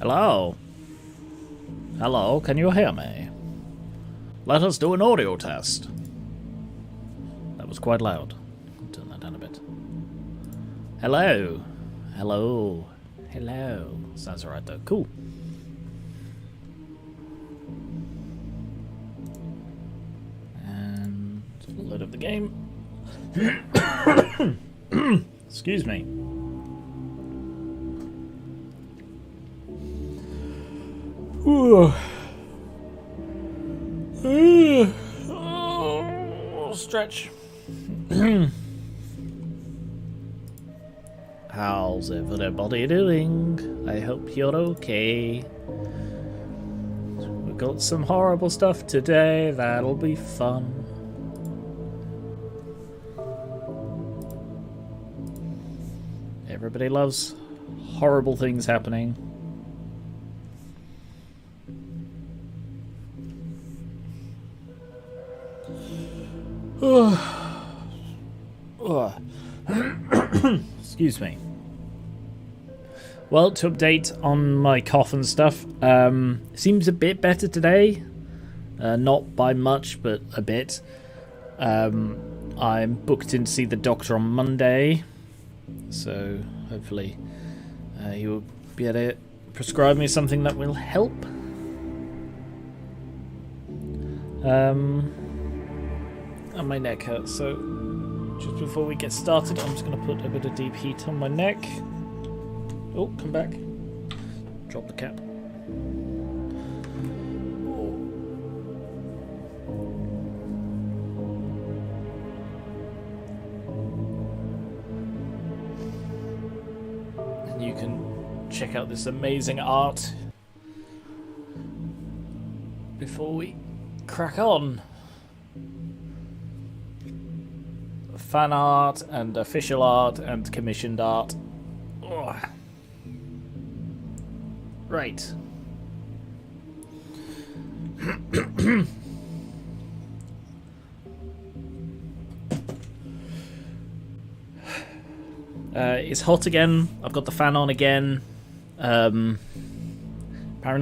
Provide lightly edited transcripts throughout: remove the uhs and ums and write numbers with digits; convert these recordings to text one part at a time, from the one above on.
Hello? Hello, can you hear me? Let us do an audio test. That was quite loud. I'll turn that down a bit. Hello? Hello? Hello? Sounds alright though. Cool. And load up the game. Excuse me. Stretch. How's everybody doing? I hope you're okay. We've got some horrible stuff today. That'll be fun. Everybody loves horrible things happening. Excuse me. Well, to update on my cough and stuff, seems a bit better today. Not by much, but a bit. I'm booked in to see the doctor on Monday, so hopefully he will be able to prescribe me something that will help. And my neck hurts, so just before we get started, I'm just going to put a bit of deep heat on my neck. Oh, come back. Drop the cap. And you can check out this amazing art before we crack on. Fan art and official art and commissioned art. Ugh. Right. It's hot again. I've got the fan on again. Apparently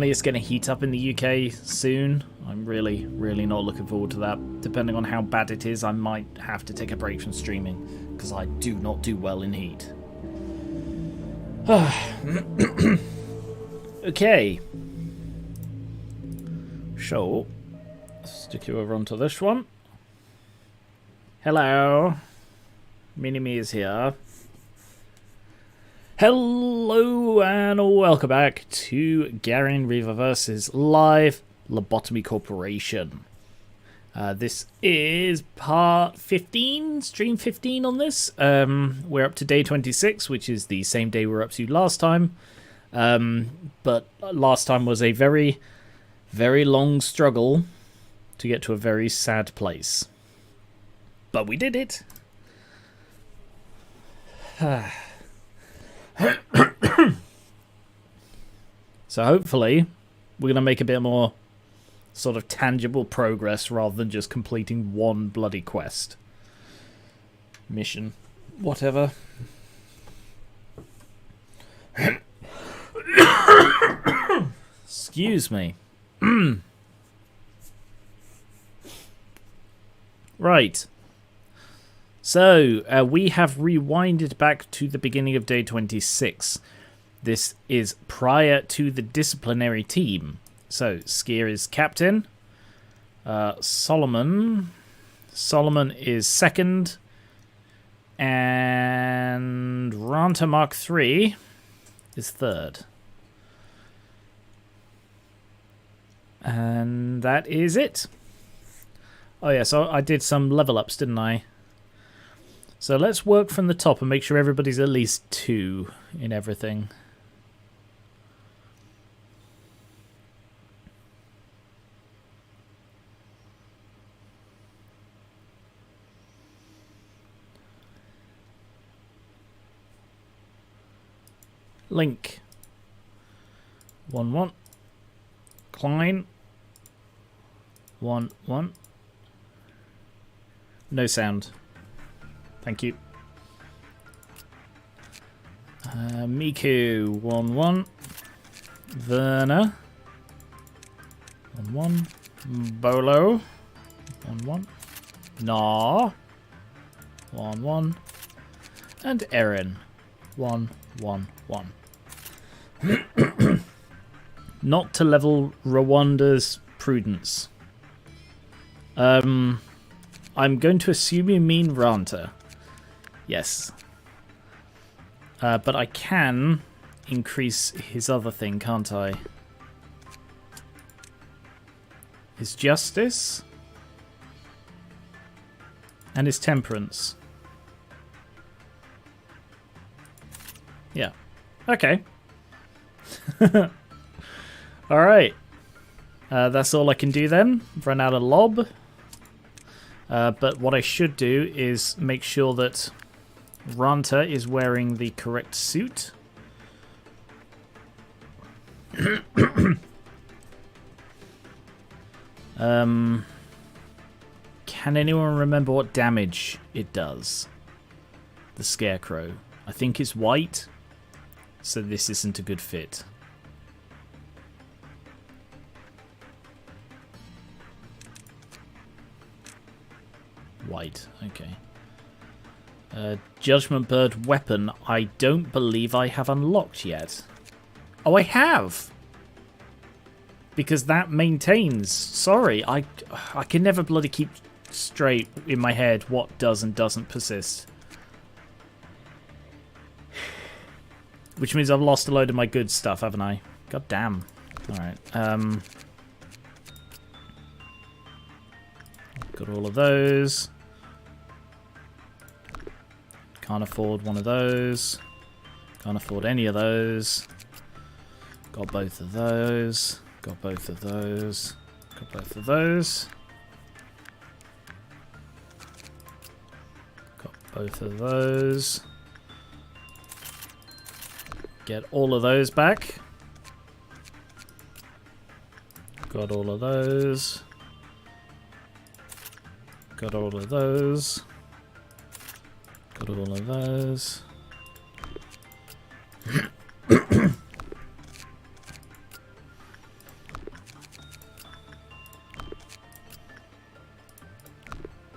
it's going to heat up in the UK soon. I'm really not looking forward to that. Depending on how bad it is, I might have to take a break from streaming, because I do not do well in heat. Okay. So, stick you over onto this one. Hello. Mini-Me is here. Hello and welcome back to Garion Reaververse's live Lobotomy Corporation. This is part 15, stream 15 on this. We're up to day 26, which is the same day we were up to last time. But last time was a very long struggle to get to a very sad place. But we did it. So hopefully we're going to make a bit more sort of tangible progress rather than just completing one bloody quest. Mission. Whatever. Excuse me. Right. So, we have rewinded back to the beginning of day 26. This is prior to the disciplinary team. So, Skier is captain. Solomon is second. And Ranta Mark III is third. And that is it. Oh yeah, so I did some level ups, didn't I? So let's work from the top and make sure everybody's at least 2 in everything. Link. 1-1. Klein. 1-1. No sound. Thank you. Miku, 1-1. Verna. 1-1. Bolo. 1-1. Nah. 1-1. And Erin. 1-1-1. Not to level Rwanda's prudence. I'm going to assume you mean Ranta. Yes. But I can increase his other thing, can't I? His justice. And his temperance. Yeah. Okay. Alright. That's all I can do then. Run out of lob. But what I should do is make sure that Ranta is wearing the correct suit. Can anyone remember what damage it does? The Scarecrow. I think it's white, so this isn't a good fit. White, okay. Judgment Bird weapon, I don't believe I have unlocked yet. Oh, I have! Because that maintains. Sorry, I can never bloody keep straight in my head what does and doesn't persist. Which means I've lost a load of my good stuff, haven't I? God damn. Alright, got all of those. Can't afford one of those. Can't afford any of those. Got both of those. Got both of those. Got both of those. Got both of those. Get all of those back. Got all of those. Got all of those. Got all of those.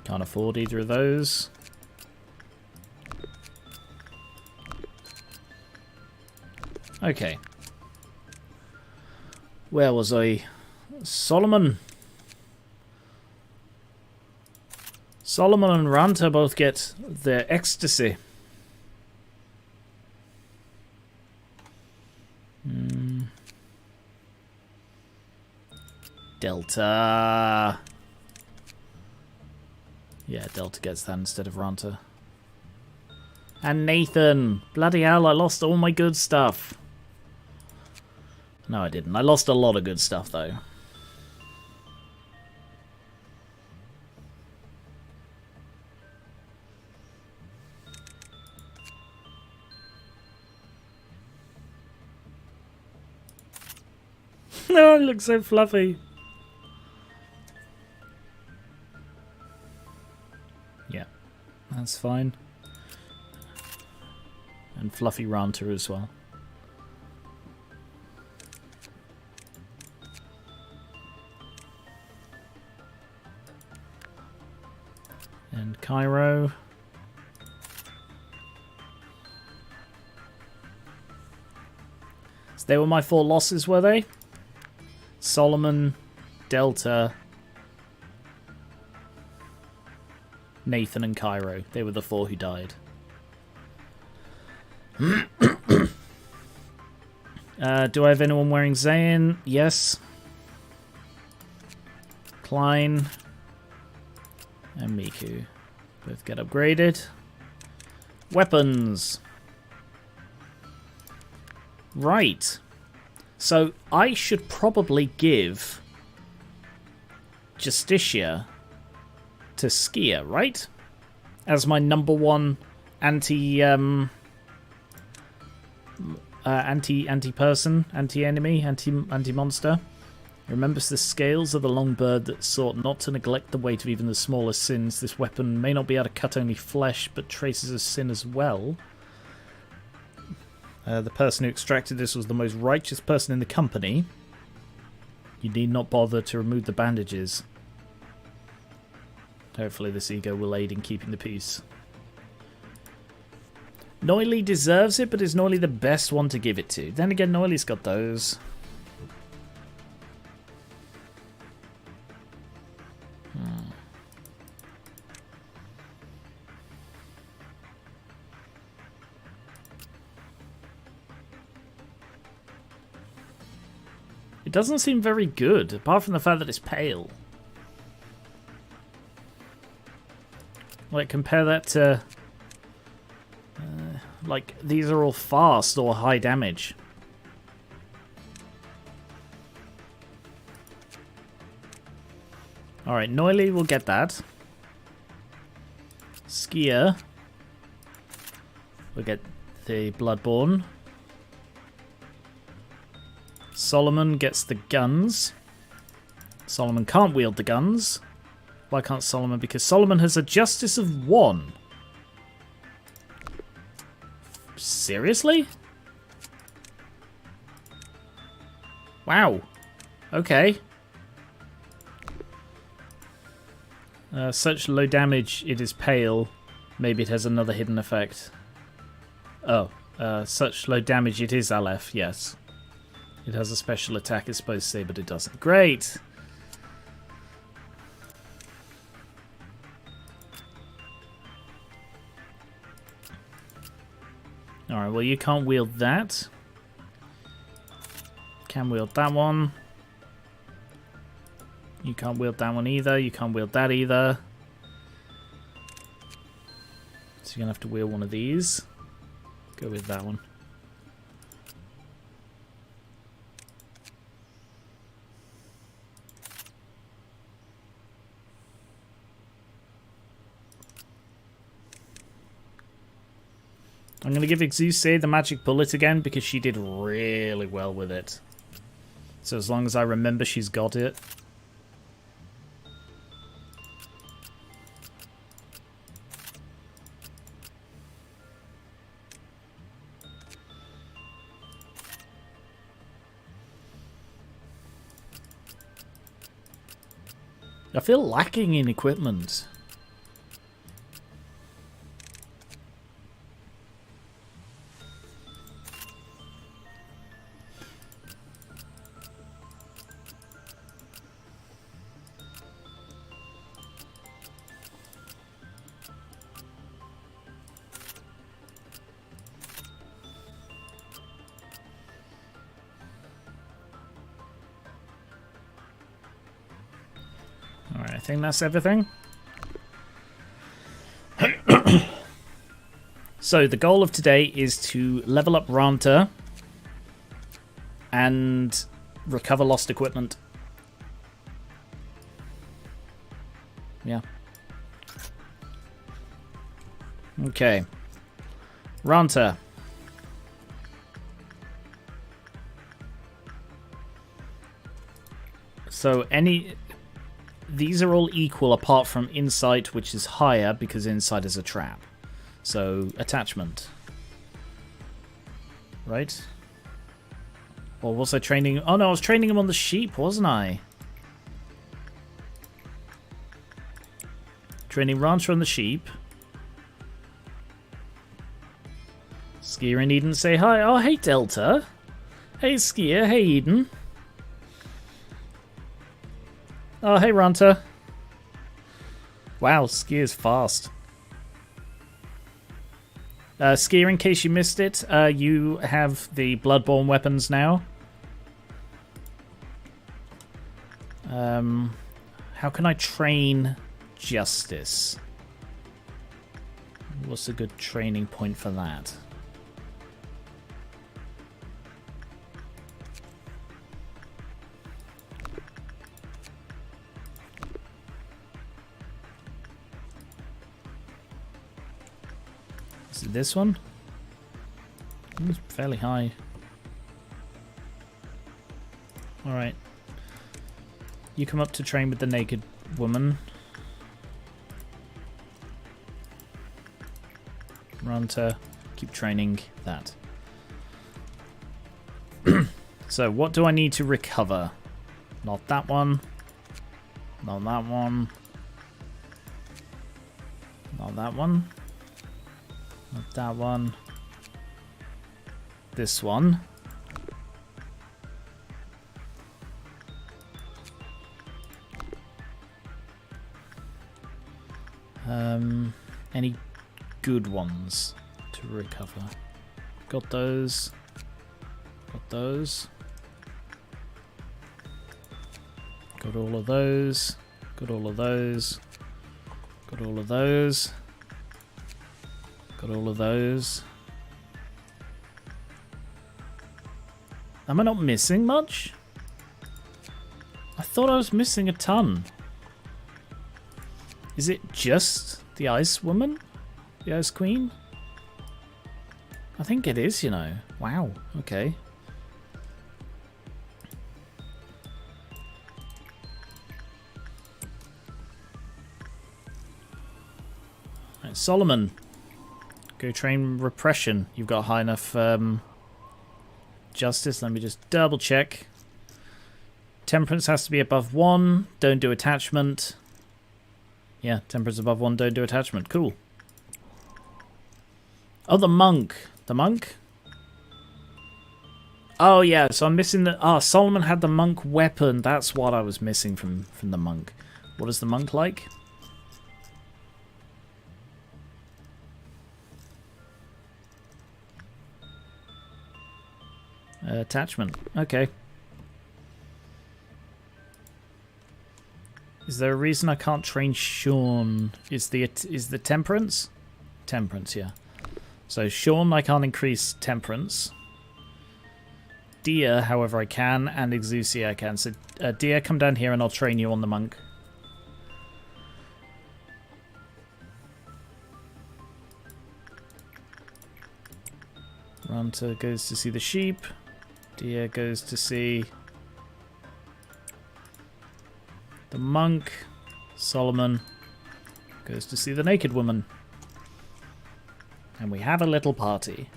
Can't afford either of those. Okay. Where was I? Solomon. Solomon and Ranta both get their ecstasy. Delta. Yeah, Delta gets that instead of Ranta. And Nathan. Bloody hell, I lost all my good stuff. No, I didn't. I lost a lot of good stuff, though. No, it looks so fluffy. Yeah, that's fine. And fluffy Ranta as well. And Cairo. So they were my 4 losses, were they? Solomon, Delta, Nathan and Cairo. They were the 4 who died. Do I have anyone wearing Zayn? Yes. Klein and Miku. Both get upgraded. Weapons. Right. So I should probably give Justicia to Skia, right? As my number 1 anti-person, anti-enemy, anti-monster. Remembers the scales of the long bird that sought not to neglect the weight of even the smallest sins. This weapon may not be able to cut only flesh, but traces of sin as well. The person who extracted this was the most righteous person in the company. You need not bother to remove the bandages. Hopefully this ego will aid in keeping the peace. Noily deserves it, but is Noily the best one to give it to? Then again, Noily's got those. It doesn't seem very good, apart from the fact that it's pale. Like, compare that to... like, these are all fast or high damage. Alright, Noily will get that. Skier will get the Bloodborne. Solomon gets the guns. Solomon can't wield the guns. Why can't Solomon? Because Solomon has a justice of 1. Seriously? Wow. Okay. Such low damage, it is pale. Maybe it has another hidden effect. Oh. Such low damage, it is Aleph, yes. It has a special attack, it's supposed to say, but it doesn't. Great! Alright, well you can't wield that. Can wield that one. You can't wield that one either. You can't wield that either. So you're going to have to wield one of these. Go with that one. I'm going to give Exuse the magic bullet again because she did really well with it. So as long as I remember she's got it. I feel lacking in equipment. Alright, I think that's everything. So the goal of today is to level up Ranta and recover lost equipment. Yeah. Okay. Ranta. So these are all equal apart from insight, which is higher because insight is a trap. So attachment. Right? Or was I training? Oh no, I was training him on the sheep, wasn't I? Training Rancher on the sheep. Skier and Eden say hi. Oh, hey Delta. Hey Skier, hey Eden. Oh, hey Ranta. Wow, Skier's fast. Skier, in case you missed it, you have the Bloodborne weapons now. How can I train Justice? What's a good training point for that? Is it this one? It's fairly high. Alright. You come up to train with the naked woman. Run to keep training that. So what do I need to recover? Not that one. Not that one. Not that one. Not that one. This one. Any good ones to recover? Got those. Got those. Got all of those. Got all of those. Got all of those. Got all of those. Am I not missing much? I thought I was missing a ton. Is it just the Ice Woman? The Ice Queen? I think it is, you know. Wow, okay. Right, Solomon. Go train Repression. You've got high enough justice. Let me just double check. Temperance has to be above 1. Don't do attachment. Yeah, temperance above 1, don't do attachment. Cool. Oh, the monk. The monk? Oh, yeah, so I'm missing the... Ah, Solomon had the monk weapon. That's what I was missing from the monk. What is the monk like? Attachment. Okay. Is there a reason I can't train Sean? Is the temperance? Temperance, yeah. So Sean, I can't increase temperance. Dia, however, I can, and Exusia I can. So Dia, come down here and I'll train you on the monk. Ranta goes to see the sheep. Dia goes to see the monk. Solomon goes to see the naked woman. And we have a little party.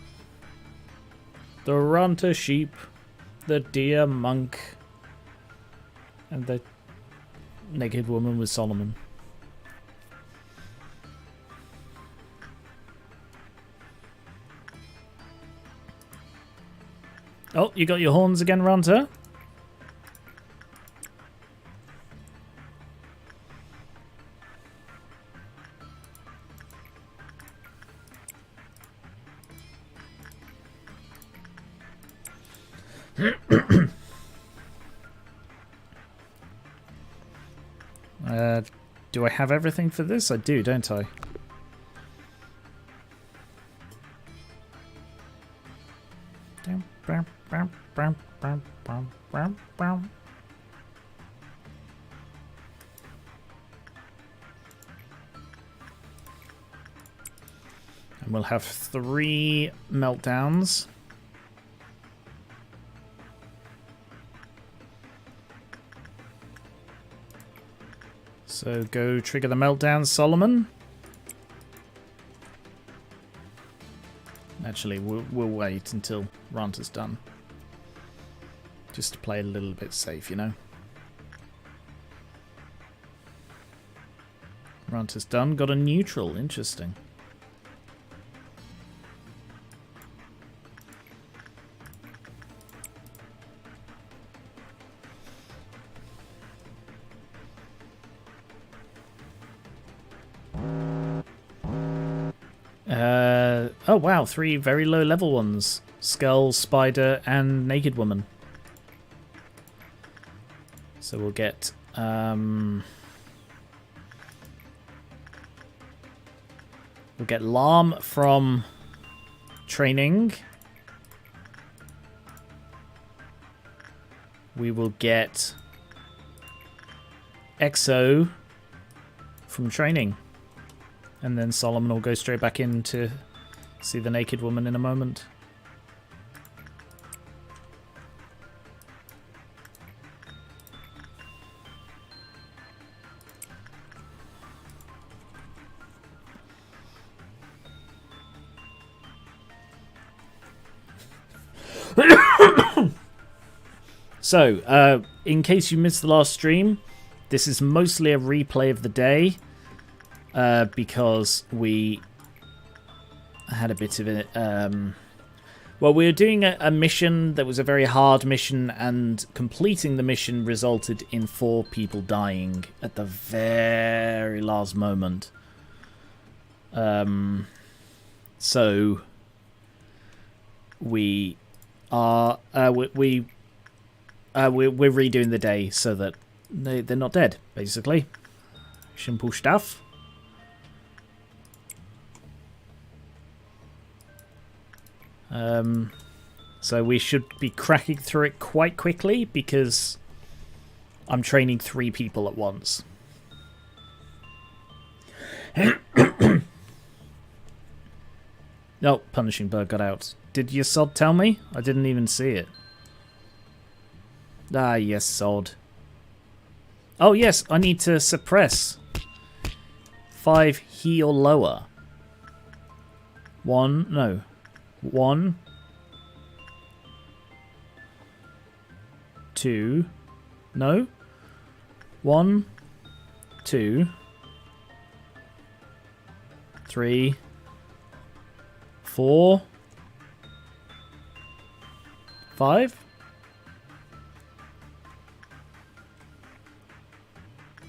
The Ranta sheep, the deer monk, and the naked woman with Solomon. Oh, you got your horns again, Ranta? Do I have everything for this? I do, don't I? And we'll have 3 meltdowns. So go trigger the meltdown, Solomon. Actually, we'll wait until Ranta's done. Just to play a little bit safe, you know. Ranta's done. Got a neutral. Interesting. Oh wow, 3 very low level ones. Skull, Spider, and Naked Woman. So we'll get we'll get Lam from training. We will get Exo from training. And then Solomon will go straight back in to see the naked woman in a moment. So, in case you missed the last stream, this is mostly a replay of the day, because we had a bit of it. Well, we were doing a mission that was a very hard mission, and completing the mission resulted in 4 people dying at the very last moment. So we're redoing the day so that they're not dead, basically. Simple stuff. So we should be cracking through it quite quickly because I'm training 3 people at once. Oh, Punishing Bird got out. Did your sod tell me? I didn't even see it. Ah, yes, sod. Oh, yes, I need to suppress 5 he or lower. 1, no. 1, 2, no. 1, 2, 3, 4, 5,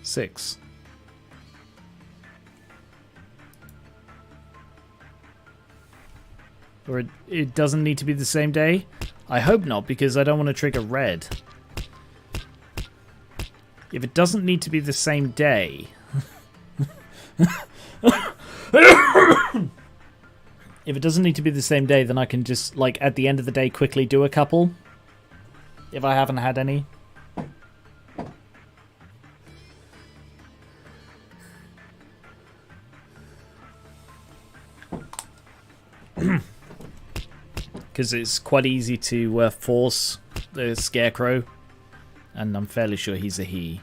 6. Or it doesn't need to be the same day? I hope not, because I don't want to trigger red. If it doesn't need to be the same day... If it doesn't need to be the same day, then I can just, like, at the end of the day, quickly do a couple. If I haven't had any. Because it's quite easy to force the Scarecrow. And I'm fairly sure he's a he.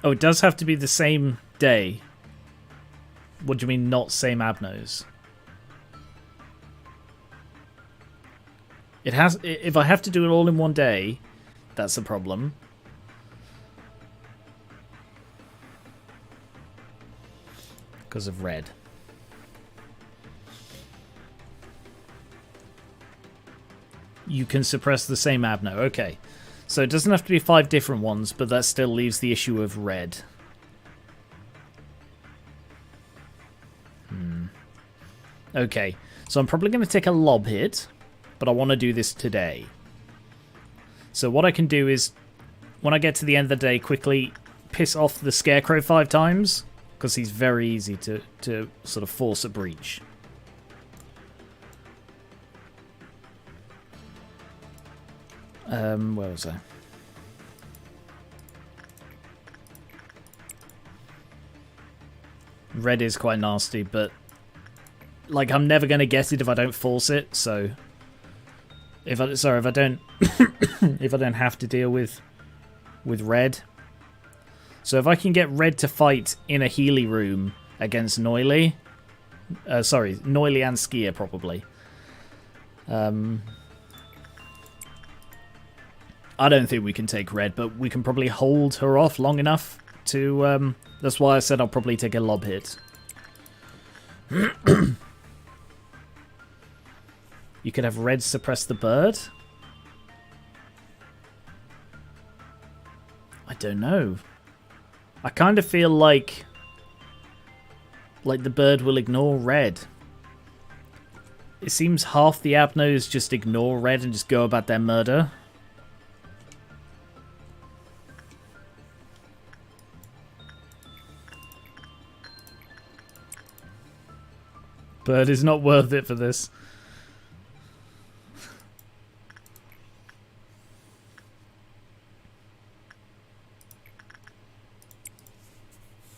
Oh, it does have to be the same day. What do you mean, not same abnos? It has. If I have to do it all in one day, that's a problem. Because of red. You can suppress the same abno. Okay. So it doesn't have to be 5 different ones, but that still leaves the issue of red. Okay, so I'm probably going to take a lob hit, but I want to do this today. So what I can do is, when I get to the end of the day, quickly piss off the Scarecrow 5 times, because he's very easy to sort of force a breach. Where was I? Red is quite nasty, but like I'm never gonna get it if I don't force it. So if I don't if I don't have to deal with red. So if I can get red to fight in a Healy room against Noily, Noily and Skier probably. I don't think we can take red, but we can probably hold her off long enough to... that's why I said I'll probably take a lob hit. You could have red suppress the bird? I don't know. I kind of feel like the bird will ignore red. It seems half the abnos just ignore red and just go about their murder. Bird is not worth it for this.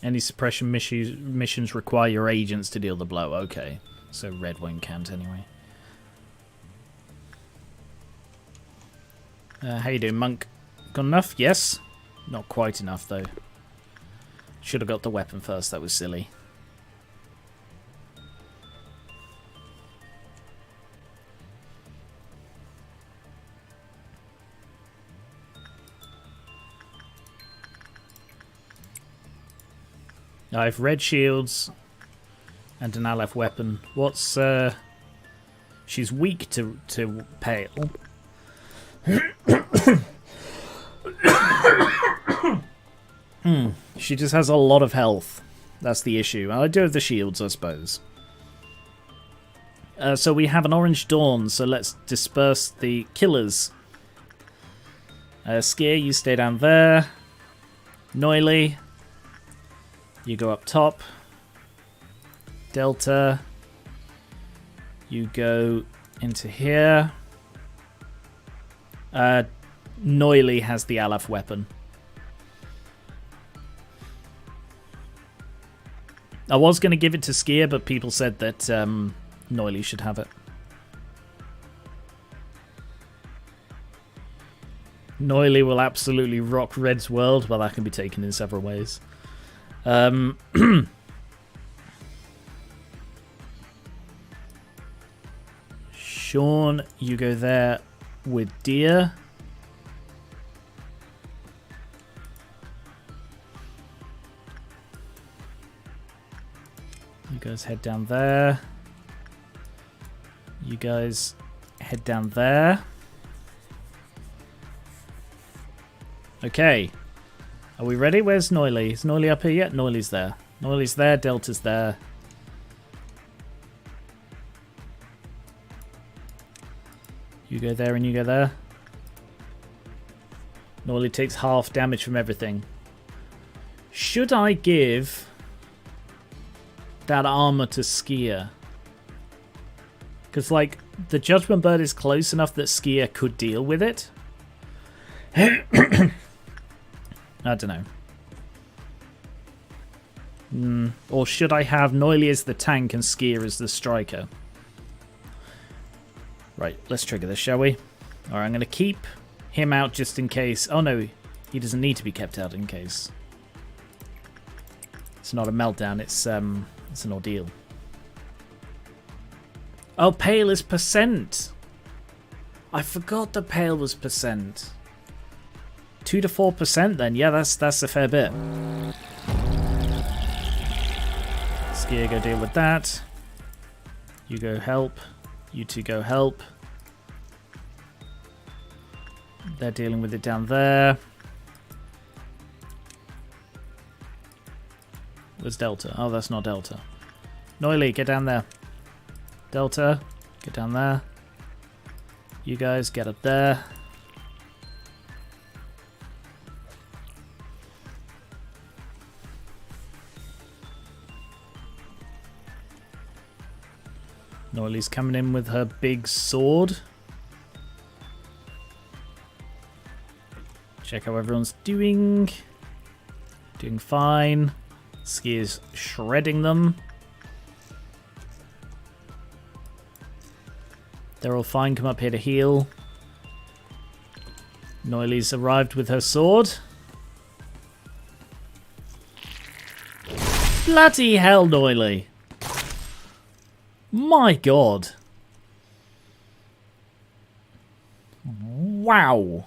Any suppression missions require your agents to deal the blow. Okay, so red won't count anyway. How you doing, Monk? Got enough? Yes. Not quite enough, though. Should have got the weapon first. That was silly. I have red shields and an Aleph weapon. What's she's weak to pale. She just has a lot of health. That's the issue. I do have the shields, I suppose. So we have an orange dawn, so let's disperse the killers. Skier, you stay down there. Noily, you go up top. Delta, you go into here. Noily has the Aleph weapon. I was going to give it to Skier, but people said that Noily should have it. Noily will absolutely rock Red's world. Well, that can be taken in several ways. Sean, you go there with Deer. You guys head down there. You guys head down there. Okay. Are we ready? Where's Noily? Is Noily up here yet? Noily's there. Noily's there. Delta's there. You go there and you go there. Noily takes half damage from everything. Should I give that armor to Skier? Because, like, the Judgment Bird is close enough that Skier could deal with it. I don't know. Or should I have Noily as the tank and Skier as the striker? Right, let's trigger this, shall we? Alright, I'm going to keep him out just in case. Oh no, he doesn't need to be kept out in case. It's not a meltdown, it's an ordeal. Oh, pale is percent. I forgot the pale was percent. 2 to 4% then. Yeah, that's a fair bit. Skier, go deal with that. You go help. You two go help. They're dealing with it down there. Where's Delta? Oh, that's not Delta. Noily, get down there. Delta, get down there. You guys, get up there. Noily's coming in with her big sword. Check how everyone's doing. Doing fine. Skier's shredding them. They're all fine. Come up here to heal. Noily's arrived with her sword. Bloody hell, Noily. My god. Wow.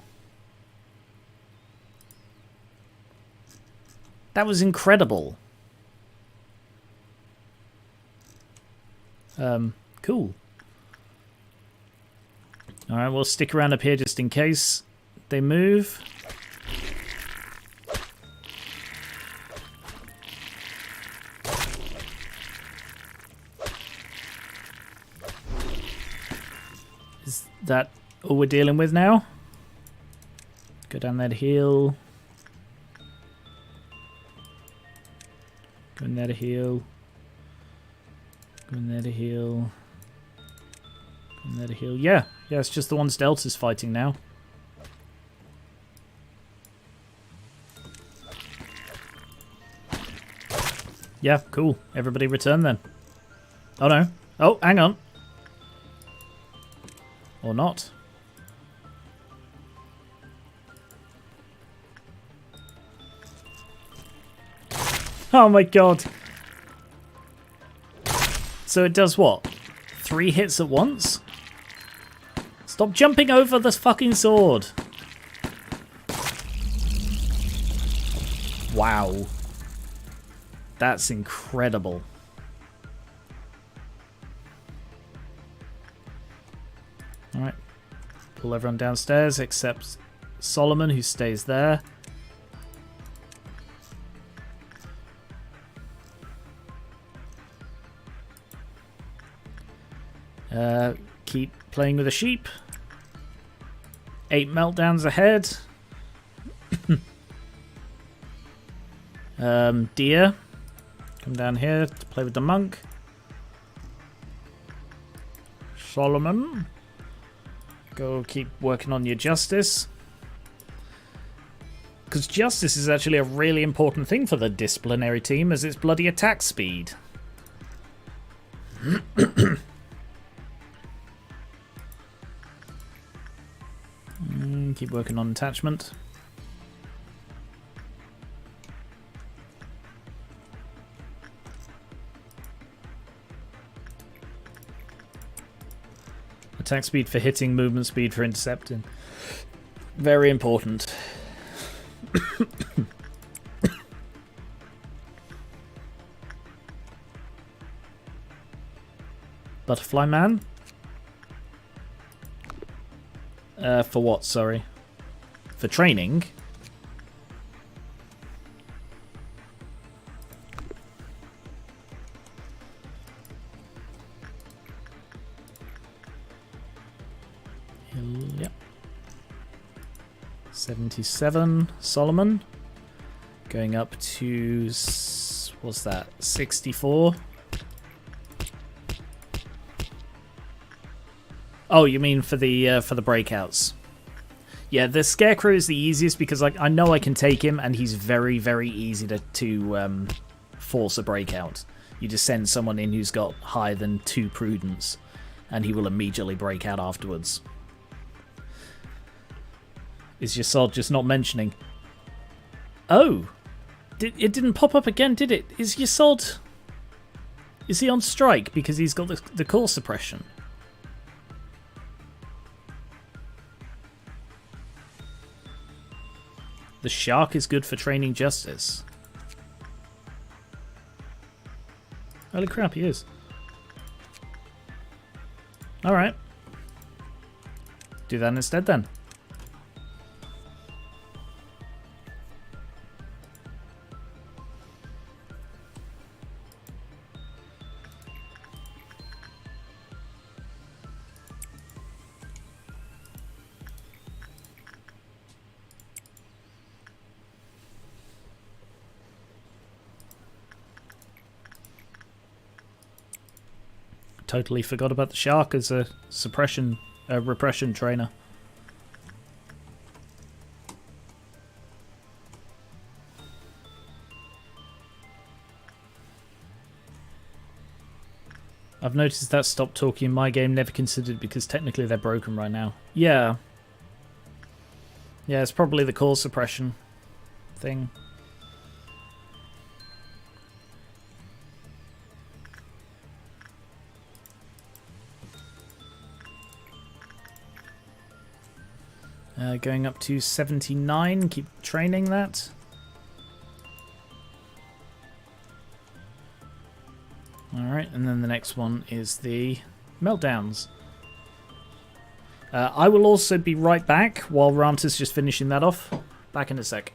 That was incredible. Cool. Alright, we'll stick around up here just in case they move. Is that all we're dealing with now? Go down there to heal. Go in there to heal. Go in there to heal. Go in there to heal. Yeah, it's just the ones Delta's fighting now. Yeah, cool. Everybody return then. Oh no. Oh, hang on. Or not. Oh my god. So it does what? 3 hits at once? Stop jumping over this fucking sword. Wow. That's incredible. Alright. Pull everyone downstairs except Solomon, who stays there. Keep playing with the sheep. 8 meltdowns ahead. Deer, come down here to play with the monk. Solomon, go keep working on your justice. Because justice is actually a really important thing for the disciplinary team, as it's bloody attack speed. Keep working on attachment. Attack speed for hitting, movement speed for intercepting. Very important. Butterfly Man? For what, sorry? For training? Yep. 77, Solomon. Going up to, what's that, 64? Oh, you mean for the breakouts? Yeah, the Scarecrow is the easiest because I know I can take him, and he's very, very easy to force a breakout. You just send someone in who's got higher than 2 prudence, and he will immediately break out afterwards. Is your sword just not mentioning? Oh, it didn't pop up again, did it? Is your sword? Is he on strike because he's got the core suppression? The shark is good for training justice. Holy crap, he is. Alright. Do that instead then. Totally forgot about the shark as a repression trainer. I've noticed that stop talking in my game never considered because technically they're broken right now. Yeah. Yeah, it's probably the core suppression thing. Going up to 79, keep training that. Alright, and then the next one is the meltdowns. I will also be right back while Ranta's just finishing that off. Back in a sec.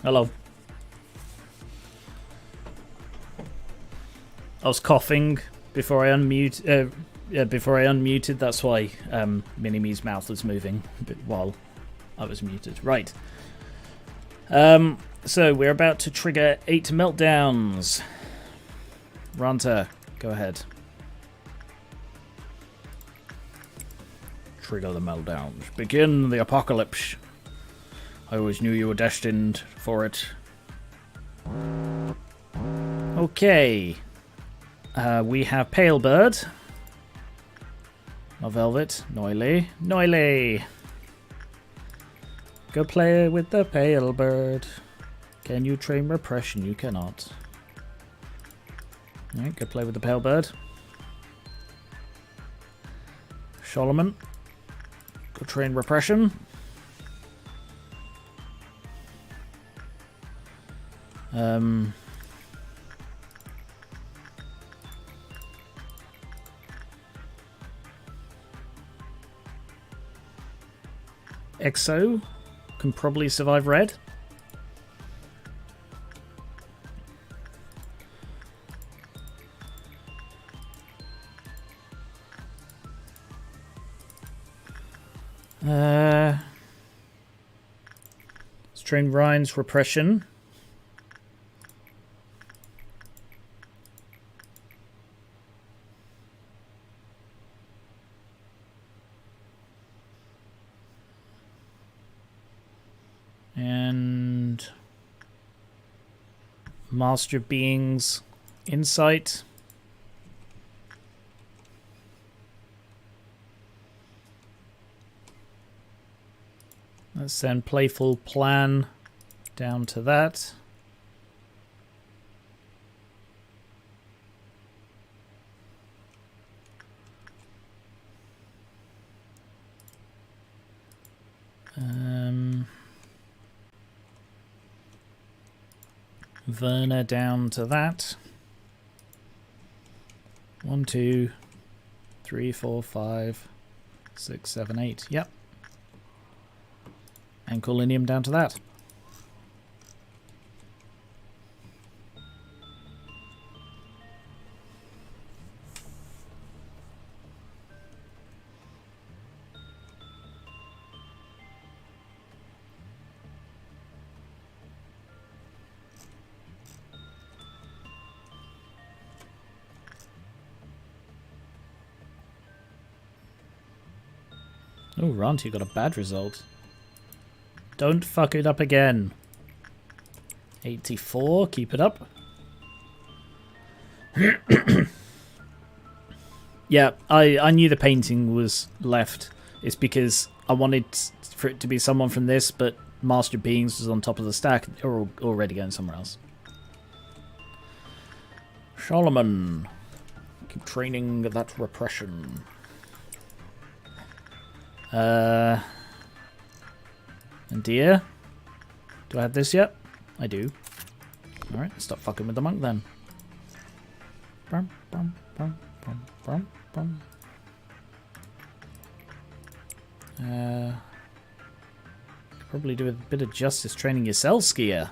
Hello. I was coughing before I unmuted. That's why Mini-Me's mouth was moving while I was muted. Right. So we're about to trigger 8 meltdowns. Ranta, go ahead. Trigger the meltdowns. Begin the apocalypse. I always knew you were destined for it. Okay. We have Pale Bird. Not Velvet. Noily. Noily. Go play with the Pale Bird. Can you train Repression? You cannot. Alright, go play with the Pale Bird. Solomon. Go train Repression. Exo can probably survive red. Let's train Ryan's Repression. And Master Being's Insight. Let's send Playful Plan down to that. Verna down to that. 1, 2, 3, 4, 5, 6, 7, 8. Yep. And Colinium down to that. Oh, Rant, you got a bad result. Don't fuck it up again. 84, keep it up. Yeah, I knew the painting was left. It's because I wanted for it to be someone from this, but Master Beings was on top of the stack. They're already going somewhere else. Solomon. Keep training that Repression. And dear, do I have this yet? I do. Alright, stop fucking with the monk then. Bum, bum, bum, bum, bum, bum. Could probably do a bit of justice training your cell skier.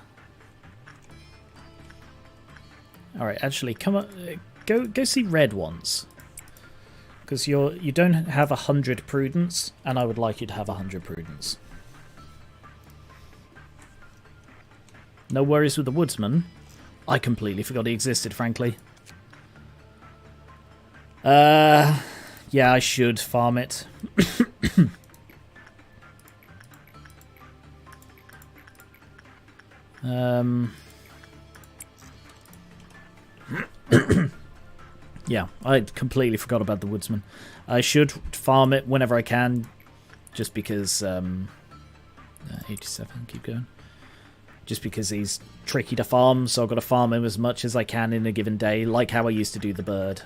Alright, actually, come on, go see red once. Because you don't have 100 prudence, and I would like you to have 100 prudence. No worries with the woodsman. I completely forgot he existed, frankly. Yeah, I should farm it. Yeah, I completely forgot about the woodsman. I should farm it whenever I can, just because 87, keep going. Just because he's tricky to farm, so I've got to farm him as much as I can in a given day, like how I used to do the bird.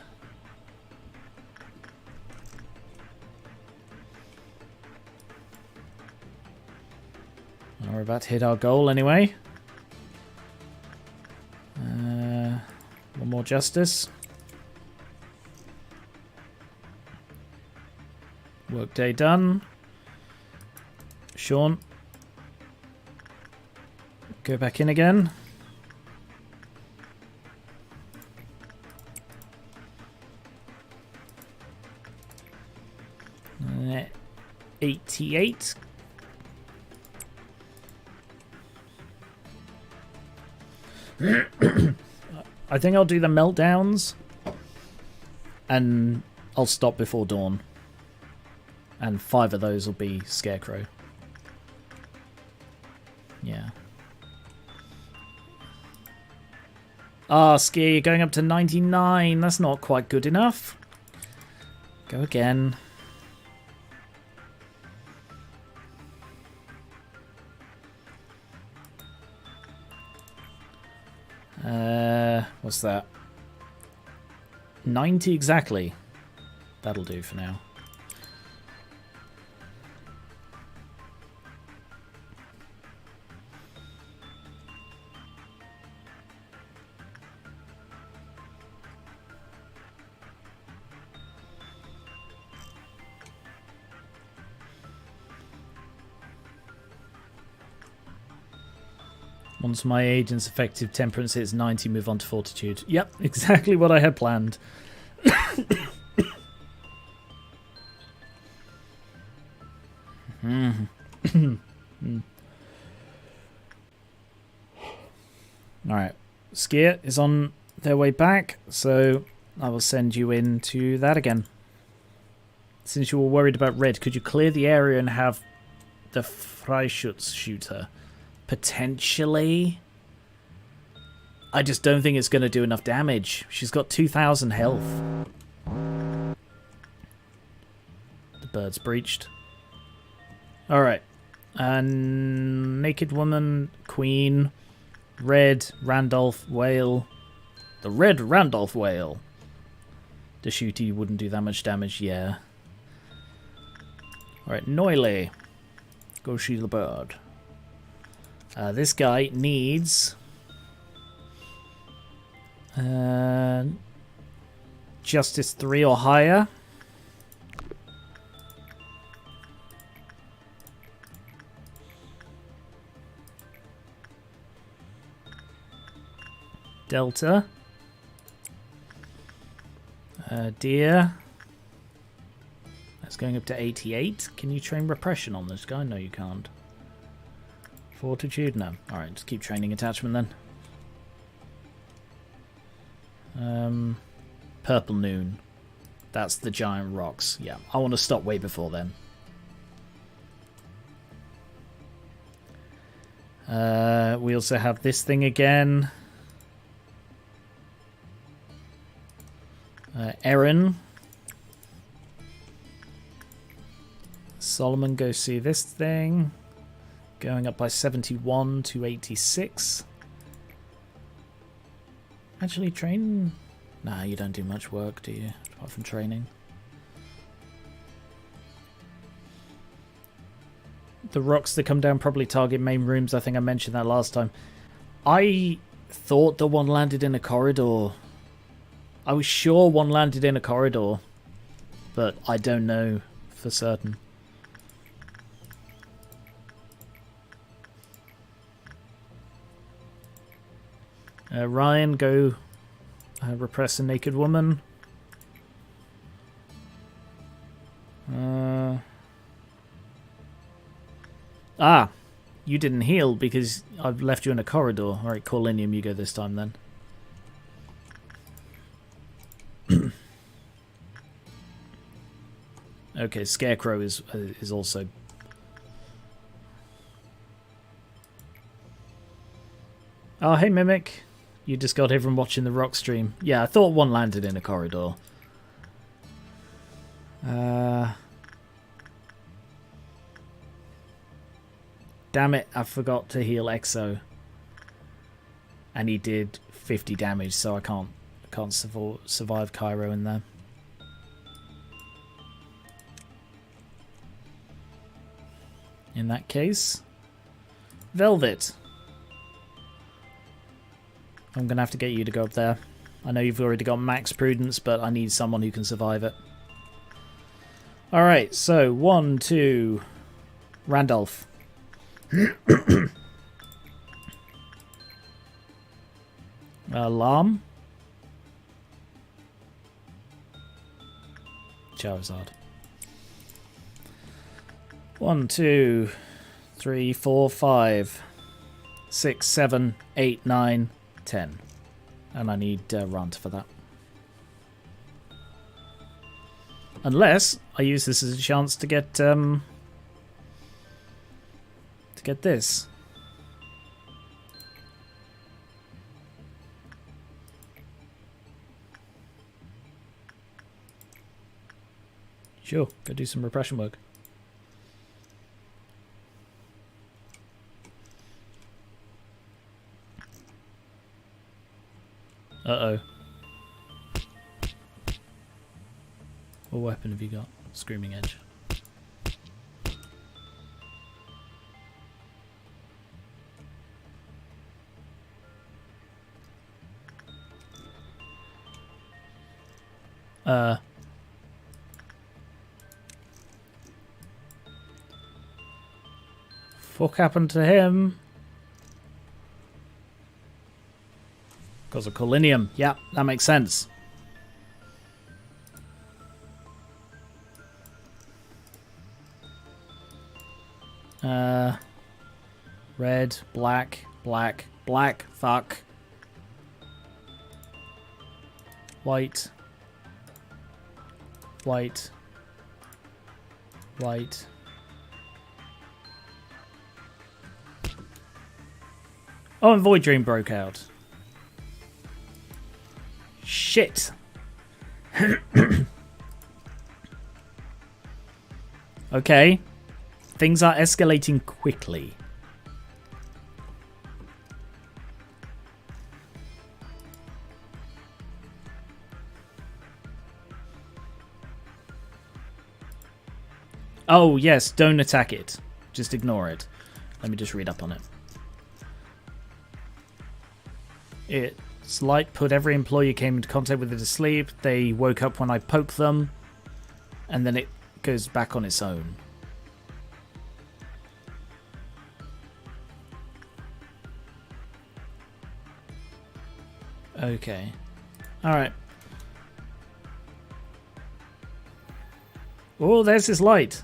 We're about to hit our goal anyway. One more justice. Workday done. Sean. Go back in again. Uh, 88. I think I'll do the meltdowns. And I'll stop before dawn. And 5 of those will be Scarecrow. Yeah. Ah, Ski, you're going up to 99. That's not quite good enough. Go again. What's that? 90 exactly. That'll do for now. Once my agent's effective temperance hits 90, move on to fortitude. Yep, exactly what I had planned. Alright, Skier is on their way back, so I will send you into that again. Since you were worried about red, could you clear the area and have the Freischutz shoot her? Potentially. I just don't think it's going to do enough damage. She's got 2,000 health. The bird's breached. Alright. And Naked Woman, Queen, Red, Randolph, Whale. The Red Randolph Whale. The shooty wouldn't do that much damage, yeah. Alright, Noily. Go shoot the bird. This guy needs Justice 3 or higher. Delta. Deer. That's going up to 88. Can you train repression on this guy? No, you can't. Fortitude? No. Alright, just keep training attachment then. Purple Noon. That's the giant rocks. Yeah, I want to stop way before then. We also have this thing again. Erin. Solomon, go see this thing. Going up by 71 to 86. Actually, train? Nah, you don't do much work, do you? Apart from training. The rocks that come down probably target main rooms. I think I mentioned that last time. I thought the one landed in a corridor. I was sure one landed in a corridor. But I don't know for certain. Ryan, go repress a naked woman. You didn't heal because I've left you in a corridor. Alright, Corlinium, you go this time then. Okay, Scarecrow is also... Oh, hey Mimic. You just got everyone watching the rock stream. Yeah, I thought one landed in a corridor. Damn it, I forgot to heal Exo. And he did 50 damage, so I can't survive Cairo in there. In that case, Velvet. I'm going to have to get you to go up there. I know you've already got max prudence, but I need someone who can survive it. Alright, so 1, 2... Randolph. Alarm. Charizard. 1, 2, 3, 4, 5, 6, 7, 8, 9, 10. And I need Rant for that. Unless I use this as a chance to get this. Sure, go do some repression work. Uh-oh. What weapon have you got? Screaming Edge. Fuck happened to him? Because of Colinium. Yeah, that makes sense. Red, black, black, black, fuck. White. White. White. Oh, and Void Dream broke out. Shit. Okay. Things are escalating quickly. Oh, yes, don't attack it. Just ignore it. Let me just read up on it. It's light put every employee came into contact with it to sleep. They woke up when I poked them. And then it goes back on its own. Okay. Alright. Oh, there's this light.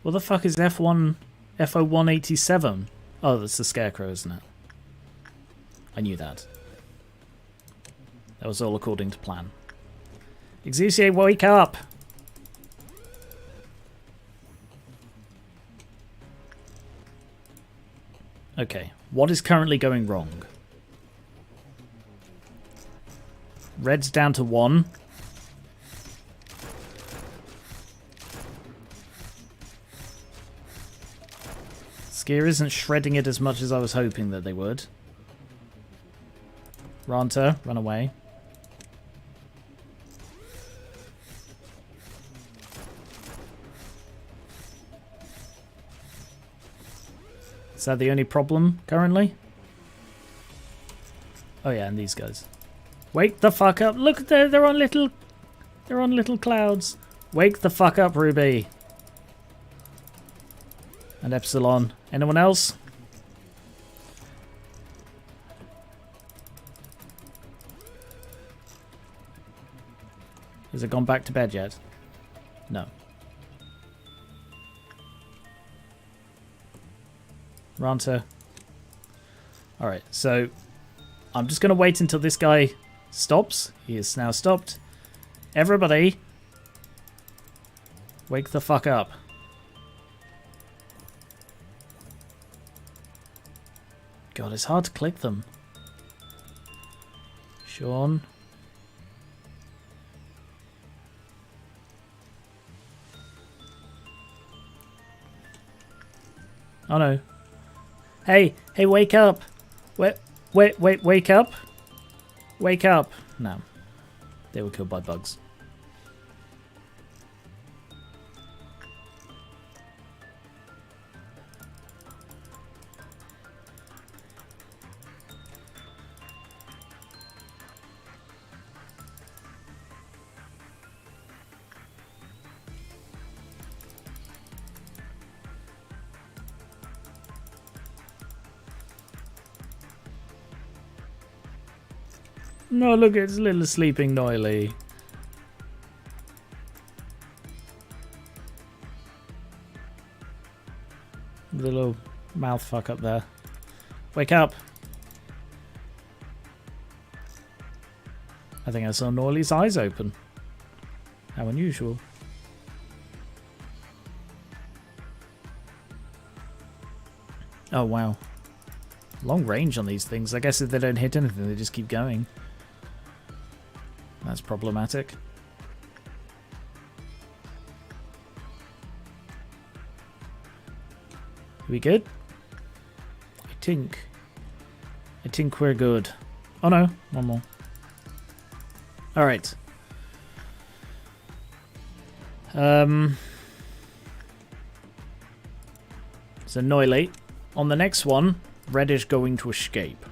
What the fuck is FO187? Oh, that's the Scarecrow, isn't it? I knew that. That was all according to plan. Exuciate, wake up! Okay, what is currently going wrong? Red's down to 1. Skier isn't shredding it as much as I was hoping that they would. Ranta, run away. Is that the only problem currently? Oh yeah, and these guys. Wake the fuck up! Look, they're on little clouds. Wake the fuck up, Ruby. And Epsilon. Anyone else? Has it gone back to bed yet? No. Ranta. Alright, so I'm just going to wait until this guy stops. He is now stopped. Everybody, wake the fuck up. God, it's hard to click them. Sean. Oh no. Hey, wake up. Wait, wake up. Wake up. No. They were killed by bugs. No, look, it's little sleeping Noily. Little mouth fuck up there. Wake up. I think I saw Noilly's eyes open. How unusual. Oh, wow. Long range on these things. I guess if they don't hit anything, they just keep going. That's problematic. Are we good? I think we're good. Oh no, one more. Alright. So Noily. On the next one, Red is going to escape.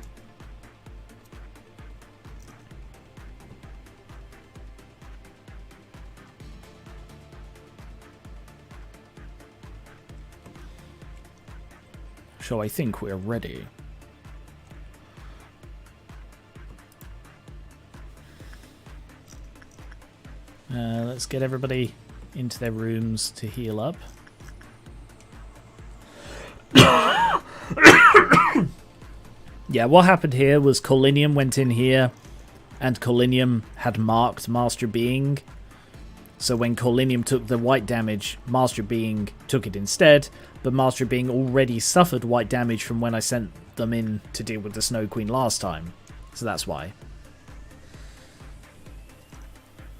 So I think we're ready. Let's get everybody into their rooms to heal up. Yeah, what happened here was Colinium went in here and Colinium had marked Master Being. So when Colinium took the white damage, Master Being took it instead, but Master Being already suffered white damage from when I sent them in to deal with the Snow Queen last time. So that's why.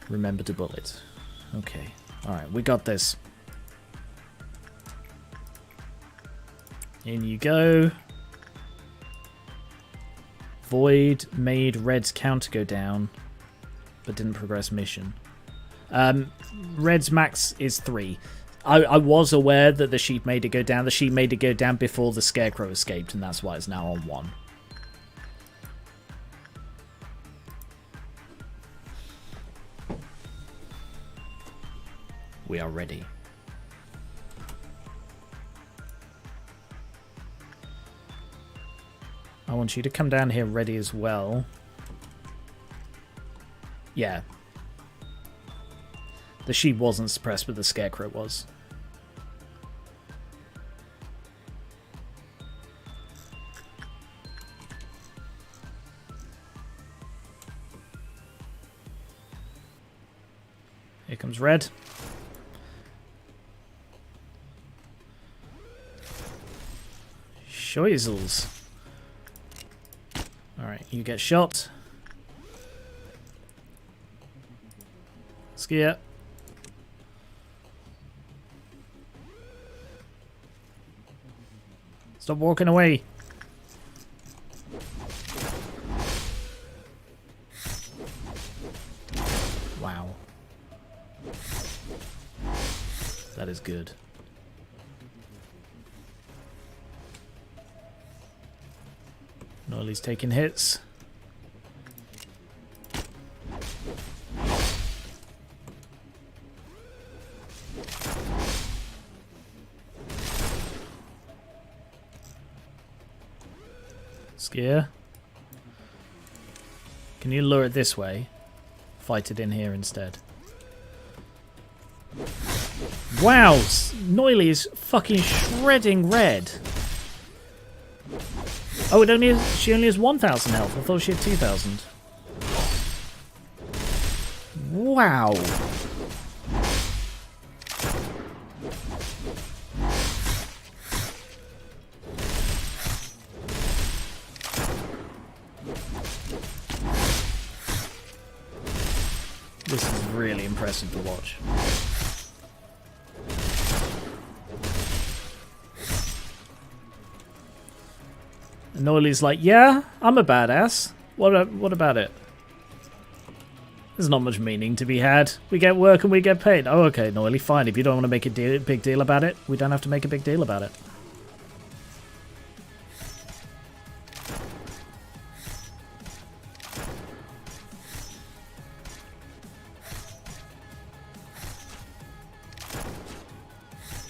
Remember to bullet. Okay. Alright, we got this. In you go. Void made Red's counter go down, but didn't progress mission. Red's max is 3. I was aware that the sheep made it go down. The sheep made it go down before the Scarecrow escaped, and that's why it's now on 1. We are ready. I want you to come down here ready as well. Yeah. The sheep wasn't suppressed, but the Scarecrow was. Here comes Red. Shoizels. Alright, you get shot. Skier. Stop walking away. Wow. That is good. Noily's taking hits. Skier. Can you lure it this way? Fight it in here instead. Wow! Noily is fucking shredding Red. Oh, she only has 1,000 health. I thought she had 2,000. Wow. This is really impressive to watch. And Noily's like, yeah, I'm a badass. What about it? There's not much meaning to be had. We get work and we get paid. Oh, okay, Noily, fine. If you don't want to make a big deal about it, we don't have to make a big deal about it.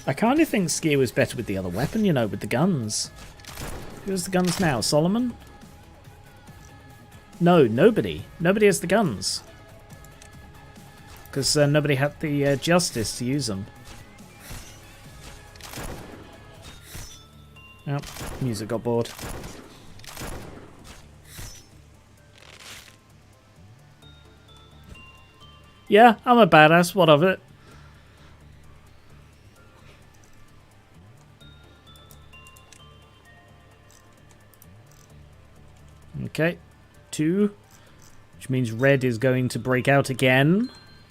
I kind of think Skier was better with the other weapon, you know, with the guns. Who has the guns now? Solomon? No, nobody. Nobody has the guns. Because nobody had the justice to use them. Oh, music got bored. Yeah, I'm a badass. What of it? Okay. 2. Which means red is going to break out again.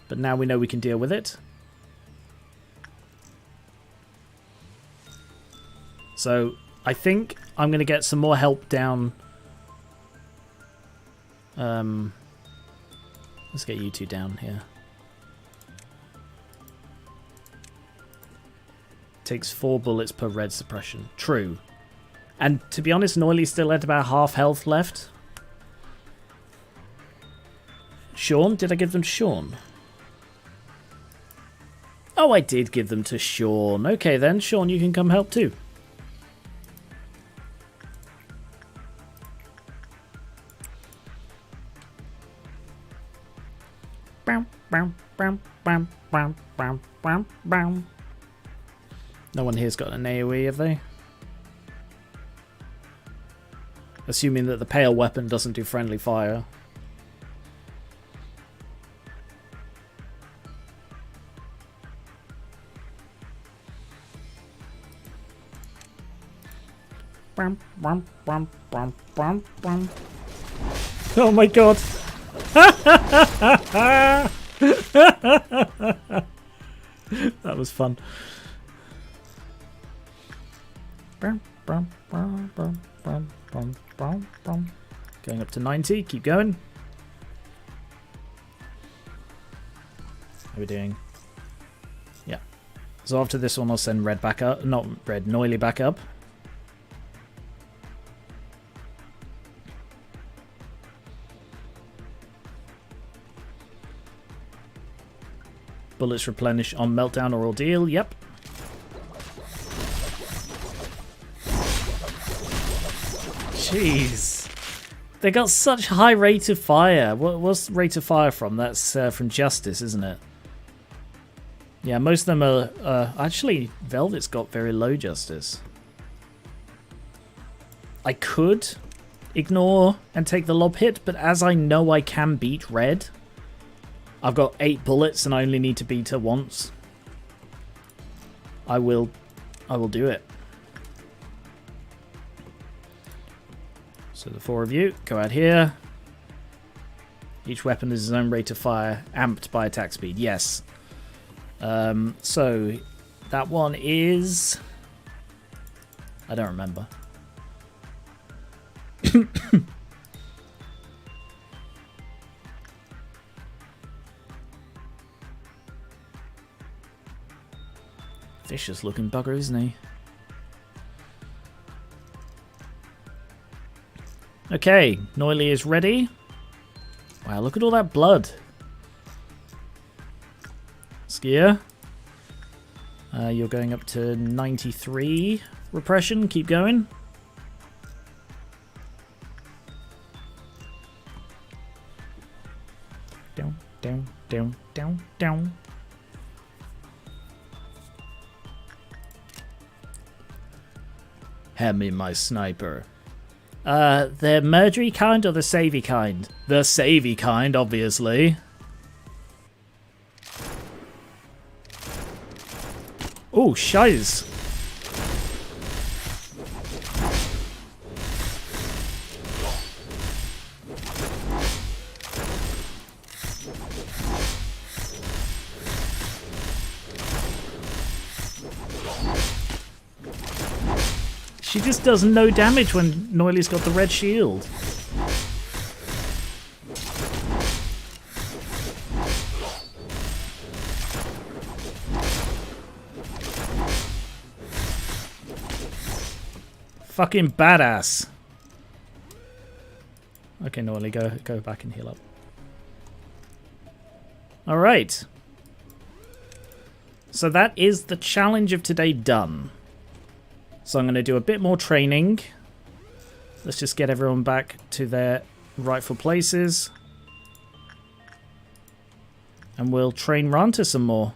But now we know we can deal with it. So, I think I'm going to get some more help down. Let's get you 2 down here. Takes 4 bullets per red suppression. True. And to be honest, Noiley still had about half health left. Sean? Did I give them to Sean? Oh, I did give them to Sean. Okay then, Sean, you can come help too. No one here's got an AoE, have they? Assuming that the pale weapon doesn't do friendly fire. Oh my god! That was fun. Going up to 90, keep going. How are we doing? Yeah. So after this one I'll send red back up, not red, Noiley back up. Bullets replenish on meltdown or ordeal, yep. Jeez. They got such high rate of fire. What's the rate of fire from? That's from Justice, isn't it? Yeah, most of them are... actually, Velvet's got very low Justice. I could ignore and take the lob hit, but as I know I can beat red... I've got 8 bullets and I only need to beat her once. I will do it. So the 4 of you, go out here. Each weapon has its own rate of fire, amped by attack speed. Yes. So that one is... I don't remember. Vicious looking bugger, isn't he? Okay, Noiley is ready. Wow, look at all that blood. Skier. You're going up to 93 repression. Keep going. Down, down, down, down, down. Hand me my sniper. The murdery kind or the savey kind? The savey kind, obviously. Oh, shiz. She just does no damage when Noiley's got the red shield. Fucking badass. Okay, Noiley, go back and heal up. Alright. So that is the challenge of today done. So I'm going to do a bit more training. Let's just get everyone back to their rightful places. And we'll train Ranta some more.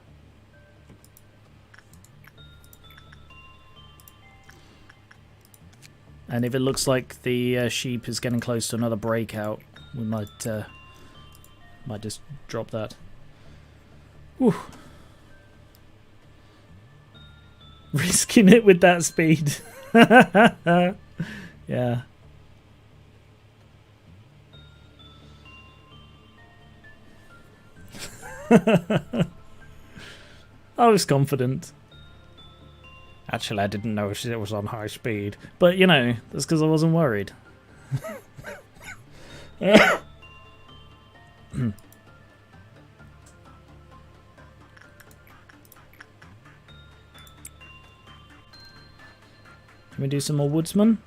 And if it looks like the sheep is getting close to another breakout, we might just drop that. Whew. Risking it with that speed. Yeah. I was confident. Actually, I didn't know it was on high speed. But, you know, that's because I wasn't worried. Can we do some more woodsman?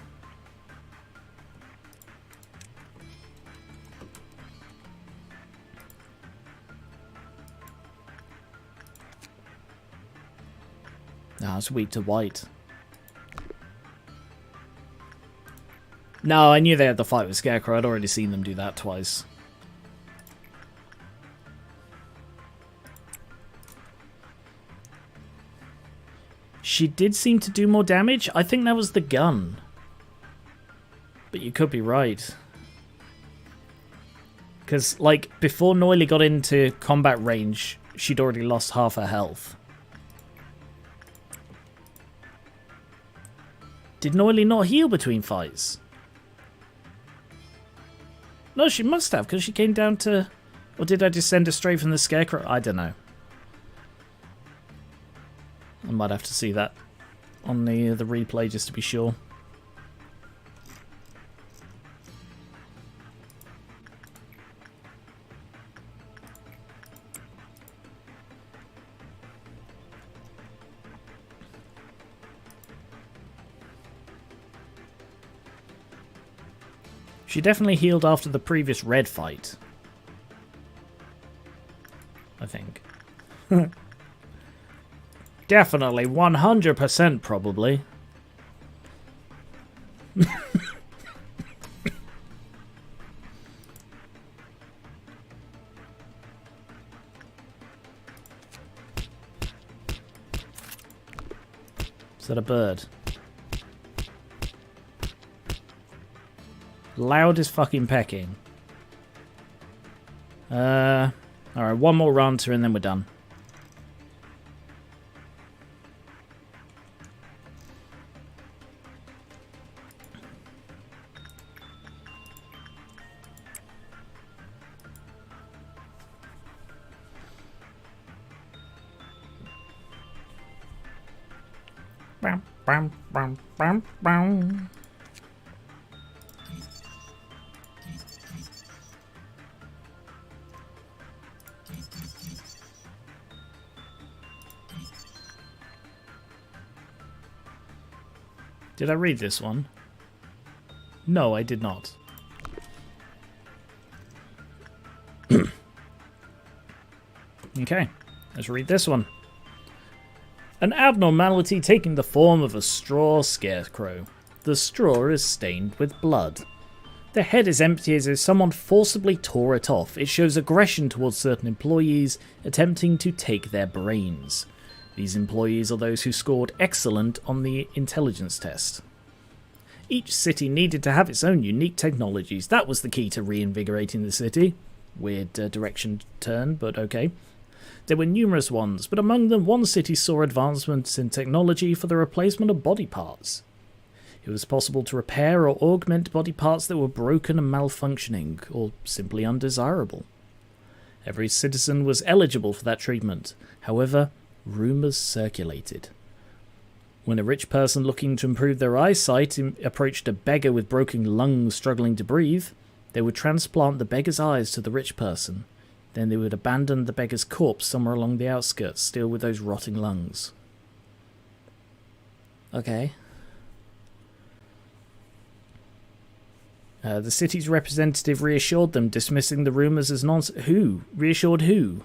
No, it's weak to white. No, I knew they had the fight with Scarecrow. I'd already seen them do that twice. She did seem to do more damage. I think that was the gun. But you could be right. Because, like, before Noily got into combat range, she'd already lost half her health. Did Noily not heal between fights? No, she must have, because she came down to... Or did I just send her straight from the Scarecrow? I don't know. I might have to see that on the replay just to be sure. She definitely healed after the previous red fight. I think. Definitely, 100% probably. Is that a bird? Loud as fucking pecking. Alright, one more ranter and then we're done. Bam, bam, bam, bam, bam. Did I read this one? No, I did not. Okay, let's read this one. An abnormality taking the form of a straw scarecrow. The straw is stained with blood. The head is empty as if someone forcibly tore it off. It shows aggression towards certain employees, attempting to take their brains. These employees are those who scored excellent on the intelligence test. Each city needed to have its own unique technologies. That was the key to reinvigorating the city. Weird direction turn, but okay. There were numerous ones, but among them one city saw advancements in technology for the replacement of body parts. It was possible to repair or augment body parts that were broken and malfunctioning, or simply undesirable. Every citizen was eligible for that treatment. However, rumours circulated. When a rich person looking to improve their eyesight approached a beggar with broken lungs struggling to breathe, they would transplant the beggar's eyes to the rich person. Then they would abandon the beggar's corpse somewhere along the outskirts, still with those rotting lungs. Okay. The city's representative reassured them, dismissing the rumours as nonsense. Who? Reassured who?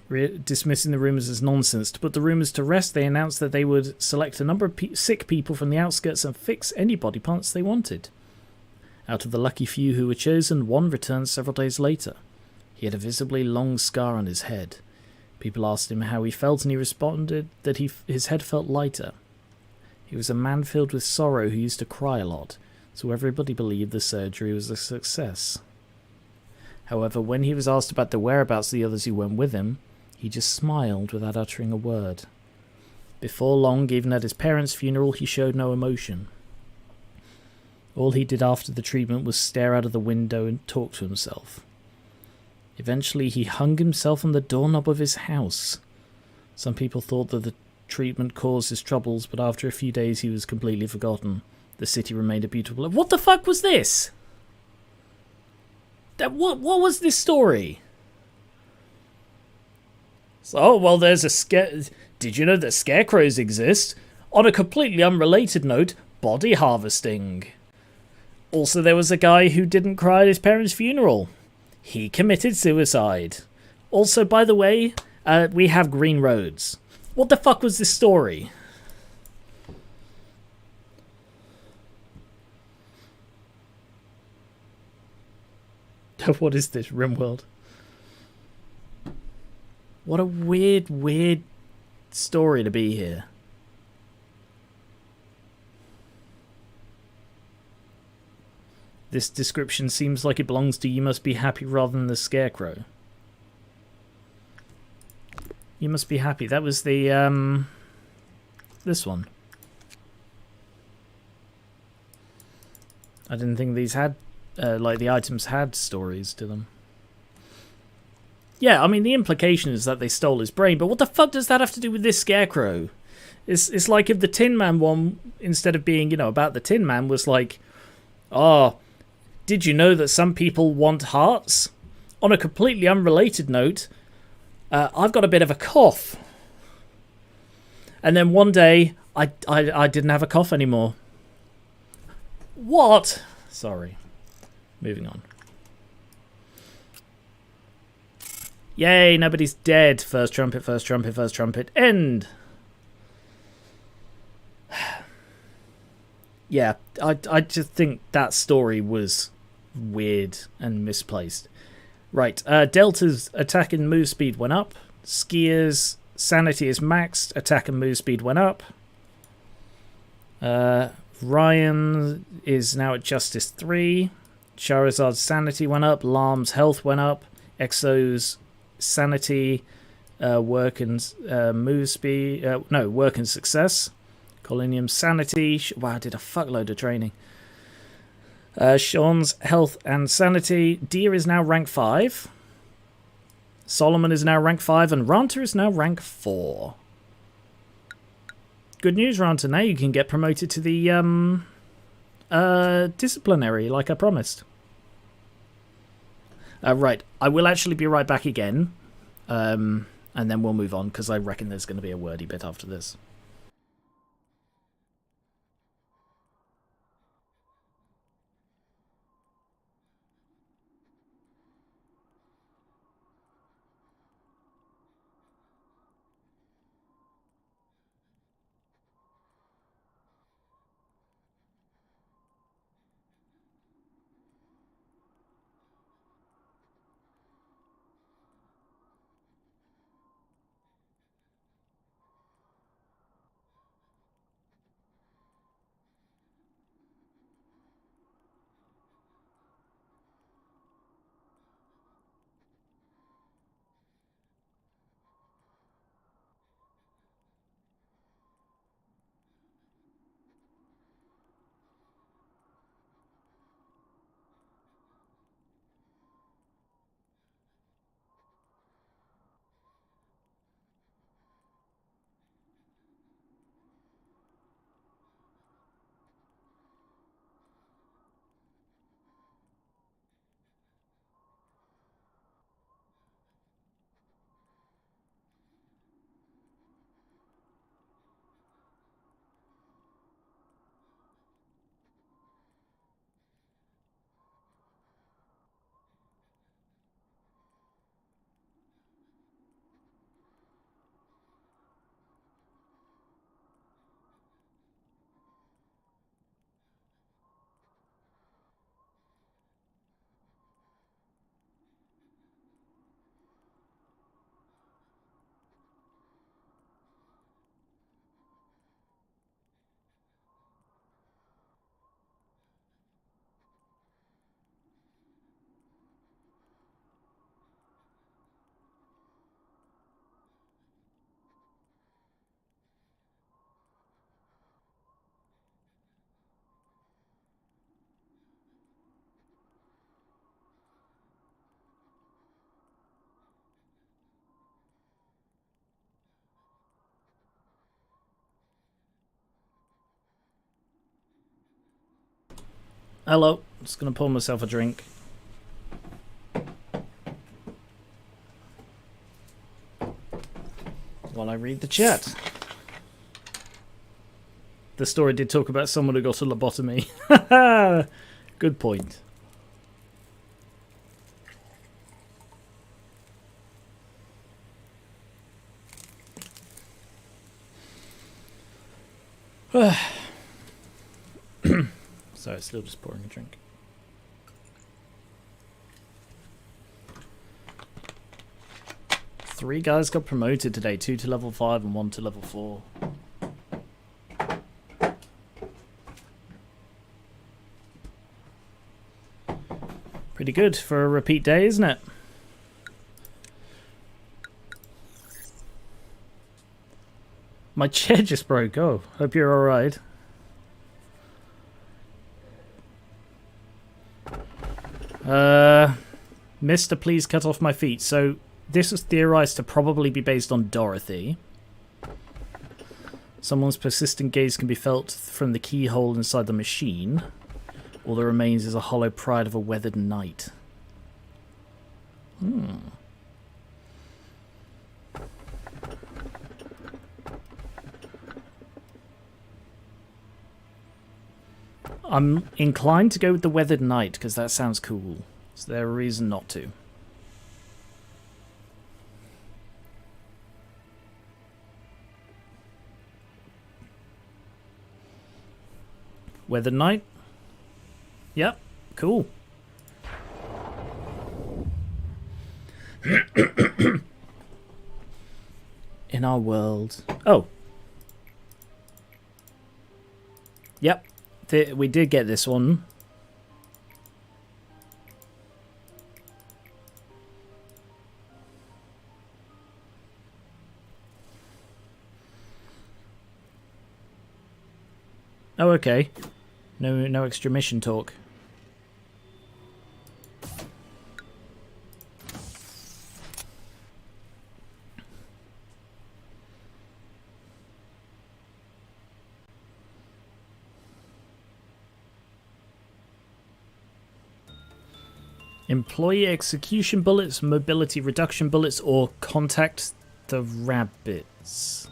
Dismissing the rumours as nonsense. To put the rumours to rest, they announced that they would select a number of sick people from the outskirts and fix any body parts they wanted. Out of the lucky few who were chosen, one returned several days later. He had a visibly long scar on his head. People asked him how he felt, and he responded that his head felt lighter. He was a man filled with sorrow who used to cry a lot, so everybody believed the surgery was a success. However, when he was asked about the whereabouts of the others who went with him, he just smiled without uttering a word. Before long, even at his parents' funeral, he showed no emotion. All he did after the treatment was stare out of the window and talk to himself. Eventually, he hung himself on the doorknob of his house. Some people thought that the treatment caused his troubles, but after a few days he was completely forgotten. The city remained a beautiful... What the fuck was this? What was this story? So, well, there's a scare... Did you know that scarecrows exist? On a completely unrelated note, body harvesting. Also, there was a guy who didn't cry at his parents' funeral. He committed suicide. Also, by the way, we have green roads. What the fuck was this story? What is this, RimWorld? What a weird story to be here. This description seems like it belongs to You Must Be Happy rather than the Scarecrow. You Must Be Happy. That was the, this one. I didn't think these had, like, the items had stories to them. Yeah, I mean, the implication is that they stole his brain, but what the fuck does that have to do with this Scarecrow? It's like if the Tin Man one, instead of being, you know, about the Tin Man, was like, oh... Did you know that some people want hearts? On a completely unrelated note, I've got a bit of a cough. And then one day, I didn't have a cough anymore. What? Sorry. Moving on. Yay, nobody's dead. First trumpet, first trumpet, first trumpet. End. Yeah, I just think that story was... weird and misplaced. Right, Delta's attack and move speed went up. Skier's sanity is maxed. Attack and move speed went up. Ryan is now at Justice 3. Charizard's sanity went up. Lam's health went up. Exo's sanity, work and move speed... no, work and success. Colinium's sanity... Wow, I did a fuckload of training. Sean's health and sanity. Deer is now rank 5. Solomon is now rank 5. And Ranta is now rank 4. Good news, Ranta. Now you can get promoted to the disciplinary, like I promised. Right. I will actually be right back again. And then we'll move on, because I reckon there's going to be a wordy bit after this. Hello. Just gonna pour myself a drink. While I read the chat. The story did talk about someone who got a lobotomy. Good point. Sorry, still just pouring a drink. Three guys got promoted today, 2 to level 5 and 1 to level 4. Pretty good for a repeat day, isn't it? My chair just broke. Oh, hope you're alright. Mister, please cut off my feet. So, this was theorized to probably be based on Dorothy. Someone's persistent gaze can be felt from the keyhole inside the machine. All that remains is a hollow pride of a weathered night. I'm inclined to go with the weathered night because that sounds cool. Is there a reason not to? Weathered night? Yep, cool. In our world. Oh. Yep. We did get this one. Oh, okay. No extra mission talk. Employee execution bullets, mobility reduction bullets, or contact the rabbits.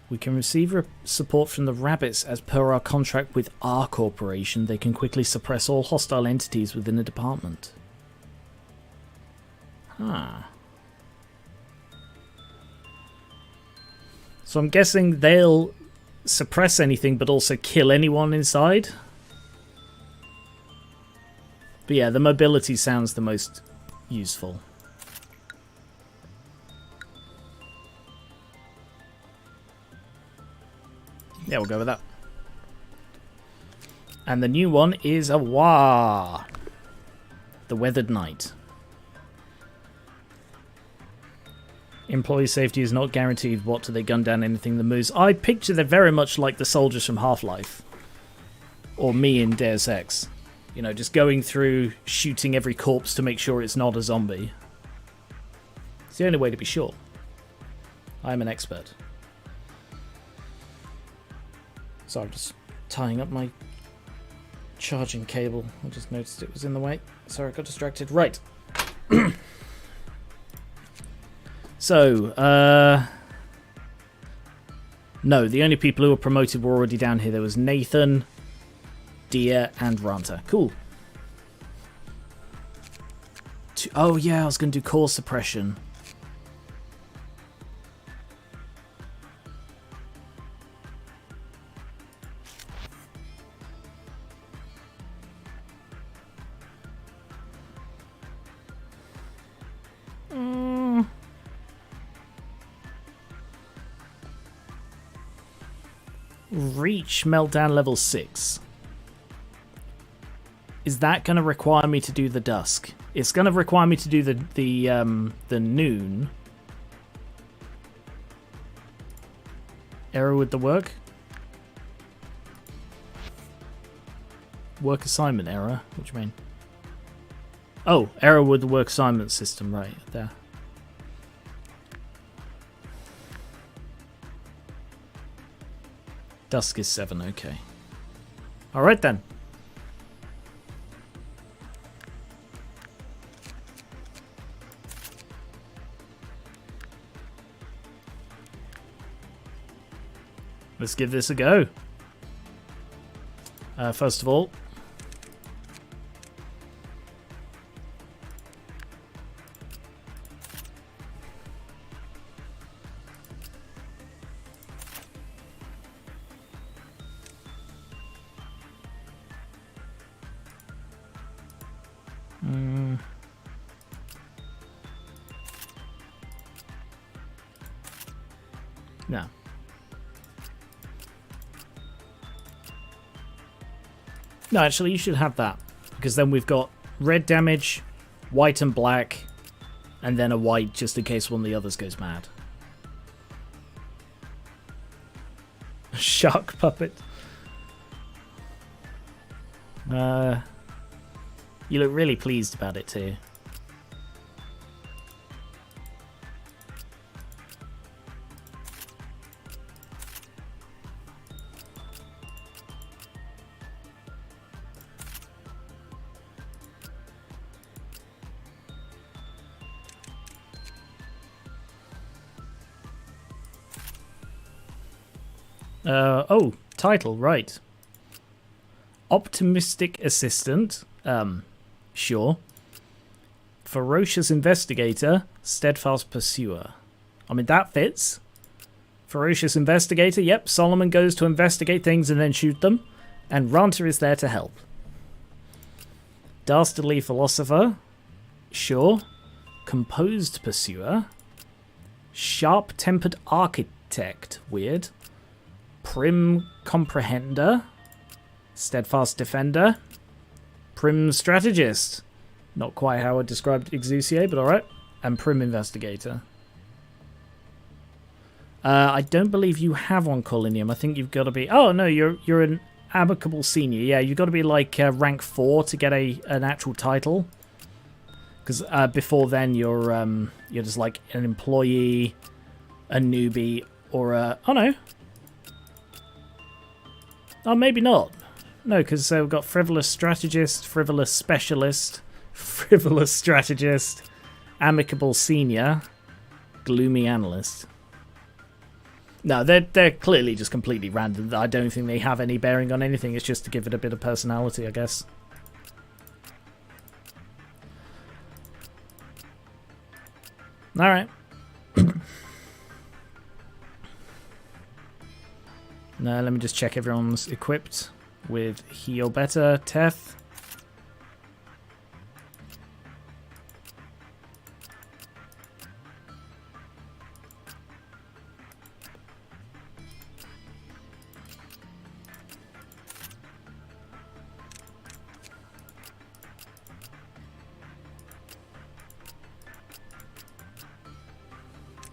We can receive support from the rabbits as per our contract with our corporation. They can quickly suppress all hostile entities within the department. Ah. So I'm guessing they'll suppress anything but also kill anyone inside? But yeah, the mobility sounds the most useful. Yeah, we'll go with that. And the new one is a Wah! The Weathered Night. Employee safety is not guaranteed. What do they gun down anything that moves? I picture they're very much like the soldiers from Half-Life. Or me in Deus Ex. You know, just going through, shooting every corpse to make sure it's not a zombie. It's the only way to be sure. I'm an expert. So I'm just tying up my charging cable. I just noticed it was in the way. Sorry, I got distracted. Right. So, no, the only people who were promoted were already down here. There was Nathan, Dia, and Ranta. Cool. Oh, yeah, I was going to do core suppression. Reach meltdown level 6. Is that going to require me to do the dusk? It's going to require me to do the noon. Error with the work? Work assignment error? What do you mean? Oh, error with the work assignment system, right there. Dusk is 7, okay. Alright then. Let's give this a go. First of all, no. No, actually, you should have that. Because then we've got red damage, white and black, and then a white just in case one of the others goes mad. Shark puppet. You look really pleased about it too. Oh, title, right. Optimistic Assistant, sure. Ferocious Investigator, Steadfast Pursuer. I mean, that fits. Ferocious Investigator, yep, Solomon goes to investigate things and then shoot them, and Ranta is there to help. Dastardly Philosopher, sure. Composed Pursuer. Sharp-Tempered Architect, weird. Prim Comprehender, Steadfast Defender, Prim Strategist, not quite how I described Exusier, but alright, and Prim Investigator. I don't believe you have on Colinium. I think you've got to be... Oh, no, you're an Amicable Senior. Yeah, you've got to be like rank 4 to get an actual title. Because before then, you're just like an employee, a newbie, or a... Oh, no. Oh, maybe not. No, because we've got Frivolous Strategist, Frivolous Specialist, Frivolous Strategist, Amicable Senior, Gloomy Analyst. No, they're clearly just completely random. I don't think they have any bearing on anything. It's just to give it a bit of personality, I guess. Alright. Now, let me just check everyone's equipped with Heal Better, Teth.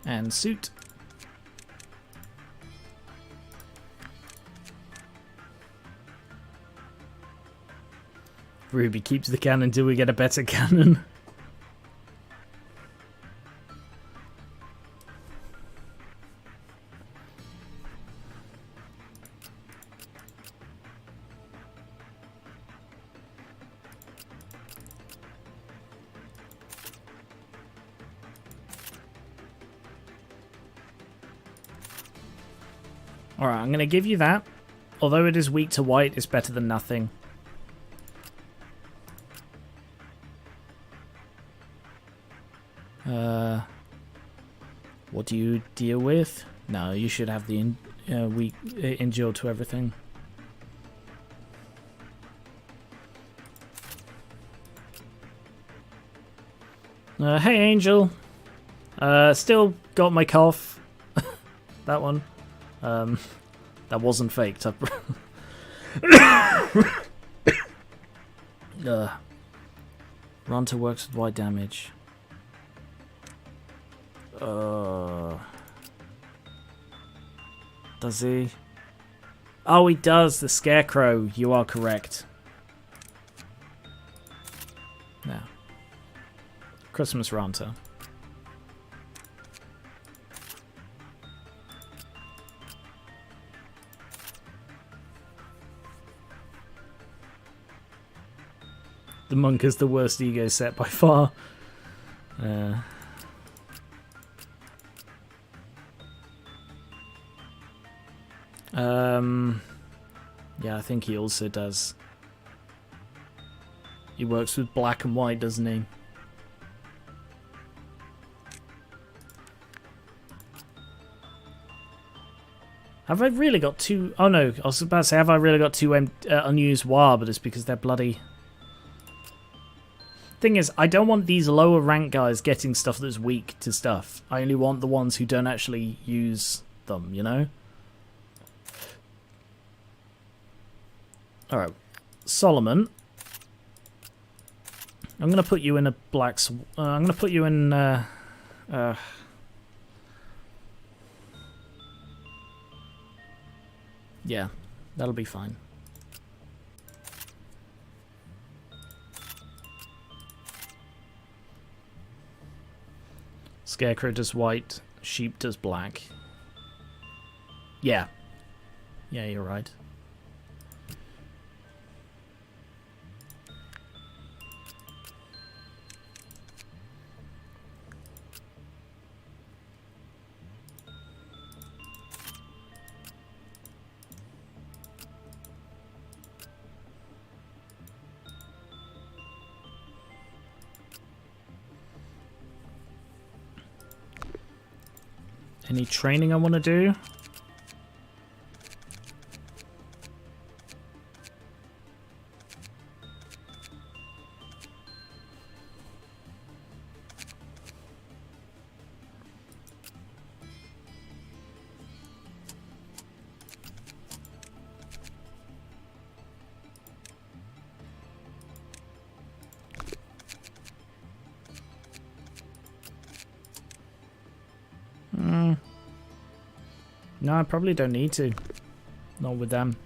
And Suit. Ruby keeps the cannon until we get a better cannon. Alright, I'm going to give you that. Although it is weak to white, it's better than nothing. What do you deal with? No, you should have the weak endure to everything. Hey, Angel. Still got my cough. That one. That wasn't faked. Ranta works with wide damage. Does he? Oh, he does. The Scarecrow. You are correct. Now, Christmas Ranta. The monk is the worst ego set by far. Yeah, I think he also does. He works with black and white, doesn't he? Have I really got two... Oh no, I was about to say, have I really got two unused WAR, but it's because they're bloody... Thing is, I don't want these lower rank guys getting stuff that's weak to stuff. I only want the ones who don't actually use them, you know? Alright, Solomon. I'm going to put you in a black... I'm going to put you in... yeah, that'll be fine. Scarecrow does white, sheep does black. Yeah. Yeah, you're right. Any training I want to do? No, I probably don't need to. Not with them.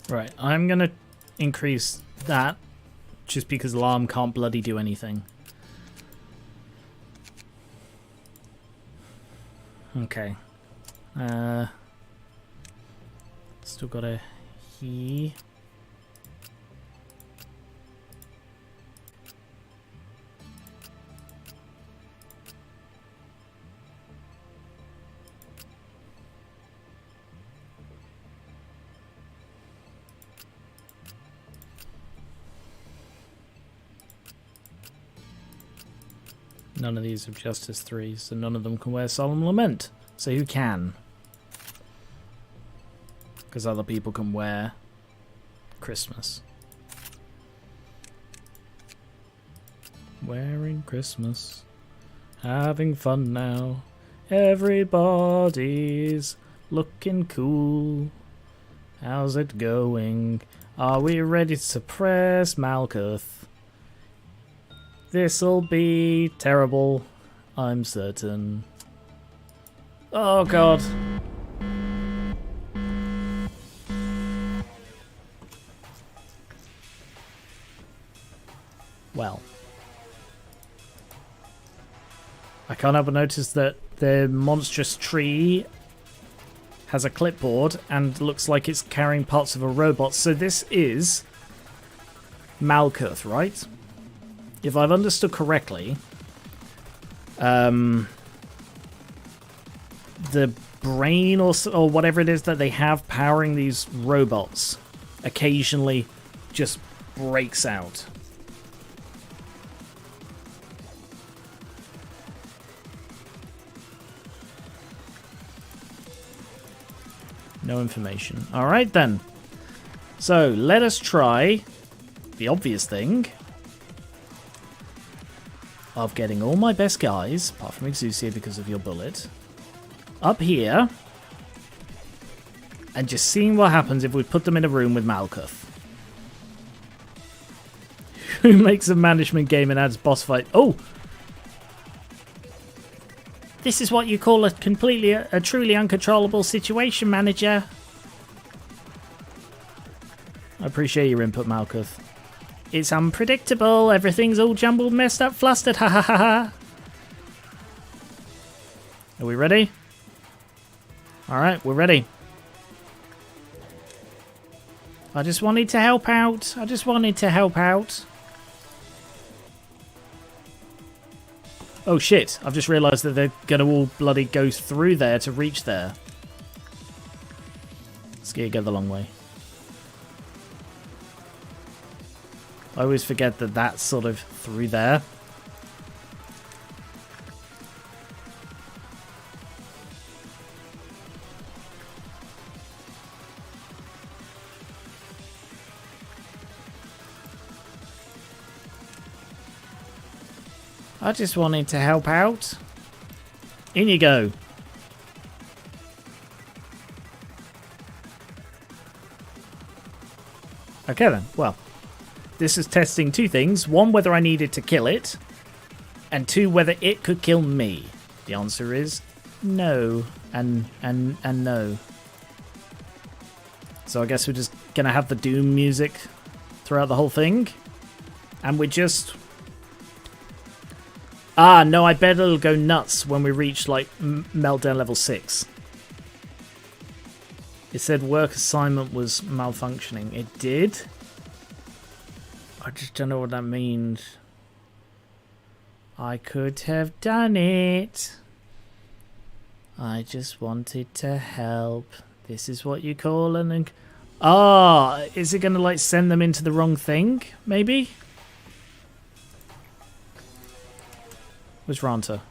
Right, I'm gonna increase that just because Alarm can't bloody do anything. Okay. Still got a he. None of these have Justice 3s, so none of them can wear Solemn Lament. So who can? Because other people can wear Christmas. Wearing Christmas. Having fun now. Everybody's looking cool. How's it going? Are we ready to suppress Malkuth? This'll be terrible, I'm certain. Oh god. Well. I can't help but notice that the monstrous tree has a clipboard and looks like it's carrying parts of a robot. So this is Malkuth, right? If I've understood correctly, the brain or whatever it is that they have powering these robots occasionally just breaks out. No information. All right, then. So let us try the obvious thing of getting all my best guys, apart from Exusia because of your bullet, up here and just seeing what happens if we put them in a room with Malkuth. Who makes a management game and adds boss fight? Oh! This is what you call a truly uncontrollable situation, manager. I appreciate your input, Malkuth. It's unpredictable. Everything's all jumbled, messed up, flustered. Ha ha ha ha. Are we ready? Alright, we're ready. I just wanted to help out. I just wanted to help out. Oh shit, I've just realised that they're going to all bloody go through there to reach there. Let's go the long way. I always forget that that's sort of through there. I just wanted to help out. In you go. Okay then, well. This is testing two things. One, whether I needed to kill it. And two, whether it could kill me. The answer is no. And no. So I guess we're just going to have the Doom music throughout the whole thing. And we're just... Ah, no, I bet it'll go nuts when we reach, like, Meltdown level 6. It said work assignment was malfunctioning. It did? I just don't know what that means. I could have done it. I just wanted to help. This is what you call an... Ah, is it going to, like, send them into the wrong thing? Maybe? Where's Ranta?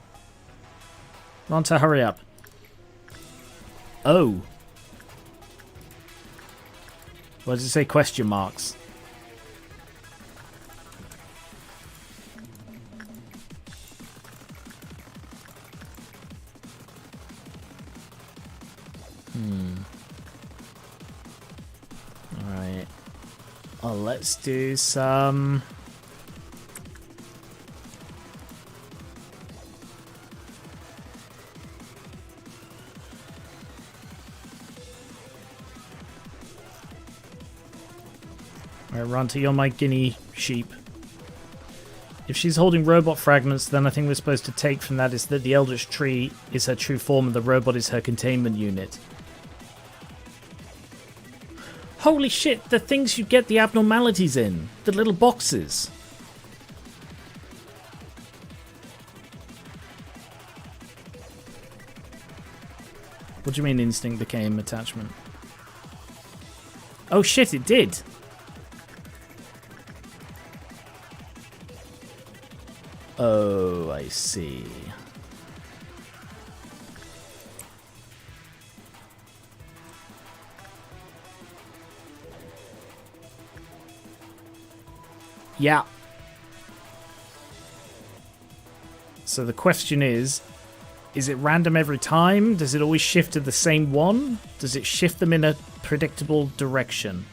Ranta, hurry up. Oh. What does it say? Question marks. Alright. Well, let's do some... Alright, Ranta, you're my guinea sheep. If she's holding robot fragments, then I think we're supposed to take from that is that the Eldritch Tree is her true form and the robot is her containment unit. Holy shit, the things you get the abnormalities in. The little boxes. What do you mean instinct became attachment? Oh shit, it did. Oh, I see. Yeah. So the question is it random every time? Does it always shift to the same one? Does it shift them in a predictable direction?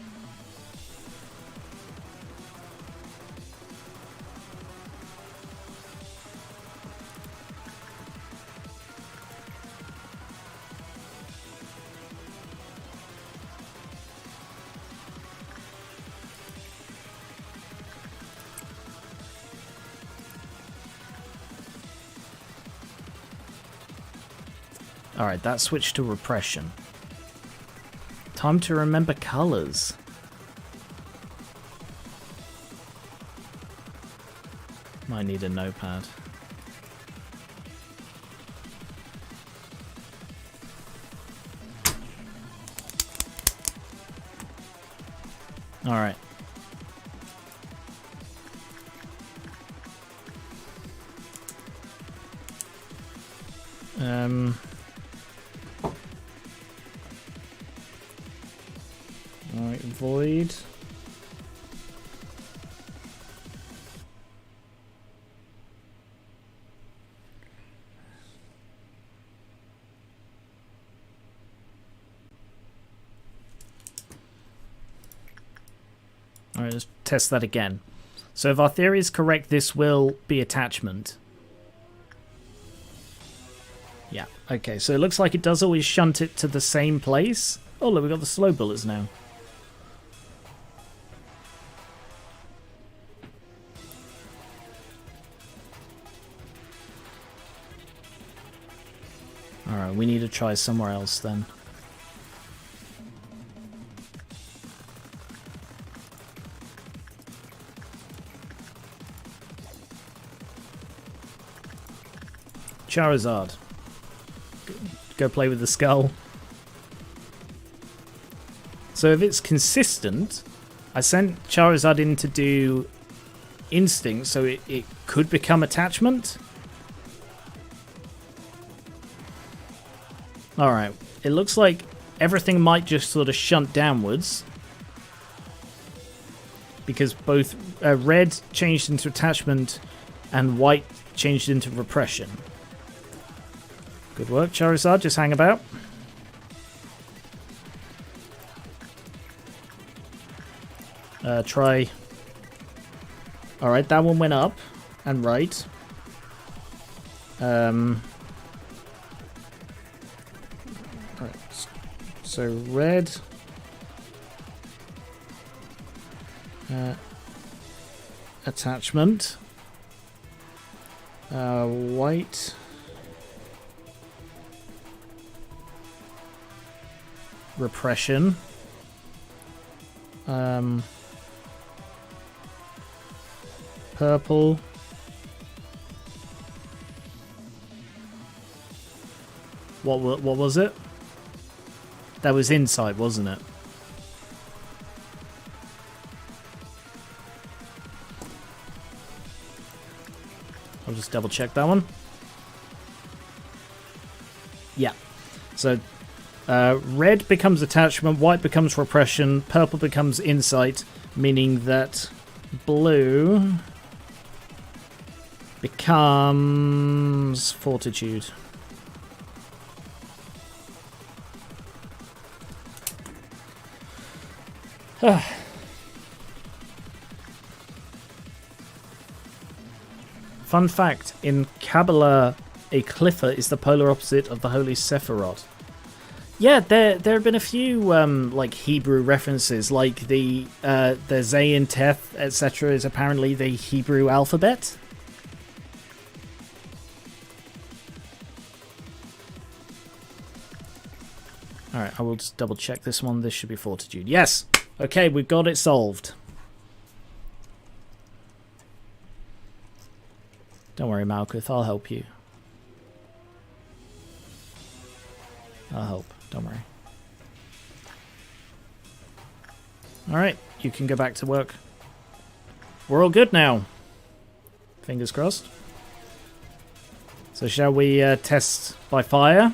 Alright, that switched to repression. Time to remember colours. Might need a notepad. Alright. Alright, void. Alright, let's test that again. So if our theory is correct, this will be attachment. Yeah, okay, so it looks like it does always shunt it to the same place. Oh, look, we've got the slow bullets now. Alright, we need to try somewhere else then. Charizard. Go play with the skull. So if it's consistent, I sent Charizard in to do instinct, so it could become attachment. Alright, it looks like everything might just sort of shunt downwards. Because both red changed into attachment and white changed into repression. Good work, Charizard. Just hang about. Try. Alright, that one went up and right. Alright. So red. Attachment. White. Repression. Purple. What was it? That was inside, wasn't it? I'll just double check that one. Yeah. So red becomes attachment, white becomes repression, purple becomes insight, meaning that blue becomes fortitude. Fun fact, in Kabbalah, a cliffer is the polar opposite of the Holy Sephiroth. Yeah, there have been a few like Hebrew references, like the Zayin Teth, etc. is apparently the Hebrew alphabet. Alright, I will just double check this one. This should be fortitude. Yes! Okay, we've got it solved. Don't worry, Malkuth, I'll help you. I'll help, don't worry. Alright, you can go back to work. We're all good now. Fingers crossed. So shall we test by fire?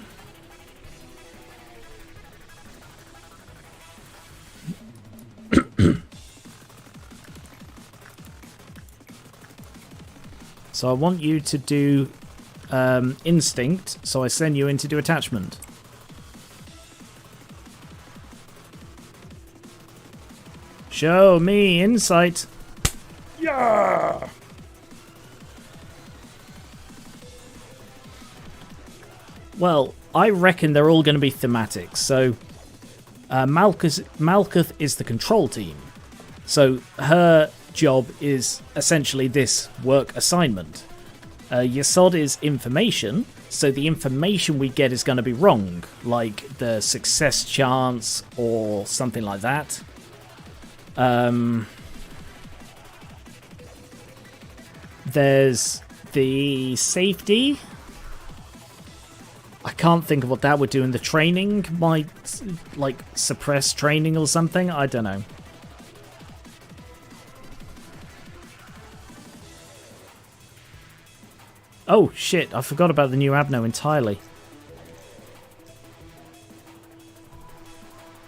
So I want you to do instinct, so I send you in to do attachment. Show me insight. Yeah. Well, I reckon they're all going to be thematic. So Malkuth is the control team. So her job is essentially this work assignment. Yesod is information, so the information we get is going to be wrong, like the success chance or something like that. There's the safety. I can't think of what that would do in the training. Might like suppress training or something. I don't know. Oh shit, I forgot about the new Abno entirely.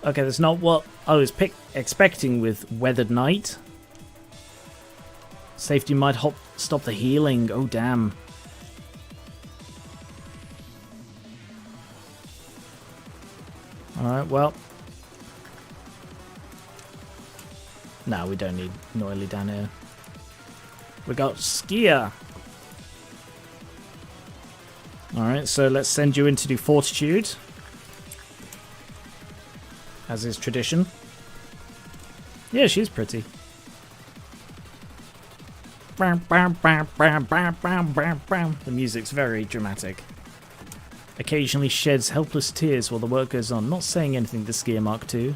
Okay, that's not what I was expecting with Weathered Night. Safety might stop the healing. Oh damn. Alright, well. No, we don't need Noily down here. We got Skier. Alright, so let's send you in to do Fortitude. As is tradition. Yeah, she's pretty. The music's very dramatic. Occasionally sheds helpless tears while the work goes on, not saying anything to Skier Mark II.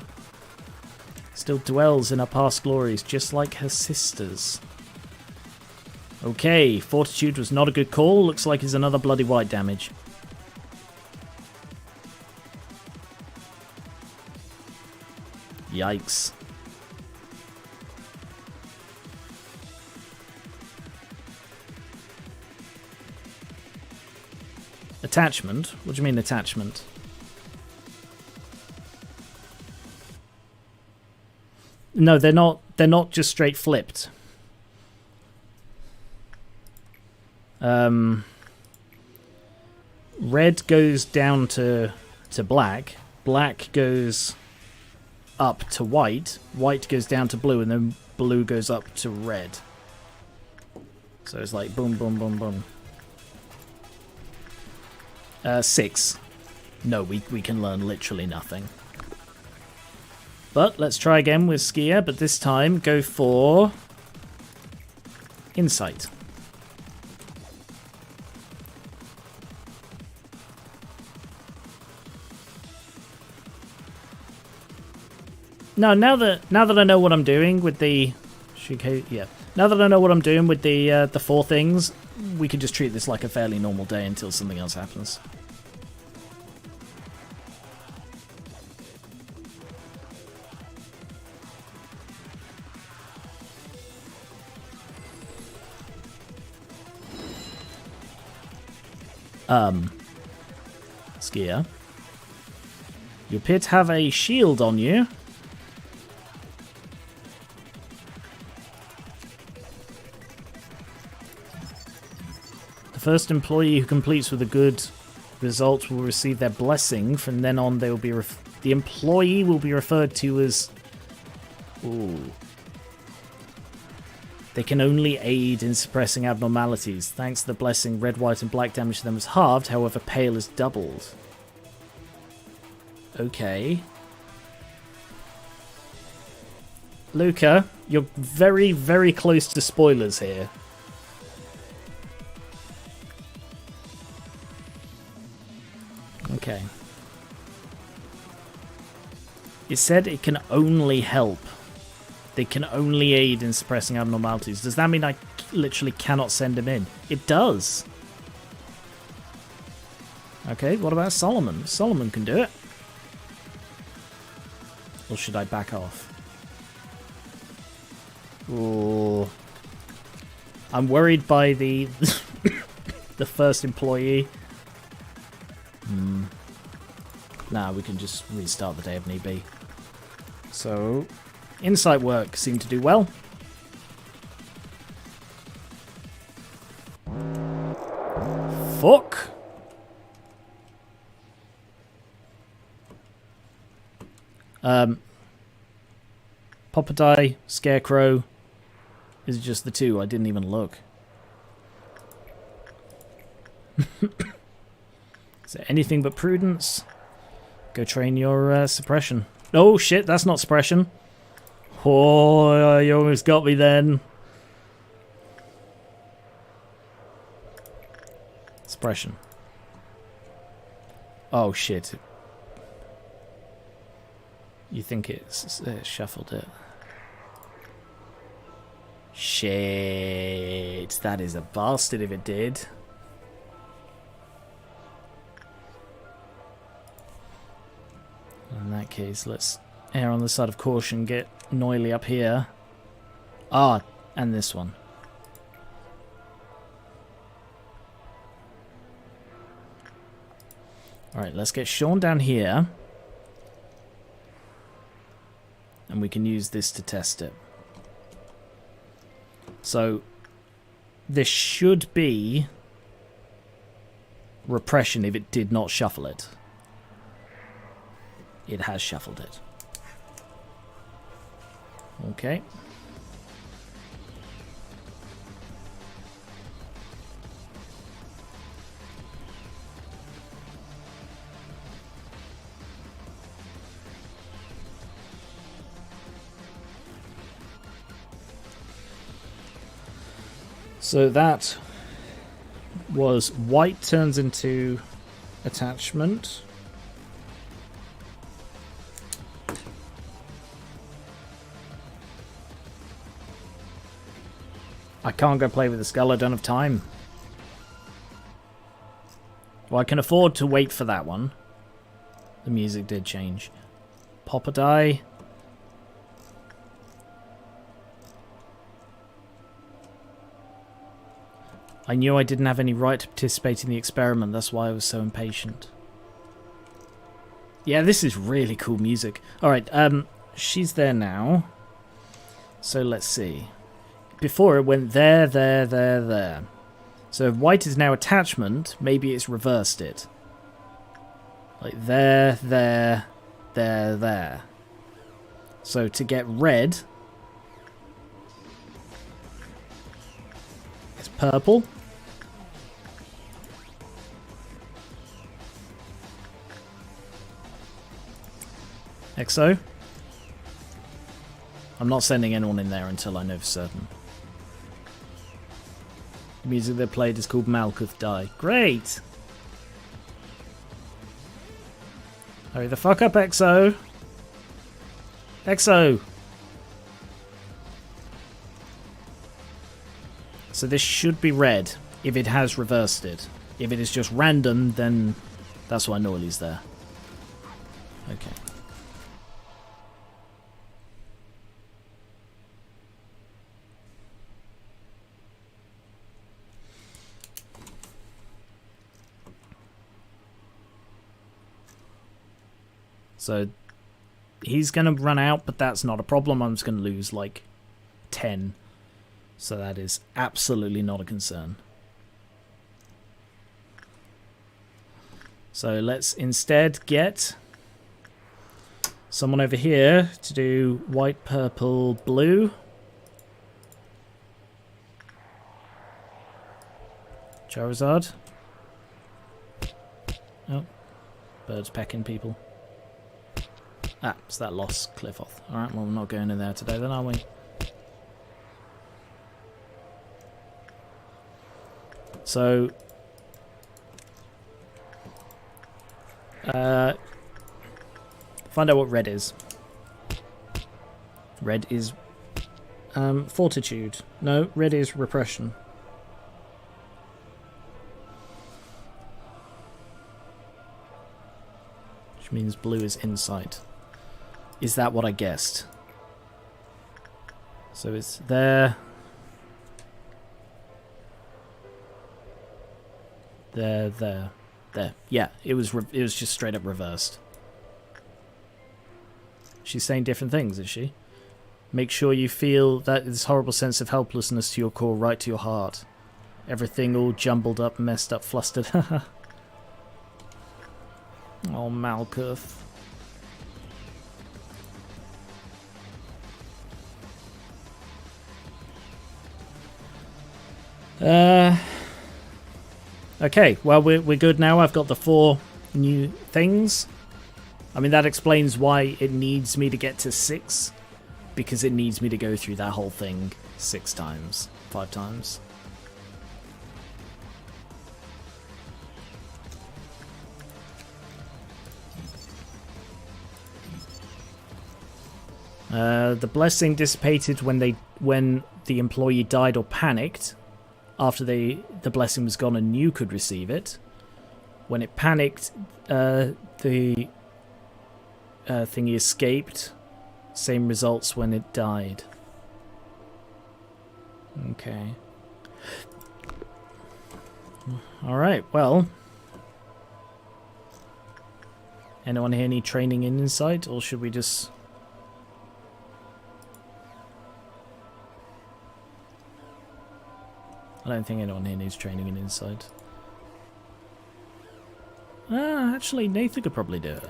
Still dwells in her past glories, just like her sisters. Okay, Fortitude was not a good call. Looks like it's another bloody white damage. Yikes. Attachment? What do you mean attachment? No, they're not just straight flipped. Red goes down to black. Black goes up to white. White goes down to blue, and then blue goes up to red. So it's like boom, boom, boom, boom. 6. No, we can learn literally nothing. But let's try again with Skier, but this time go for Insight. No, now that I know what I'm doing with the now that I know what I'm doing with the 4 things, we can just treat this like a fairly normal day until something else happens. Skier. You appear to have a shield on you. The first employee who completes with a good result will receive their blessing. From then on, they will be the employee will be referred to as... Ooh. They can only aid in suppressing abnormalities. Thanks to the blessing, red, white, and black damage to them is halved, however, pale is doubled. Okay. Luca, you're very, very close to spoilers here. Okay. It said it can only help. They can only aid in suppressing abnormalities. Does that mean I literally cannot send him in? It does. Okay, what about Solomon? Solomon can do it. Or should I back off? Ooh. I'm worried by the the first employee. Nah, we can just restart the day if need be. So, Insight work seemed to do well. Fuck. Poppadie, Scarecrow. Is it just the 2? I didn't even look. Is there anything but prudence? Go train your suppression. Oh shit, that's not suppression. Oh, you almost got me then. Suppression. Oh shit. You think it's shuffled it? Shit, that is a bastard if it did. In that case, let's err on the side of caution, get Noily up here. Ah, and this one. Alright, let's get Sean down here. And we can use this to test it. So, this should be repression if it did not shuffle it. It has shuffled it. Okay. So that was white turns into attachment. I can't go play with the skull, I don't have time. Well, I can afford to wait for that one. The music did change. Pop a die. I knew I didn't have any right to participate in the experiment, that's why I was so impatient. Yeah, this is really cool music. Alright, she's there now. So let's see. Before it went there, there, there, there. So if white is now attachment, maybe it's reversed it. Like there, there, there, there. So to get red, it's purple. XO. I'm not sending anyone in there until I know for certain. The music they played is called Malkuth Die. Great! Hurry the fuck up, XO! XO! So this should be red, if it has reversed it. If it is just random, then that's why Norley's there. Okay. So he's going to run out, but that's not a problem. I'm just going to lose like 10. So that is absolutely not a concern. So let's instead get someone over here to do white, purple, blue. Charizard. Oh, birds pecking people. Ah, it's that lost Cliffoth. Alright, well, we're not going in there today then, are we? So... find out what red is. Red is... fortitude. No, red is repression. Which means blue is insight. Is that what I guessed? So it's there. There, there, there. Yeah, it was just straight up reversed. She's saying different things, is she? Make sure you feel that this horrible sense of helplessness to your core, right to your heart. Everything all jumbled up, messed up, flustered. Oh, Malkuth. Okay, well, we're good now. I've got the 4 new things. I mean, that explains why it needs me to get to 6. Because it needs me to go through that whole thing 6 times. 5 times. The blessing dissipated when the employee died or panicked. After the blessing was gone and you could receive it. When it panicked, the thingy escaped. Same results when it died. Okay. Alright, well. Anyone here need training in insight, or should we just... I don't think anyone here needs training in insight. Actually, Nathan could probably do it.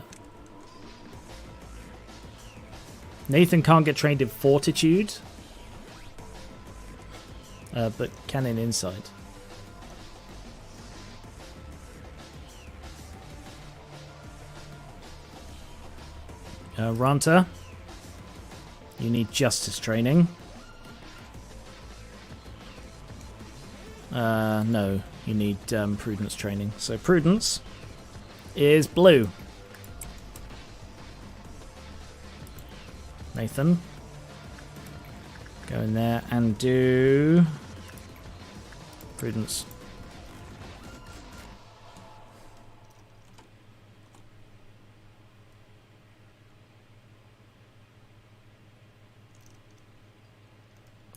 Nathan can't get trained in Fortitude, but can in Insight. Ranta, you need Justice training. No, you need Prudence training. So Prudence is blue. Nathan, go in there and do Prudence.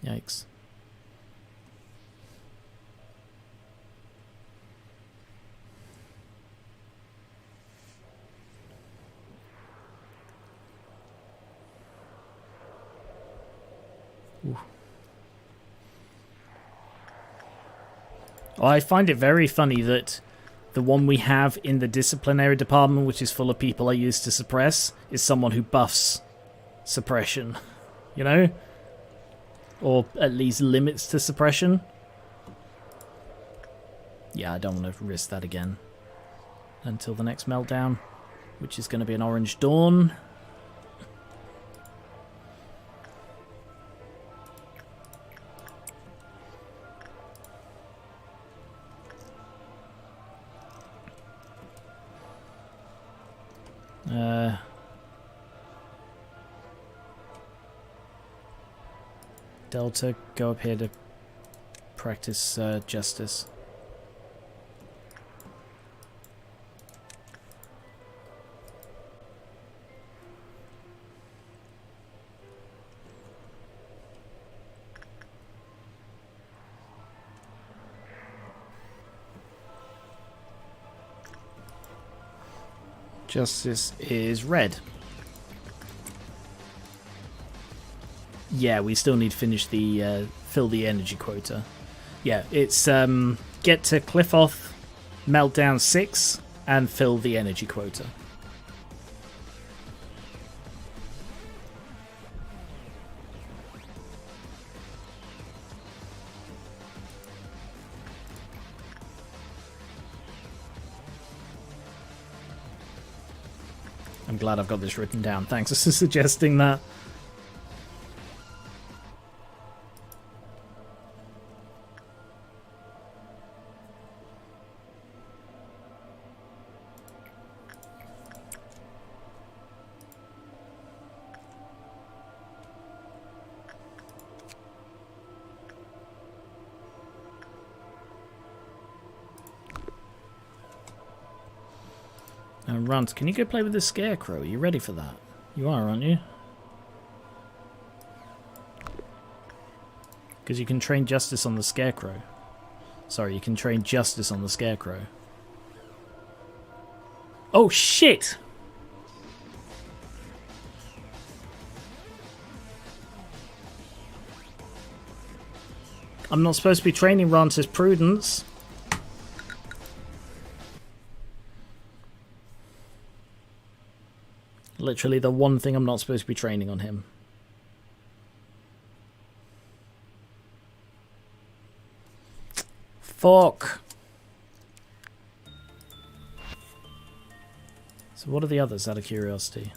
Yikes. Ooh. I find it very funny that the one we have in the disciplinary department, which is full of people I used to suppress, is someone who buffs suppression, you know? Or at least limits to suppression. Yeah, I don't want to risk that again until the next meltdown, which is going to be an orange dawn. Delta, go up here to practice justice. Justice is red. Yeah, we still need to finish the fill the energy quota. Yeah, it's get to Cliffoth, Meltdown 6, and fill the energy quota. I'm glad I've got this written down. Thanks for suggesting that. Runt, can you go play with the Scarecrow? Are you ready for that? You are, aren't you? Because you can train Justice on the Scarecrow. Sorry, you can train Justice on the Scarecrow. Oh, shit! I'm not supposed to be training Runt as Prudence. Literally the one thing I'm not supposed to be training on him. Fuck. So what are the others, out of curiosity?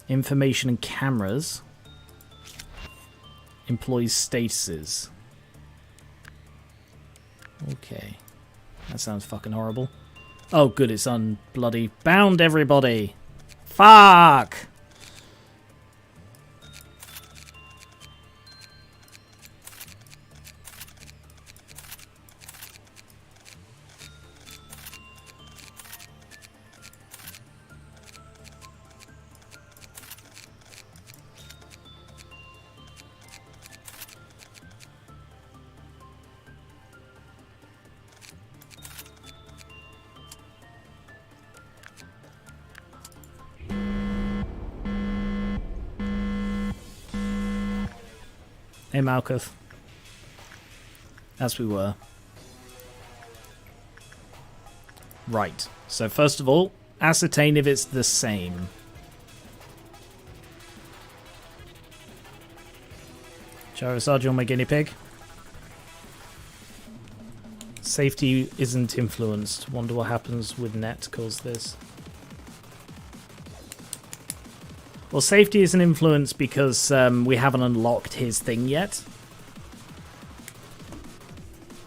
Information and cameras. Employees' statuses. Okay. That sounds fucking horrible. Oh good, it's unbloody bound everybody. Fuck! Hey Malkuth. As we were. Right. So first of all, ascertain if it's the same. Charizard, you're my guinea pig. Safety isn't influenced. Wonder what happens with net cause this. Well, safety isn't influenced because we haven't unlocked his thing yet.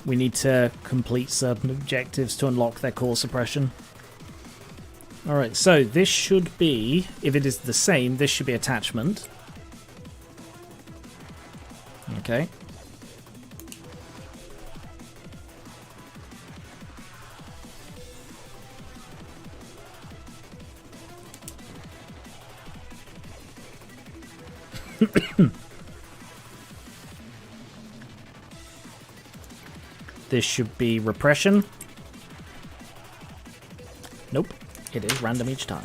We need to complete certain objectives to unlock their core suppression. Alright, so this should be, if it is the same, this should be attachment. Okay. This should be repression. Nope, it is random each time.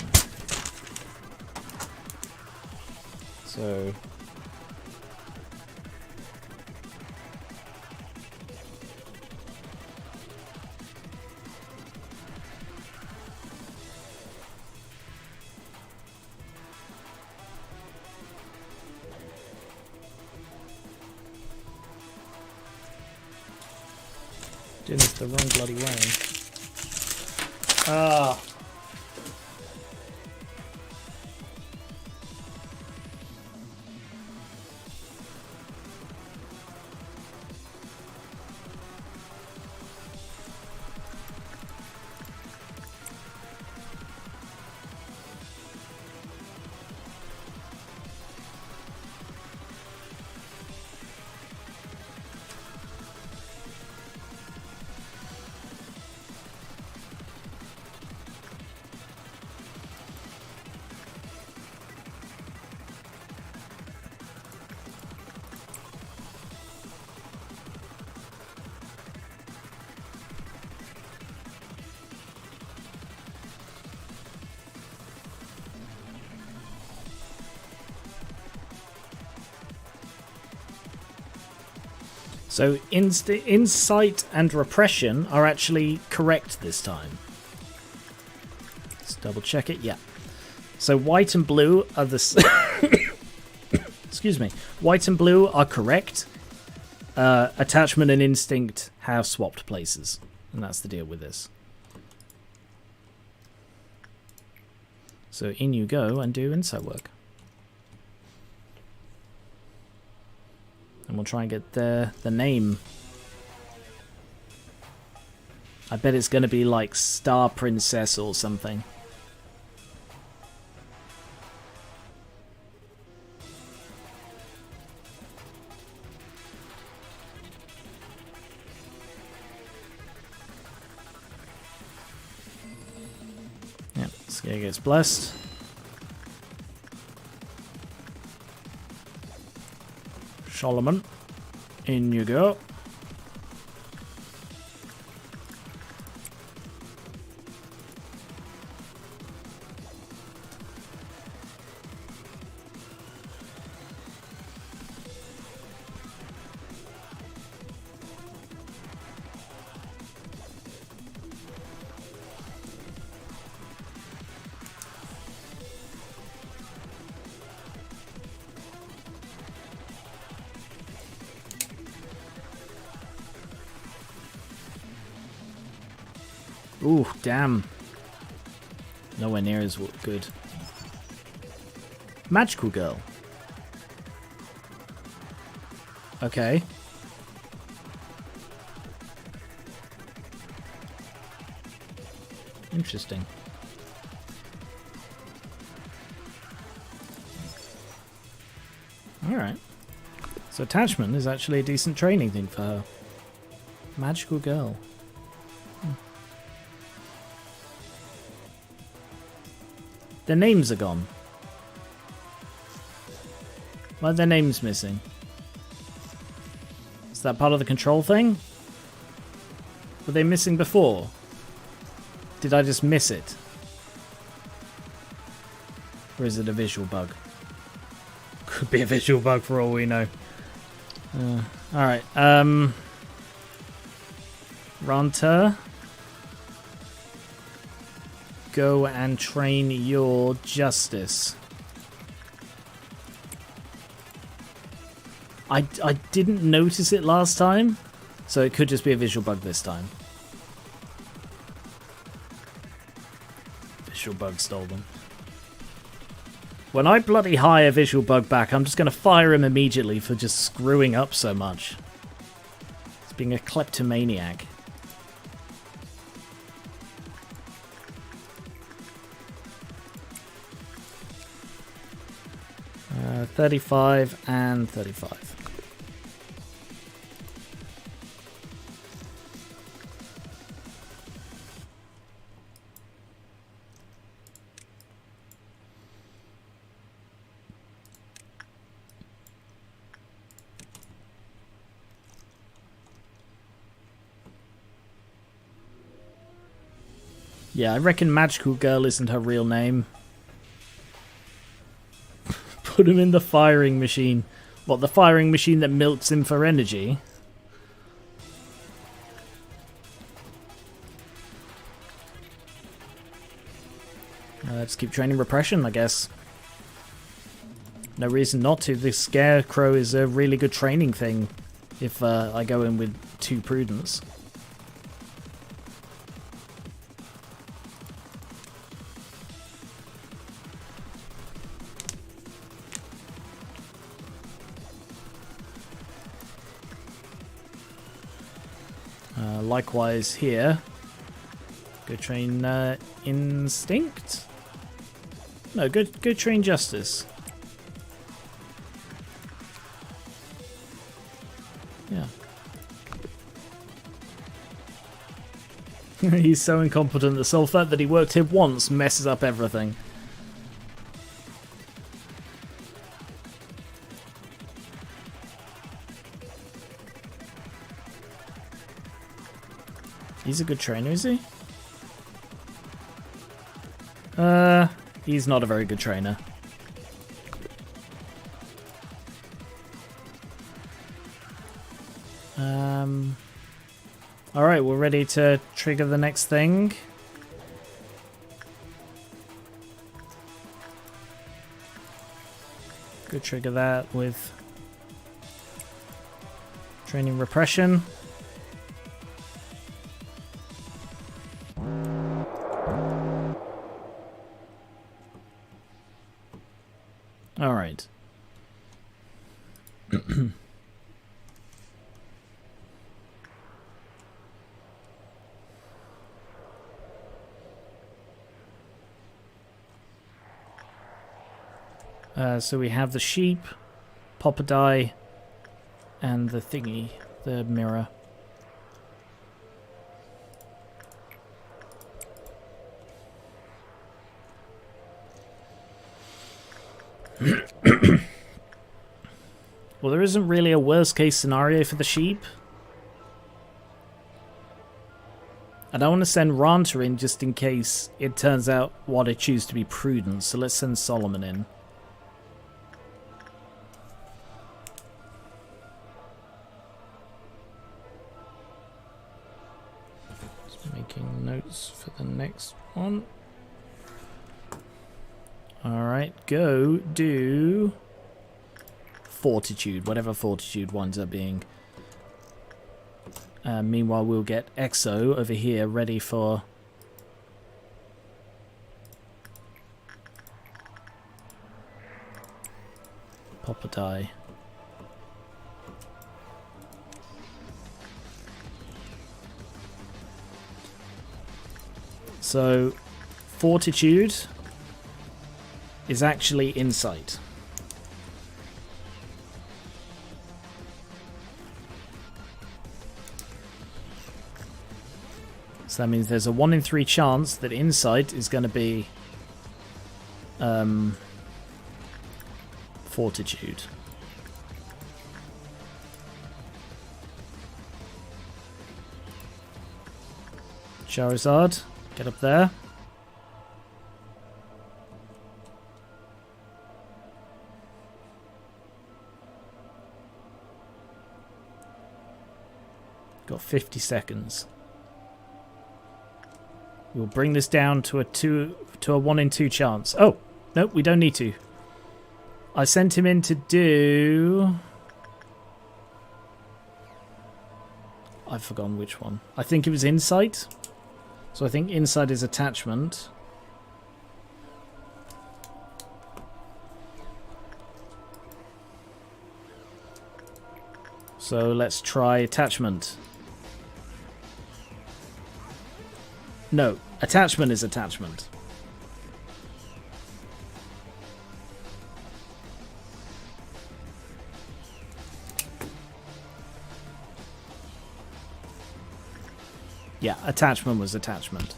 So doing this the wrong bloody way. Ah. So insight and repression are actually correct this time. Let's double check it. Yeah. So white and blue are the excuse me. White and blue are correct. Attachment and instinct have swapped places, and that's the deal with this. So in you go and do insight work. And we'll try and get the name. I bet it's going to be like Star Princess or something. Yep, Scare gets blessed. Solomon, in you go. Ooh, damn. Nowhere near as good. Magical girl. Okay. Interesting. Alright. So attachment is actually a decent training thing for her. Magical girl. Their names are gone. Why are their names missing? Is that part of the control thing? Were they missing before? Did I just miss it? Or is it a visual bug? Could be a visual bug for all we know. Alright, Ranta. Go and train your justice. I didn't notice it last time, so it could just be a visual bug this time. Visual bug stole them. When I bloody hire visual bug back, I'm just going to fire him immediately for just screwing up so much. He's being a kleptomaniac. Uh, 35 and 35. Yeah, I reckon Magical Girl isn't her real name. Put him in the firing machine. What, the firing machine that milks him for energy? Let's keep training repression, I guess. No reason not to. The Scarecrow is a really good training thing if I go in with 2 prudence. Likewise here. Go train instinct? No, go train justice. Yeah. He's so incompetent, the sole fact that he worked here once messes up everything. He's a good trainer, is he? He's not a very good trainer. Alright, we're ready to trigger the next thing. Could trigger that with training repression. Alright. So we have the sheep, Poppadie, and the thingy, the mirror. Well, there isn't really a worst case scenario for the sheep. I don't want to send Ranta in just in case it turns out what I choose to be prudent, so let's send Solomon in. Just making notes for the next one. Alright, go do Fortitude, whatever Fortitude winds up being. Meanwhile, we'll get Exo over here ready for Poppadie. So, Fortitude is actually Insight. So that means there's a 1 in 3 chance that Insight is going to be Fortitude. Charizard, get up there. Got 50 seconds. We'll bring this down to a 1 in 2 chance. Oh, nope, we don't need to. I sent him in to do I've forgotten which one. I think it was insight. So I think insight is attachment. So let's try attachment. No, attachment is attachment. Yeah, attachment was attachment.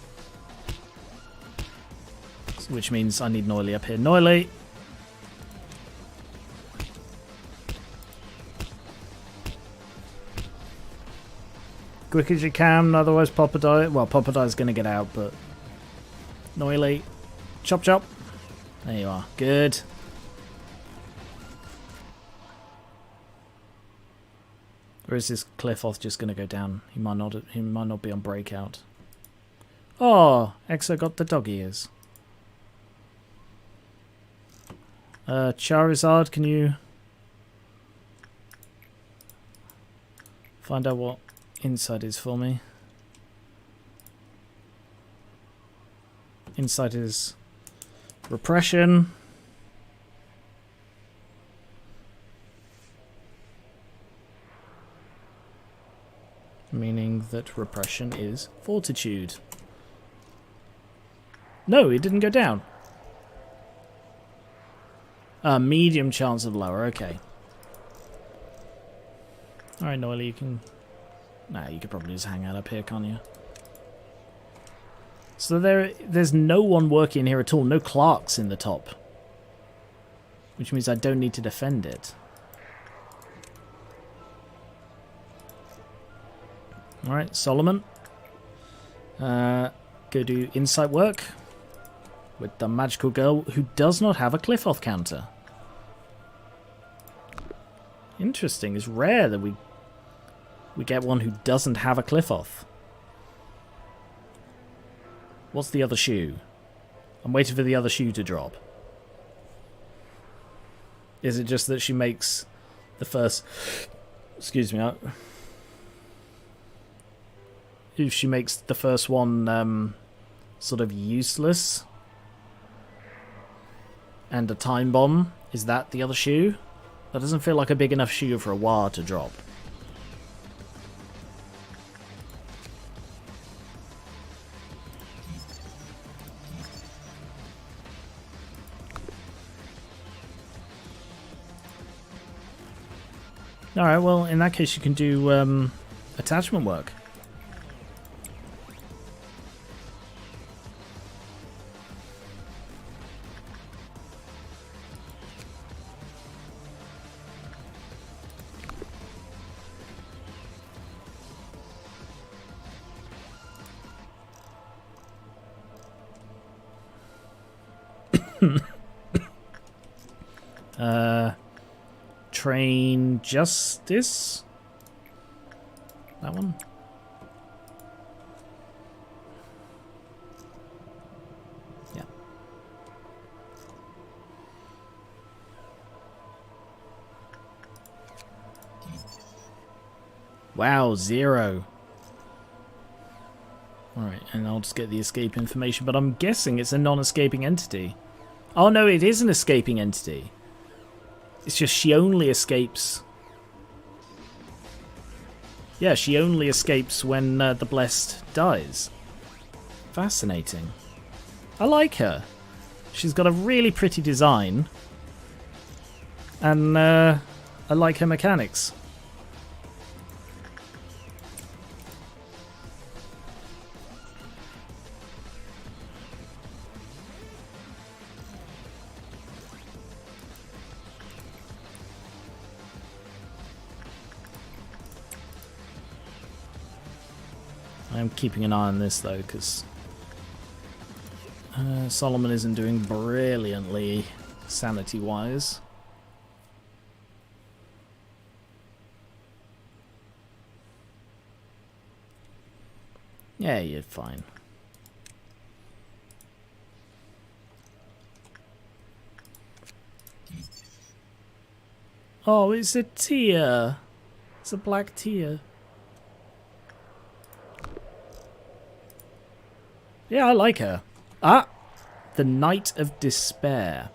Which means I need Noily up here. Noily! Quick as you can, otherwise Poppadie... Well, Poppadie's going to get out, but... Noily. Chop chop. There you are. Good. Or is this Cliffoth just going to go down? He might not be on breakout. Oh, Exo got the dog ears. Charizard, can you find out what insight is for me? Insight is repression. Meaning that repression is fortitude. No, it didn't go down. Medium chance of lower, okay. Alright, Noily, you can... Nah, you could probably just hang out up here, can't you? So there's no one working here at all. No Clarks in the top. Which means I don't need to defend it. Alright, Solomon. Go do insight work with the magical girl who does not have a Cliffoth counter. Interesting. It's rare that we get one who doesn't have a Cliffoth. What's the other shoe? I'm waiting for the other shoe to drop. Is it just that she makes the first... Excuse me. If she makes the first one sort of useless and a time bomb, is that the other shoe? That doesn't feel like a big enough shoe for a Wa to drop. Alright, well, in that case you can do attachment work. Train Justice? That one? Yeah. Wow, 0. Alright, and I'll just get the escape information, but I'm guessing it's a non-escaping entity. Oh no, it is an escaping entity. It's just she only escapes... Yeah, she only escapes when the Blessed dies. Fascinating. I like her. She's got a really pretty design. And I like her mechanics. I'm keeping an eye on this though, because Solomon isn't doing brilliantly sanity-wise. Yeah, you're fine. Oh, it's a tear. It's a black tear. Yeah, I like her. Ah! The Knight of Despair.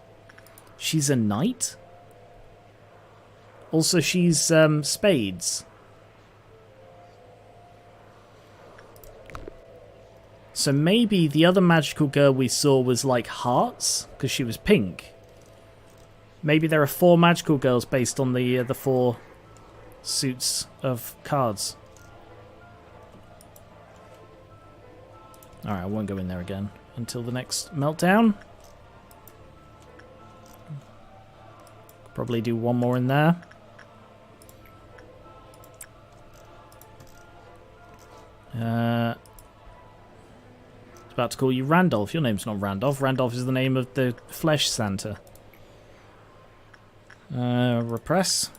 She's a knight? Also, she's spades. So maybe the other magical girl we saw was like hearts, because she was pink. Maybe there are 4 magical girls based on the 4 suits of cards. Alright, I won't go in there again until the next meltdown. Probably do one more in there. About to call you Randolph. Your name's not Randolph. Randolph is the name of the Flesh Santa. Repress.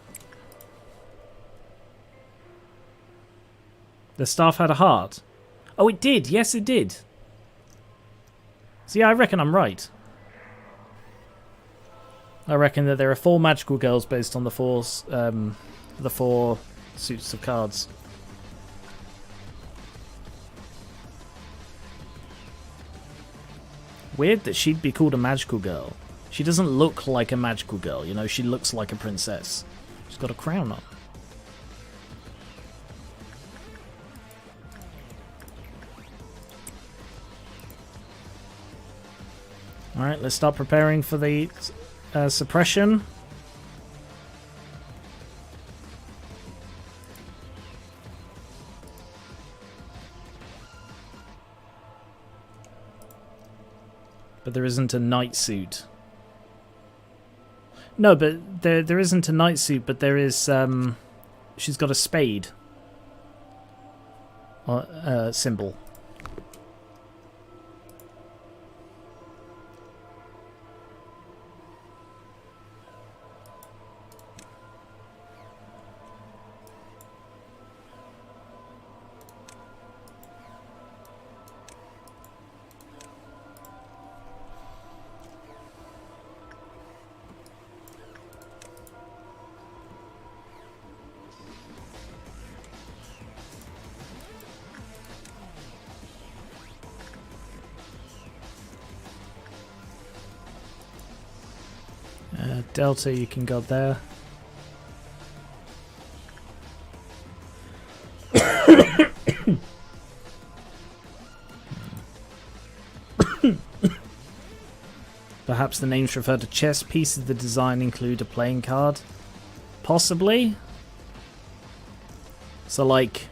The staff had a heart. Oh, it did. Yes, it did. See, I reckon I'm right. I reckon that there are 4 magical girls based on the 4 suits of cards. Weird that she'd be called a magical girl. She doesn't look like a magical girl, you know, she looks like a princess. She's got a crown on. Alright, let's start preparing for the suppression. But there isn't a knight suit. No, but there isn't a knight suit, but there is, she's got a spade. Symbol. Delta, you can go there. Perhaps the names refer to chess pieces. The design include a playing card. Possibly. So like...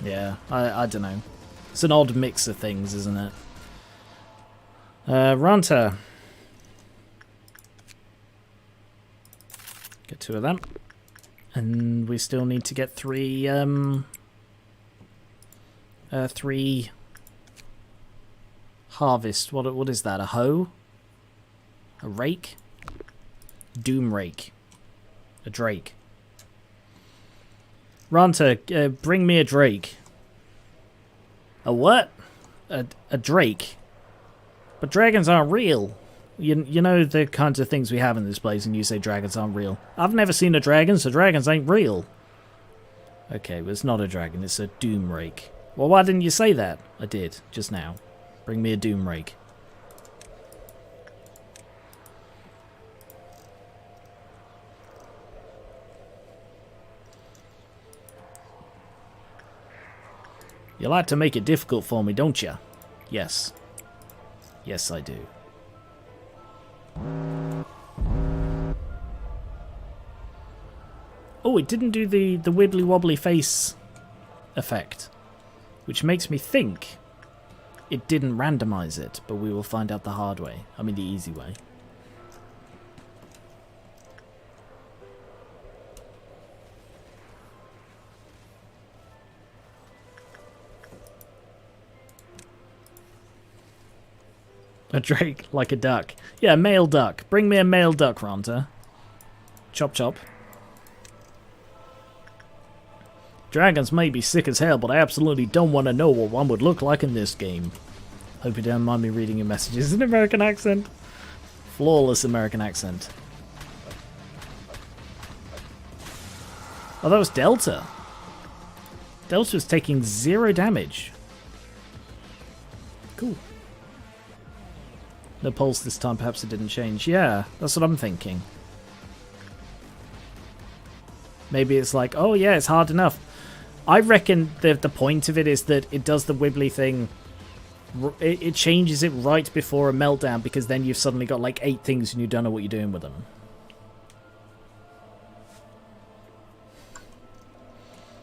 Yeah, I don't know. It's an odd mix of things, isn't it? Ranta. Get 2 of them. And we still need to get 3 3 harvest. What is that? A hoe? A rake? Doom rake. A drake. Ranta, bring me a drake. A what? A drake. But dragons aren't real. You know the kinds of things we have in this place, and you say dragons aren't real. I've never seen a dragon, so dragons ain't real. Okay, well, it's not a dragon, it's a doom rake. Well, why didn't you say that? I did, just now. Bring me a doom rake. You like to make it difficult for me, don't you? Yes. Yes, I do. Oh, it didn't do the wibbly wobbly face effect, which makes me think it didn't randomize it, but we will find out the hard way. I mean the easy way. A drake, like a duck. Yeah, male duck. Bring me a male duck, Ranta. Chop chop. Dragons may be sick as hell, but I absolutely don't want to know what one would look like in this game. Hope you don't mind me reading your messages in American accent. Flawless American accent. Oh, that was Delta. Delta's taking 0 damage. Cool. No pulse this time, perhaps it didn't change. Yeah, that's what I'm thinking. Maybe it's like, oh yeah, it's hard enough. I reckon the point of it is that it does the wibbly thing. It changes it right before a meltdown, because then you've suddenly got like 8 things and you don't know what you're doing with them.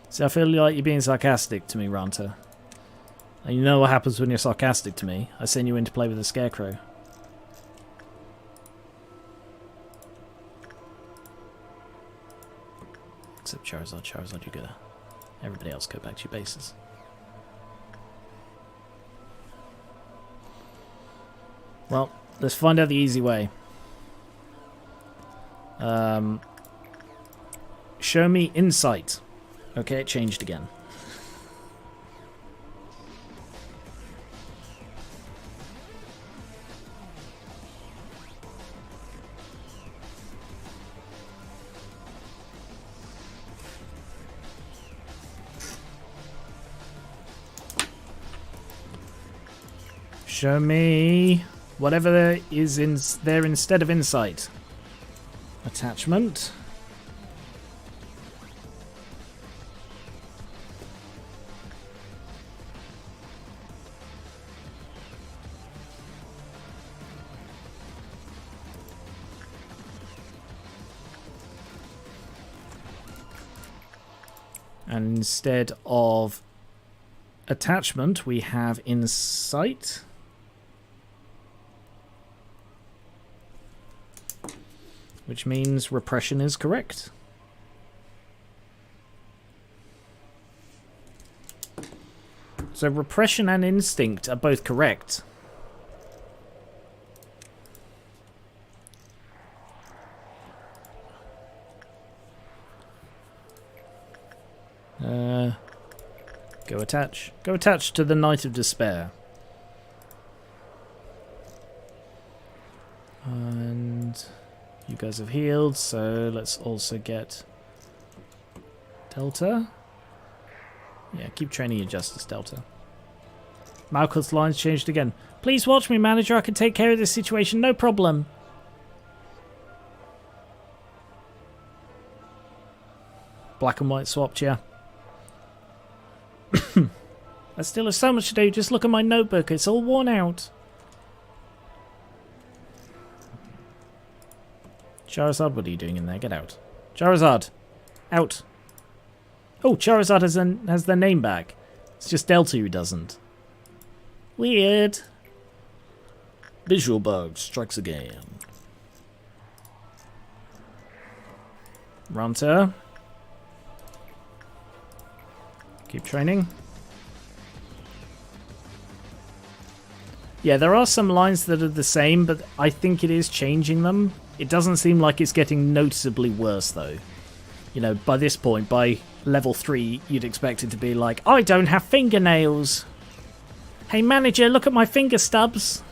So I feel like you're being sarcastic to me, Ranta. And you know what happens when you're sarcastic to me. I send you in to play with a scarecrow. Except Charizard. Charizard, you go there. Everybody else go back to your bases. Well, let's find out the easy way. Show me insight. Okay, it changed again. Show me whatever there is in there instead of insight. Attachment. And instead of attachment, we have insight. Which means repression is correct. So repression and instinct are both correct. Go attach. Go attach to the Knight of Despair. And you guys have healed, so let's also get Delta. Yeah, keep training your Justice, Delta. Malcolm's lines changed again. Please watch me, manager. I can take care of this situation, no problem. Black and white swapped, yeah. I still have so much to do. Just look at my notebook. It's all worn out. Charizard, what are you doing in there? Get out. Charizard, out. Oh, Charizard has their name back. It's just Delta who doesn't. Weird. Visual bug strikes again. Runter. Keep training. Yeah, there are some lines that are the same, but I think it is changing them. It doesn't seem like it's getting noticeably worse, though. You know, by this point, by level 3, you'd expect it to be like, I don't have fingernails. Hey, manager, look at my finger stubs.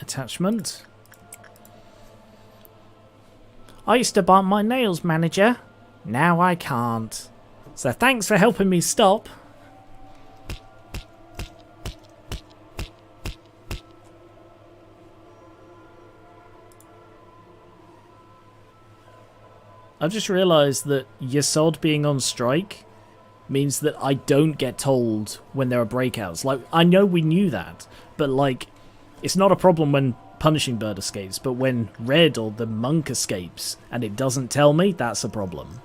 Attachment. I used to bite my nails, manager. Now I can't. So thanks for helping me stop. I've just realised that Yasod being on strike means that I don't get told when there are breakouts. Like, I know we knew that, but like, it's not a problem when Punishing Bird escapes, but when Red or the Monk escapes and it doesn't tell me, that's a problem.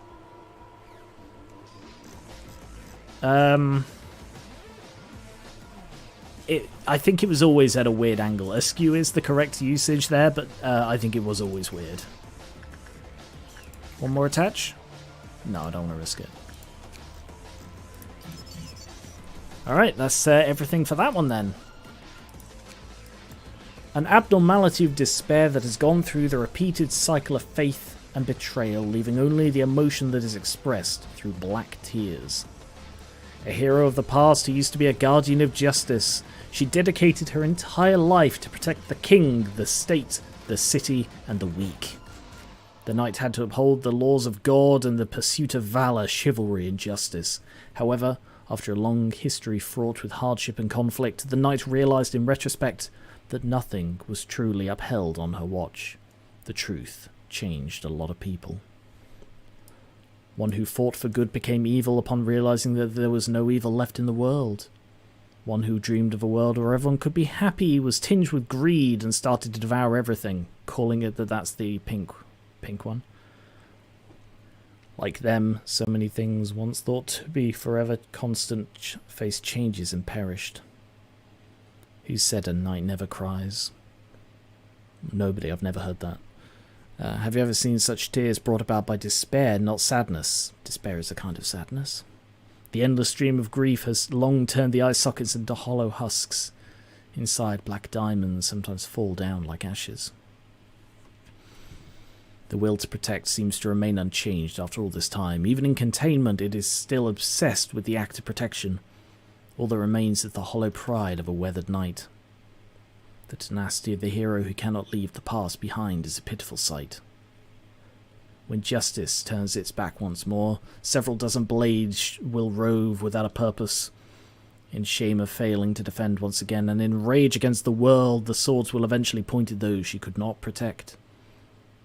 I think it was always at a weird angle. Askew is the correct usage there, but I think it was always weird. One more attach? No, I don't want to risk it. Alright, that's everything for that one then. An abnormality of despair that has gone through the repeated cycle of faith and betrayal, leaving only the emotion that is expressed through black tears. A hero of the past who used to be a guardian of justice, she dedicated her entire life to protect the king, the state, the city, and the weak. The knight had to uphold the laws of God and the pursuit of valor, chivalry, and justice. However, after a long history fraught with hardship and conflict, the knight realized in retrospect that nothing was truly upheld on her watch. The truth changed a lot of people. One who fought for good became evil upon realizing that there was no evil left in the world. One who dreamed of a world where everyone could be happy was tinged with greed and started to devour everything, calling it that's the pink one. Like them, so many things once thought to be forever constant faced changes and perished. Who said a knight never cries? Nobody, I've never heard that. Have you ever seen such tears brought about by despair, not sadness? Despair is a kind of sadness. The endless stream of grief has long turned the eye sockets into hollow husks. Inside, black diamonds sometimes fall down like ashes. The will to protect seems to remain unchanged after all this time. Even in containment, it is still obsessed with the act of protection. All that remains is the hollow pride of a weathered knight. The tenacity of the hero who cannot leave the past behind is a pitiful sight. When justice turns its back once more, several dozen blades will rove without a purpose. In shame of failing to defend once again, and in rage against the world, the swords will eventually point at those she could not protect.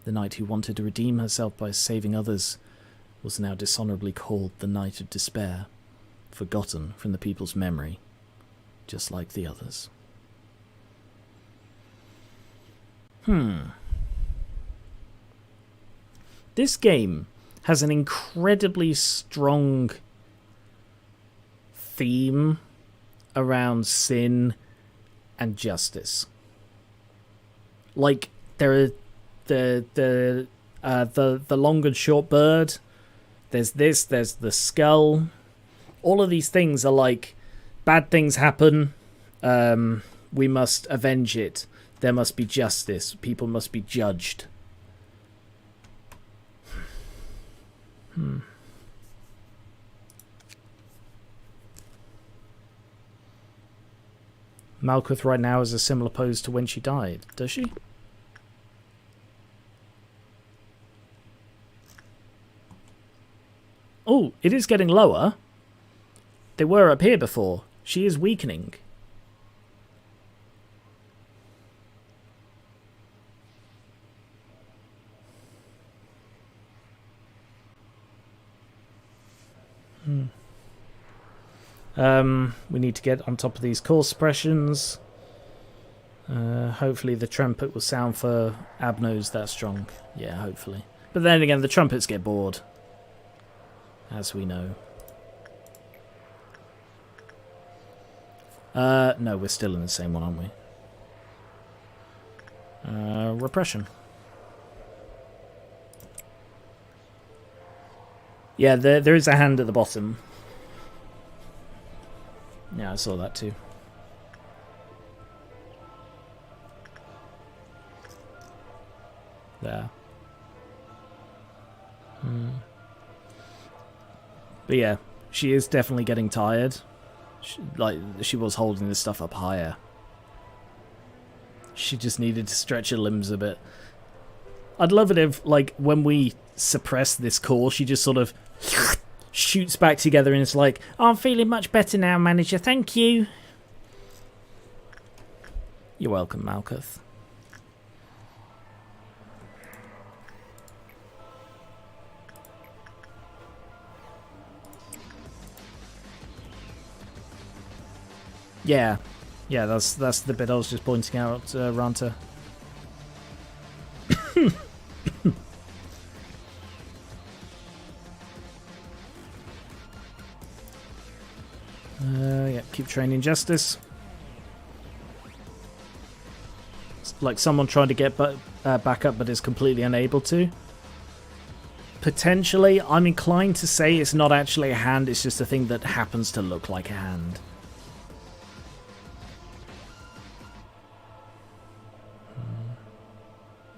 The knight who wanted to redeem herself by saving others was now dishonourably called the Knight of Despair, forgotten from the people's memory, just like the others. This game has an incredibly strong theme around sin and justice. Like, there are the long and short bird, there's the skull. All of these things are like, bad things happen, we must avenge it. There must be justice. People must be judged. Malkuth right now is a similar pose to when she died, does she? Oh, it is getting lower. They were up here before. She is weakening. We need to get on top of these core suppressions. Hopefully the trumpet will sound for Abnos that strong. Yeah, hopefully. But then again, the trumpets get bored, as we know. No, we're still in the same one, aren't we? Repression. Yeah, there is a hand at the bottom. Yeah, I saw that too. There. But yeah, she is definitely getting tired. She was holding this stuff up higher. She just needed to stretch her limbs a bit. I'd love it if, like, when we suppress this core, she just sort of shoots back together and it's like, oh, I'm feeling much better now, manager, thank you. You're welcome, Malkuth. Yeah, that's the bit I was just pointing out, Ranta. Yeah, keep training justice. It's like someone trying to get back up but is completely unable to. Potentially, I'm inclined to say it's not actually a hand, it's just a thing that happens to look like a hand.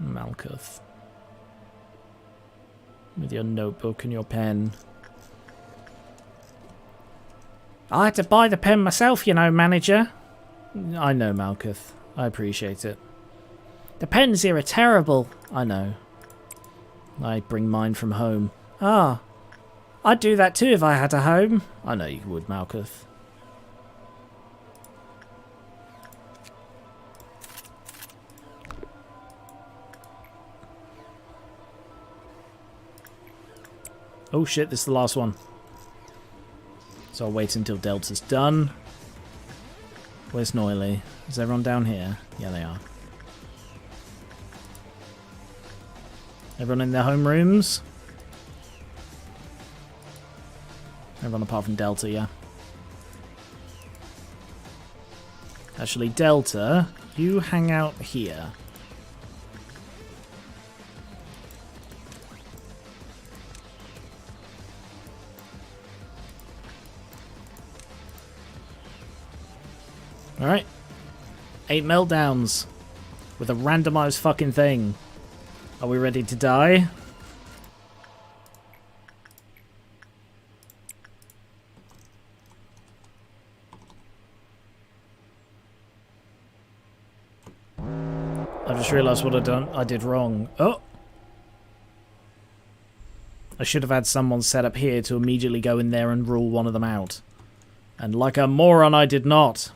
Malkuth. with your notebook and your pen. I had to buy the pen myself, you know, manager. I know, Malkuth. I appreciate it. The pens here are terrible. I know. I bring mine from home. Ah. I'd do that too if I had a home. I know you would, Malkuth. Oh shit, this is the last one. So I'll wait until Delta's done. Where's Noily? Is everyone down here? Yeah, they are. Everyone in their home rooms? Everyone apart from Delta, yeah. Actually, Delta, you hang out here. Alright. 8 meltdowns. With a randomized fucking thing. Are we ready to die? I just realised what I did wrong. Oh! I should have had someone set up here to immediately go in there and rule one of them out. And like a moron, I did not.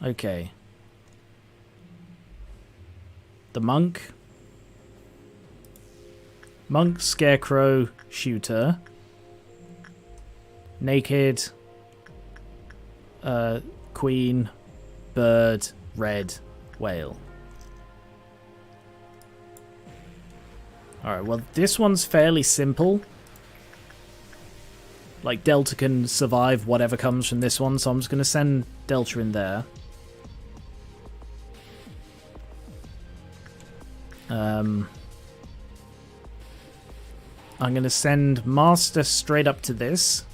Okay. The monk. Monk, scarecrow, shooter. Naked. Queen, bird, red, whale. Alright, well this one's fairly simple. Like Delta can survive whatever comes from this one, so I'm just going to send Delta in there. I'm going to send Master straight up to this.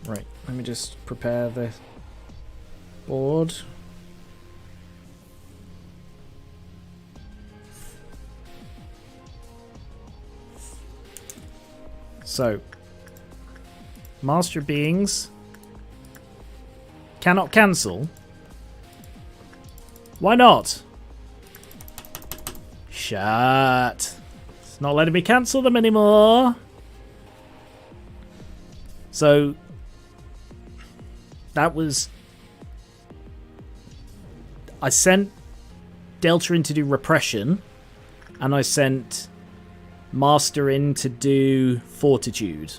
Right, let me just prepare the board. So, Master Beings cannot cancel. Why not? Shut. It's not letting me cancel them anymore. So, that was... I sent Delta in to do Repression, and I sent Master in to do Fortitude.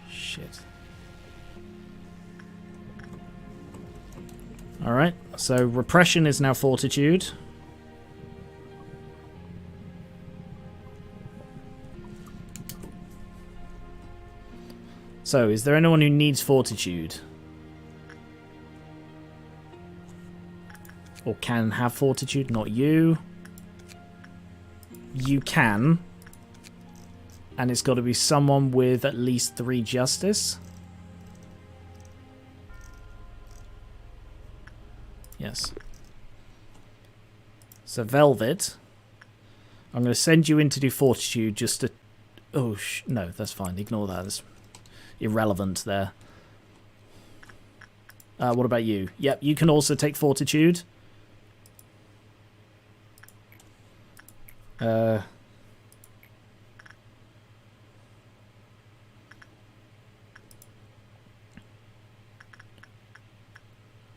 Shit. Alright, so Repression is now Fortitude. So, is there anyone who needs Fortitude? Or can have Fortitude? Not you. You can. And it's got to be someone with at least 3 Justice. Yes. So, Velvet. I'm going to send you in to do Fortitude just to... Oh, no, that's fine. Ignore that. That's irrelevant there. What about you? Yep, you can also take Fortitude.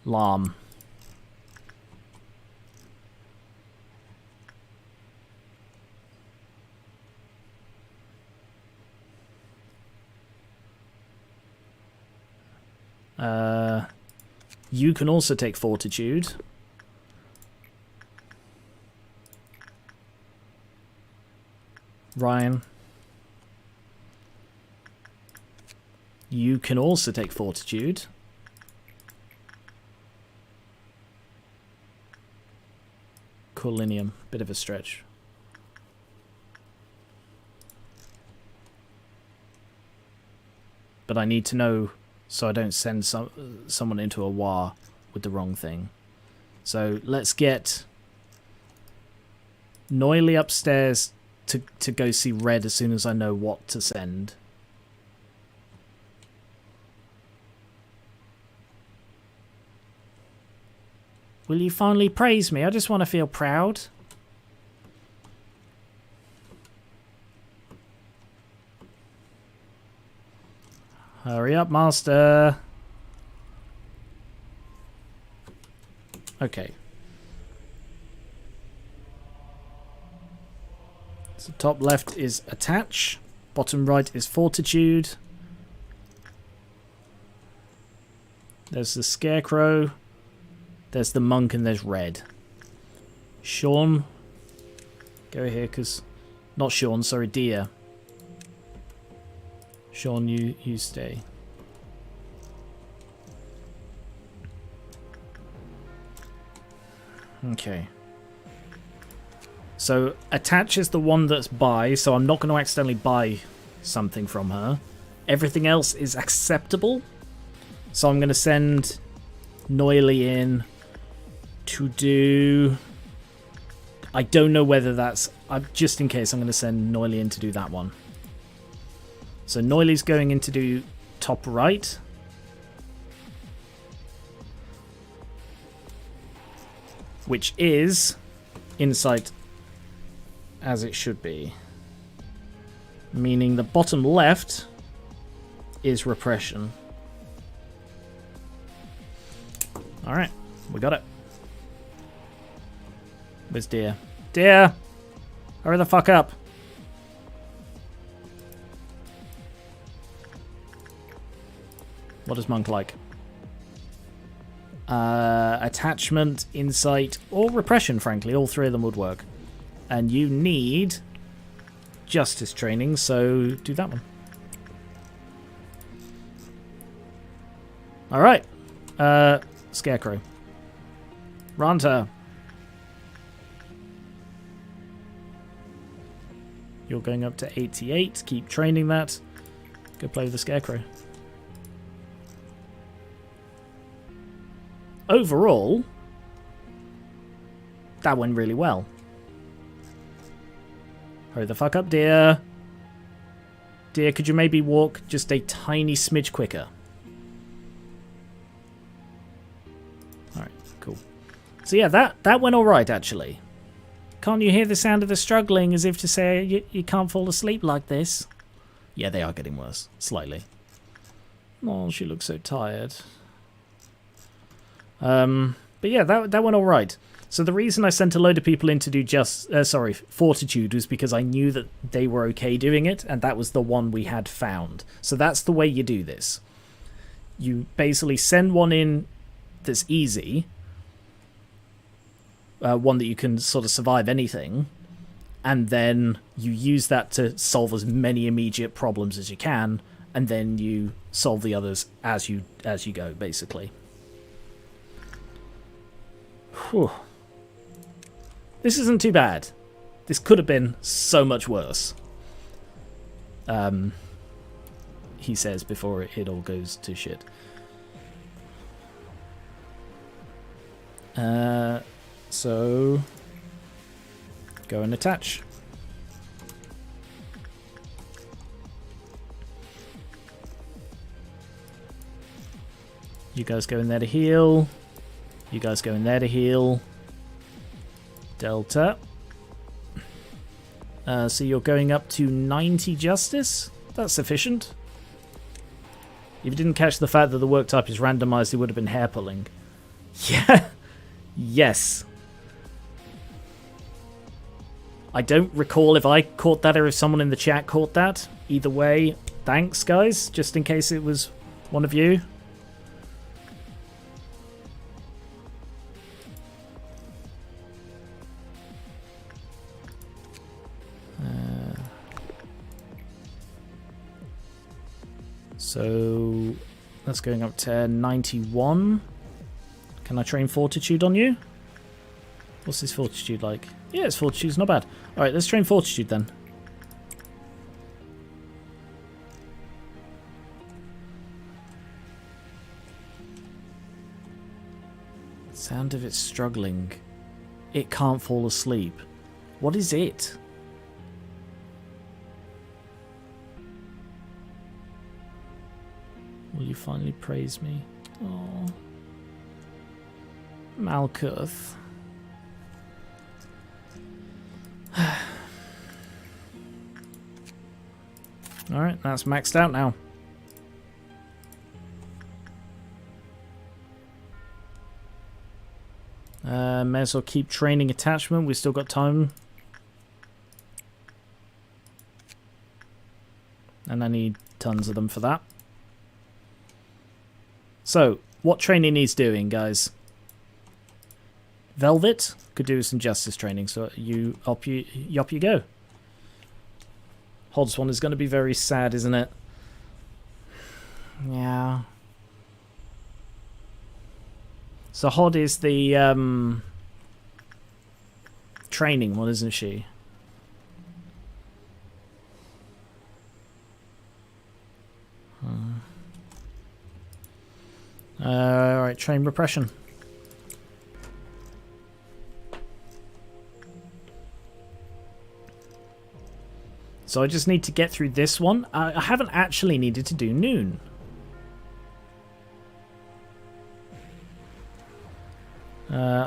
Lam. You can also take Fortitude. Ryan. You can also take Fortitude. Corlinium. Bit of a stretch. but I need to know so I don't send someone into a war with the wrong thing. So let's get Noily upstairs to go see Red as soon as I know what to send. Will you finally praise me? I just want to feel proud. Hurry up, master. Okay. So top left is attach. Bottom right is fortitude. There's the scarecrow. There's the monk and there's Red. Sean. Go here because... Not Sean, sorry, Deer. Sean, you stay. Okay. So, attach is the one that's buy, so I'm not going to accidentally buy something from her. Everything else is acceptable. So I'm going to send Noily in to do... I don't know whether that's... just in case, I'm going to send Noily in to do that one. So Noily's going in to do top right. Which is insight as it should be. Meaning the bottom left is repression. Alright, we got it. Where's Deer? Deer! Hurry the fuck up. What does monk like? Attachment, insight, or repression, frankly. All three of them would work. And you need justice training, so do that one. Alright. Scarecrow. Ranta. You're going up to 88. Keep training that. Go play with the Scarecrow. Overall, that went really well. Hurry the fuck up, Deer. Deer, could you maybe walk just a tiny smidge quicker? Alright, cool. So yeah, that went alright, actually. Can't you hear the sound of the struggling as if to say you can't fall asleep like this? Yeah, they are getting worse. Slightly. Oh, she looks so tired. But yeah, that went alright. So the reason I sent a load of people in to do Fortitude was because I knew that they were okay doing it, and that was the one we had found. So that's the way you do this. You basically send one in that's easy, one that you can sort of survive anything, and then you use that to solve as many immediate problems as you can, and then you solve the others as you go, basically. Whew. This isn't too bad. This could have been so much worse. He says before it all goes to shit. So go and attach. You guys go in there to heal. You guys go in there to heal. Delta. So you're going up to 90 justice? That's sufficient. If you didn't catch the fact that the work type is randomized, it would have been hair pulling. Yeah. Yes. I don't recall if I caught that or if someone in the chat caught that. Either way, thanks, guys, just in case it was one of you. So that's going up to 91. Can I train Fortitude on you? What's this Fortitude like? Yeah, it's Fortitude's not bad. Alright, let's train Fortitude then. Sound of it struggling. It can't fall asleep. What is it? Will you finally praise me? Oh, Malkuth. Alright, that's maxed out now. May as well keep training attachment. We've still got time. And I need tons of them for that. So, what training needs doing, guys? Velvet could do some justice training, so up you go. Hod's one is going to be very sad, isn't it? Yeah. So Hod is the training one, isn't she? Alright, train repression. So I just need to get through this one. I haven't actually needed to do noon.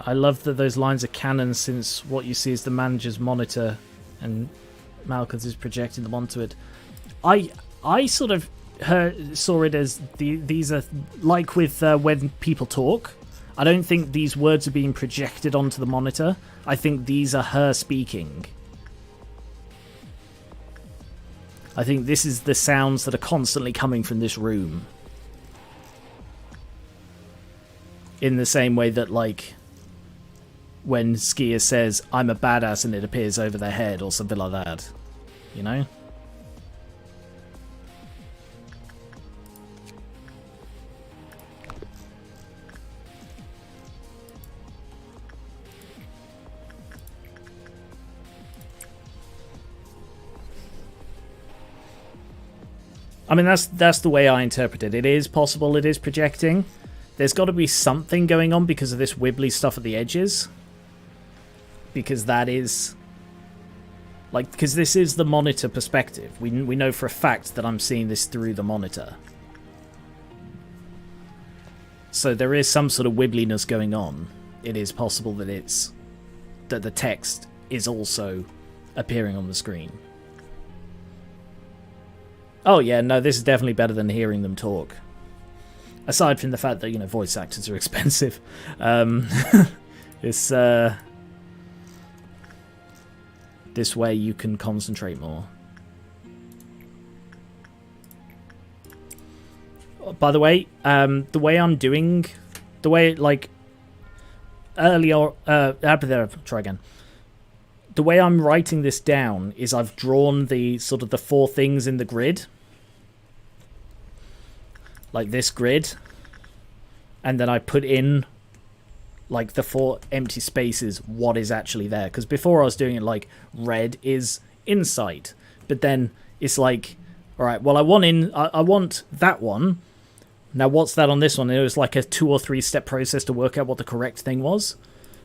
I love that those lines are canon, since what you see is the manager's monitor and Malkuth is projecting them onto it. I sort of saw it as these are like with when people talk. I don't think these words are being projected onto the monitor. I think these are her speaking. I think this is the sounds that are constantly coming from this room. In the same way that, like, when Skier says, "I'm a badass," and it appears over their head or something like that. You know? I mean, that's the way I interpret it. It is possible it is projecting. There's got to be something going on because of this wibbly stuff at the edges. Because that is... like, because this is the monitor perspective. We know for a fact that I'm seeing this through the monitor. So there is some sort of wibbliness going on. It is possible that that the text is also appearing on the screen. Oh yeah, no, this is definitely better than hearing them talk. Aside from the fact that, you know, voice actors are expensive. It's, this way you can concentrate more. By the way, the way I'm doing... the way, like... earlier... try again. The way I'm writing this down is I've drawn the sort of the 4 things in the grid. Like this grid. And then I put in, like, the 4 empty spaces, what is actually there. Because before I was doing it like, red is insight. But then it's like, alright, well I want that one. Now what's that on this one? It was like a 2 or 3 step process to work out what the correct thing was.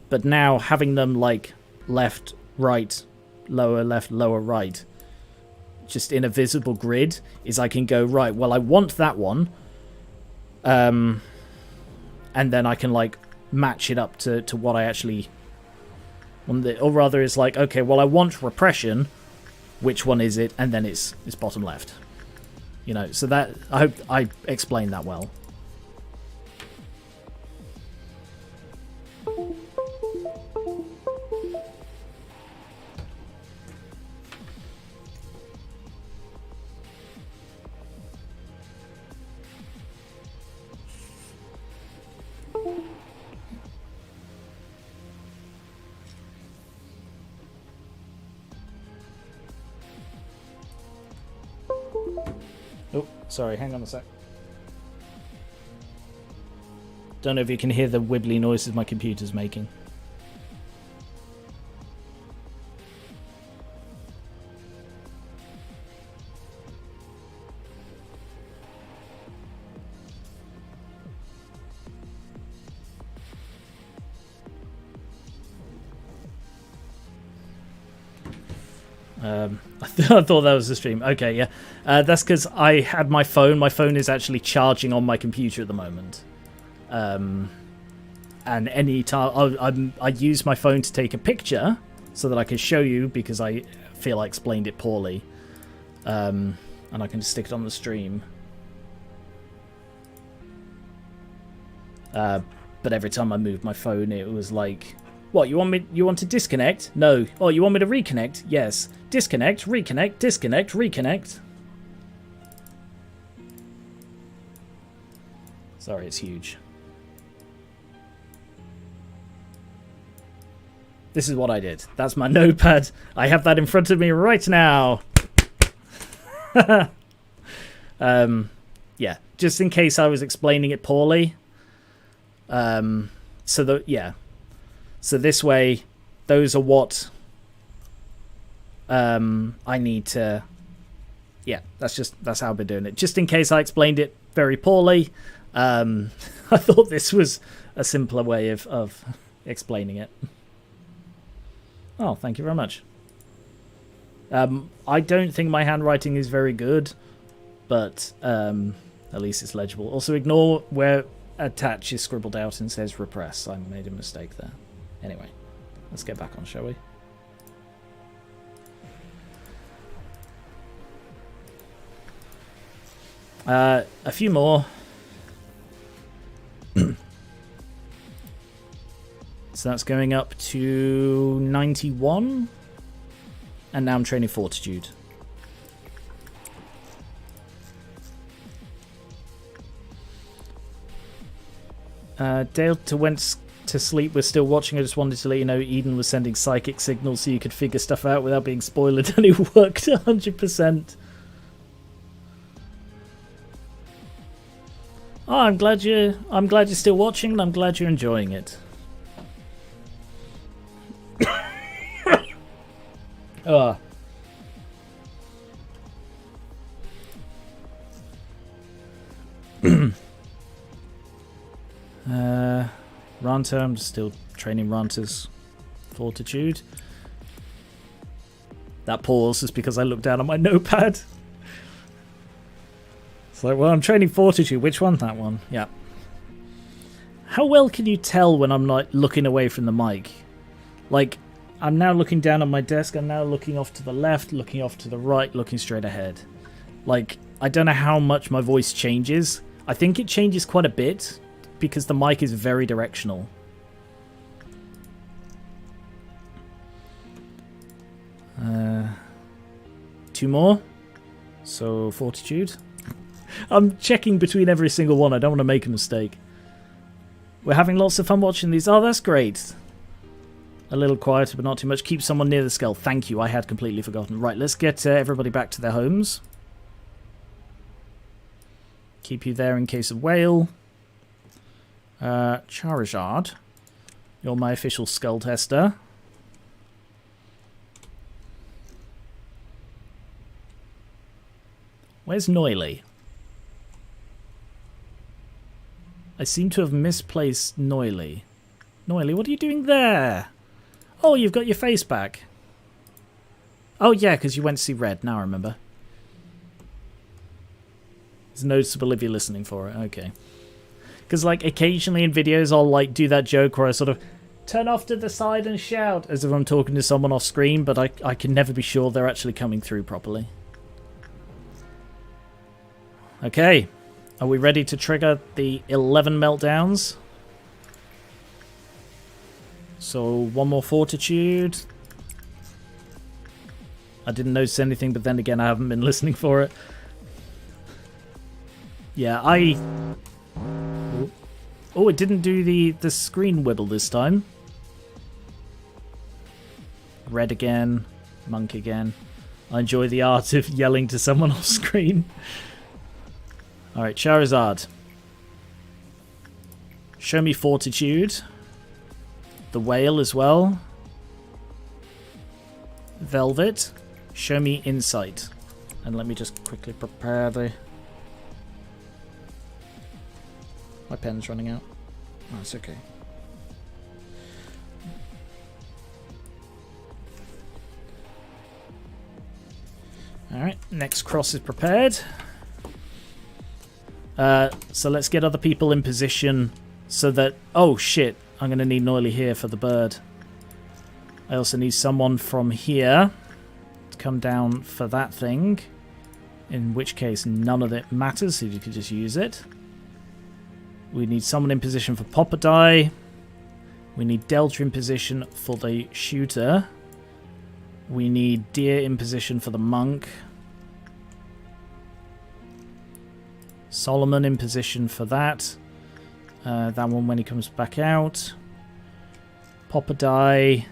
But now having them like left, right, lower, left, lower, right, just in a visible grid, is I can go, right, well I want that one. And then I can, like, match it up to what I actually want. Or rather, it's like, okay, well, I want repression. Which one is it? And then it's bottom left. You know, so that... I hope I explained that well. Oh, sorry, hang on a sec. Don't know if you can hear the wibbly noises my computer's making. I thought that was the stream. Okay, yeah. That's because I had my phone. My phone is actually charging on my computer at the moment. And any time I use my phone to take a picture so that I can show you because I feel I explained it poorly. And I can just stick it on the stream. But every time I moved my phone, it was like, what, you want to disconnect? No. Oh, you want me to reconnect? Yes. Disconnect, reconnect, disconnect, reconnect. Sorry, it's huge. This is what I did. That's my notepad. I have that in front of me right now. Yeah, just in case I was explaining it poorly. So this way, those are what I need to. Yeah, that's how I've been doing it. Just in case I explained it very poorly, I thought this was a simpler way of explaining it. Oh, thank you very much. I don't think my handwriting is very good, but at least it's legible. Also, ignore where attach is scribbled out and says repress. I made a mistake there. Anyway, let's get back on, shall we? A few more. So that's going up to 91. And now I'm training Fortitude. Dale went to sleep. We're still watching. I just wanted to let you know Eden was sending psychic signals so you could figure stuff out without being spoiled, and it worked 100%. Oh, I'm glad you're still watching, and I'm glad you're enjoying it. Oh. Ranta, I'm still training Ranta's Fortitude. That pause is because I looked down at my notepad. It's like, well, I'm training Fortitude. Which one? That one. Yeah. How well can you tell when I'm like looking away from the mic? Like, I'm now looking down at my desk. I'm now looking off to the left, looking off to the right, looking straight ahead. Like, I don't know how much my voice changes. I think it changes quite a bit because the mic is very directional. Two more. So, Fortitude. I'm checking between every single one. I don't want to make a mistake. We're having lots of fun watching these. Oh, that's great. A little quieter, but not too much. Keep someone near the skull. Thank you. I had completely forgotten. Right, let's get everybody back to their homes. Keep you there in case of whale. Charizard. You're my official skull tester. Where's Noily? I seem to have misplaced Noily. Noily, what are you doing there? Oh, you've got your face back. Oh, yeah, because you went to see Red. Now I remember. It's noticeable if you're listening for it. Okay. Because, like, occasionally in videos I'll, like, do that joke where I sort of turn off to the side and shout as if I'm talking to someone off screen, but I can never be sure they're actually coming through properly. Okay. Are we ready to trigger the 11 meltdowns? So, one more Fortitude. I didn't notice anything, but then again, I haven't been listening for it. Yeah, Oh, it didn't do the screen wibble this time. Red again. Monk again. I enjoy the art of yelling to someone off screen. Alright, Charizard. Show me Fortitude. The whale as well. Velvet. Show me Insight. And let me just quickly prepare the... My pen's running out. Oh, it's okay. Alright, next cross is prepared. So let's get other people in position so that... Oh, shit. I'm going to need Noily here for the bird. I also need someone from here to come down for that thing. In which case, none of it matters, so you could just use it. We need someone in position for Poppadeye. We need Delta in position for the shooter. We need Deer in position for the monk. Solomon in position for that. That one when he comes back out. Poppadeye.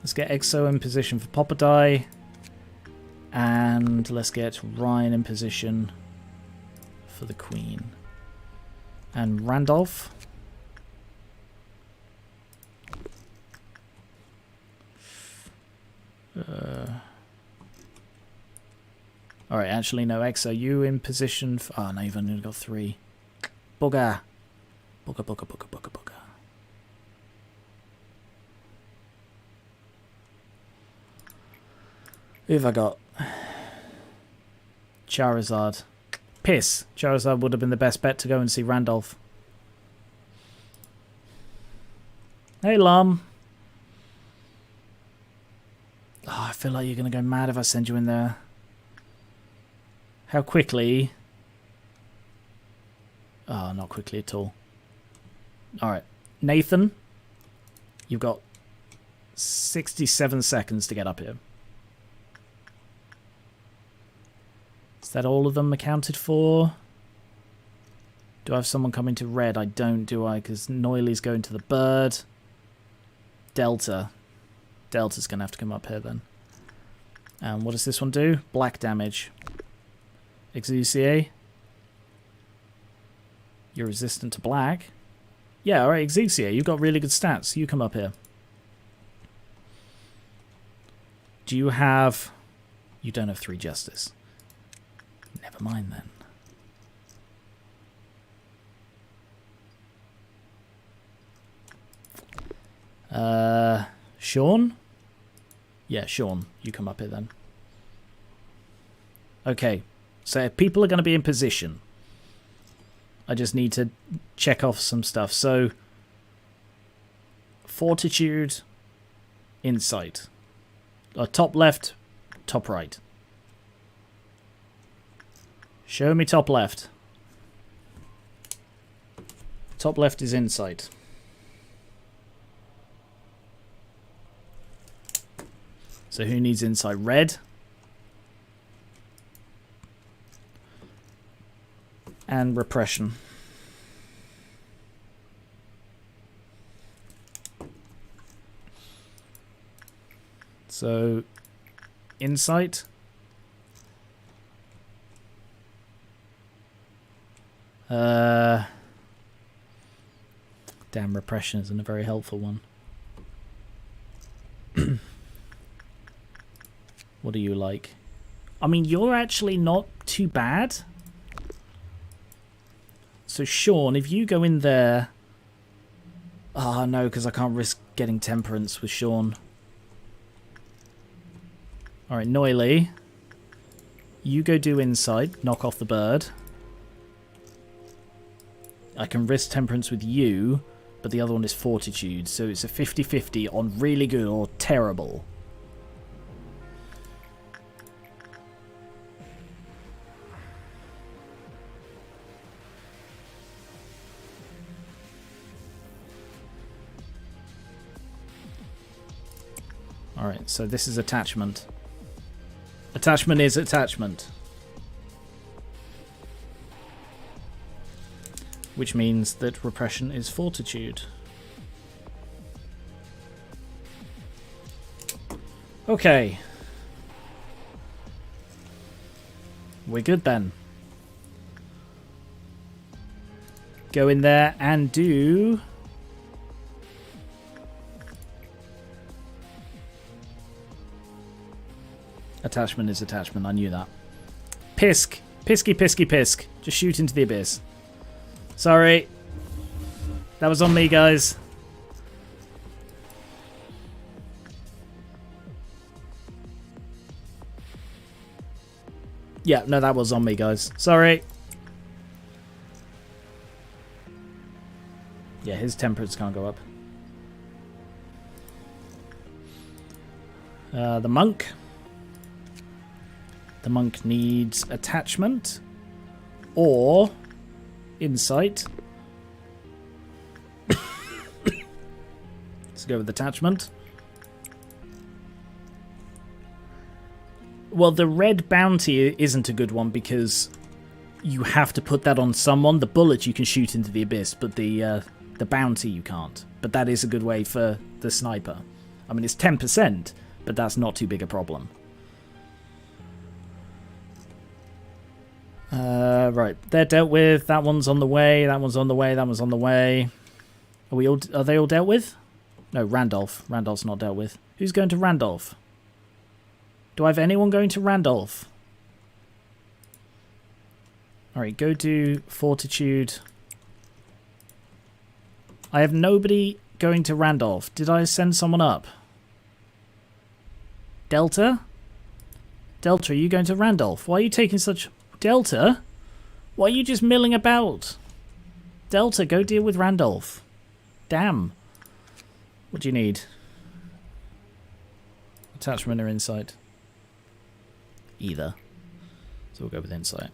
Let's get Exo in position for Poppadeye. And let's get Ryan in position for the Queen. And Randolph. Alright, actually no, Exo, you in position for... Oh no, you've only got 3. Bugger. Bugger, bugger, bugger, bugger, bugger. Who have I got? Charizard. Piss. Charizard would have been the best bet to go and see Randolph. Hey, Lum. Oh, I feel like you're going to go mad if I send you in there. How quickly? Oh, not quickly at all. Alright. Nathan, you've got 67 seconds to get up here. Is that all of them accounted for? Do I have someone coming to red? I don't, do I? Because Noily's going to the bird. Delta. Delta's going to have to come up here then. And what does this one do? Black damage. Exucier. You're resistant to black. Yeah, alright, Exucier. You've got really good stats. You come up here. Do you have... You don't have 3 justice. Never mind then. Sean? Yeah, Sean. You come up here then. Okay. So if people are going to be in position, I just need to check off some stuff. So, Fortitude, Insight. Top left, top right. Show me top left. Top left is Insight. So who needs Insight? Red. And Repression. So, Insight. Damn, Repression isn't a very helpful one. What do you like? I mean, you're actually not too bad. So, Sean, if you go in there... Oh, no, because I can't risk getting Temperance with Sean. Alright, Noily. You go do Insight. Knock off the bird. I can risk Temperance with you, but the other one is Fortitude. So it's a 50-50 on really good or terrible. Alright, so this is attachment. Attachment is attachment. Which means that Repression is Fortitude. Okay. We're good then. Go in there and do... Attachment is attachment, I knew that. Pisk. Pisky, pisky, pisk. Just shoot into the abyss. Sorry. That was on me, guys. Yeah, no, that was on me, guys. Sorry. Yeah, his temperance can't go up. The monk. The monk needs attachment or insight. Let's go with attachment. Well, the red bounty isn't a good one because you have to put that on someone. The bullet you can shoot into the abyss, but the bounty you can't. But that is a good way for the sniper. I mean, it's 10%, but that's not too big a problem. Right, they're dealt with. That one's on the way. That one's on the way. That one's on the way. Are they all dealt with? No, Randolph. Randolph's not dealt with. Who's going to Randolph? Do I have anyone going to Randolph? Alright, go to Fortitude. I have nobody going to Randolph. Did I send someone up? Delta? Delta, are you going to Randolph? Why are you taking such... Delta? Why are you just milling about? Delta, go deal with Randolph. Damn. What do you need? Attachment or insight? Either. So we'll go with insight.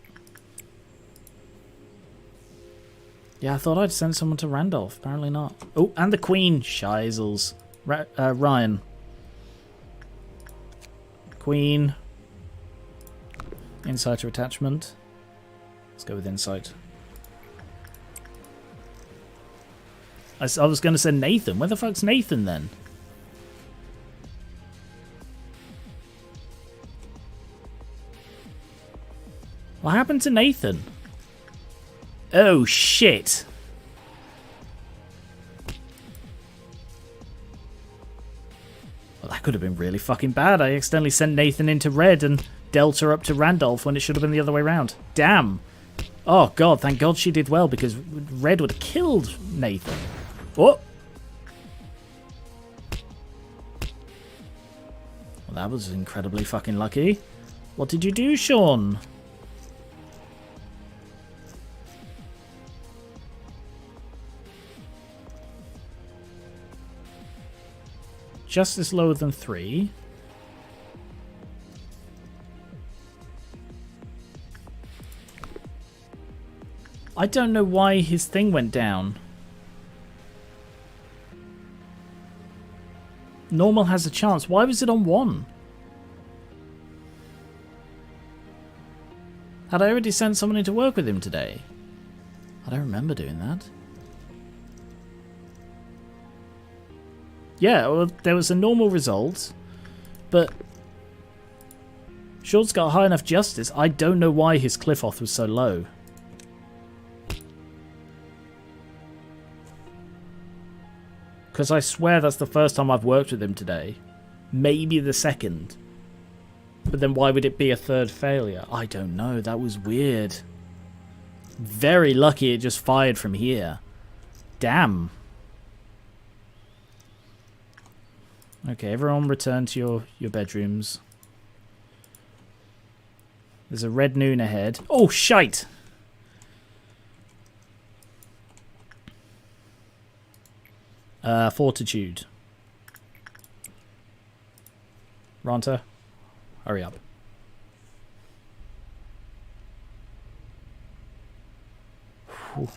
Yeah, I thought I'd send someone to Randolph. Apparently not. Oh, and the Queen. Scheisels. Ryan. Queen. Insight or attachment? Let's go with insight. I was going to send Nathan. Where the fuck's Nathan then? What happened to Nathan? Oh shit. Well, that could have been really fucking bad. I accidentally sent Nathan into red and Delta up to Randolph when it should have been the other way around. Damn. Oh god, thank god she did well because red would have killed Nathan. Oh. Well, that was incredibly fucking lucky. What did you do, Sean? Justice lower than 3. I don't know why his thing went down. Normal has a chance. Why was it on 1? Had I already sent someone in to work with him today? I don't remember doing that. Yeah, well, there was a normal result, but Short's got high enough justice. I don't know why his cliff off was so low. Because I swear that's the first time I've worked with him today. Maybe the second. But then why would it be a third failure? I don't know. That was weird. Very lucky it just fired from here. Damn. Okay, everyone return to your bedrooms. There's a red noon ahead. Oh, shite! Fortitude. Ronta, hurry up. Whew.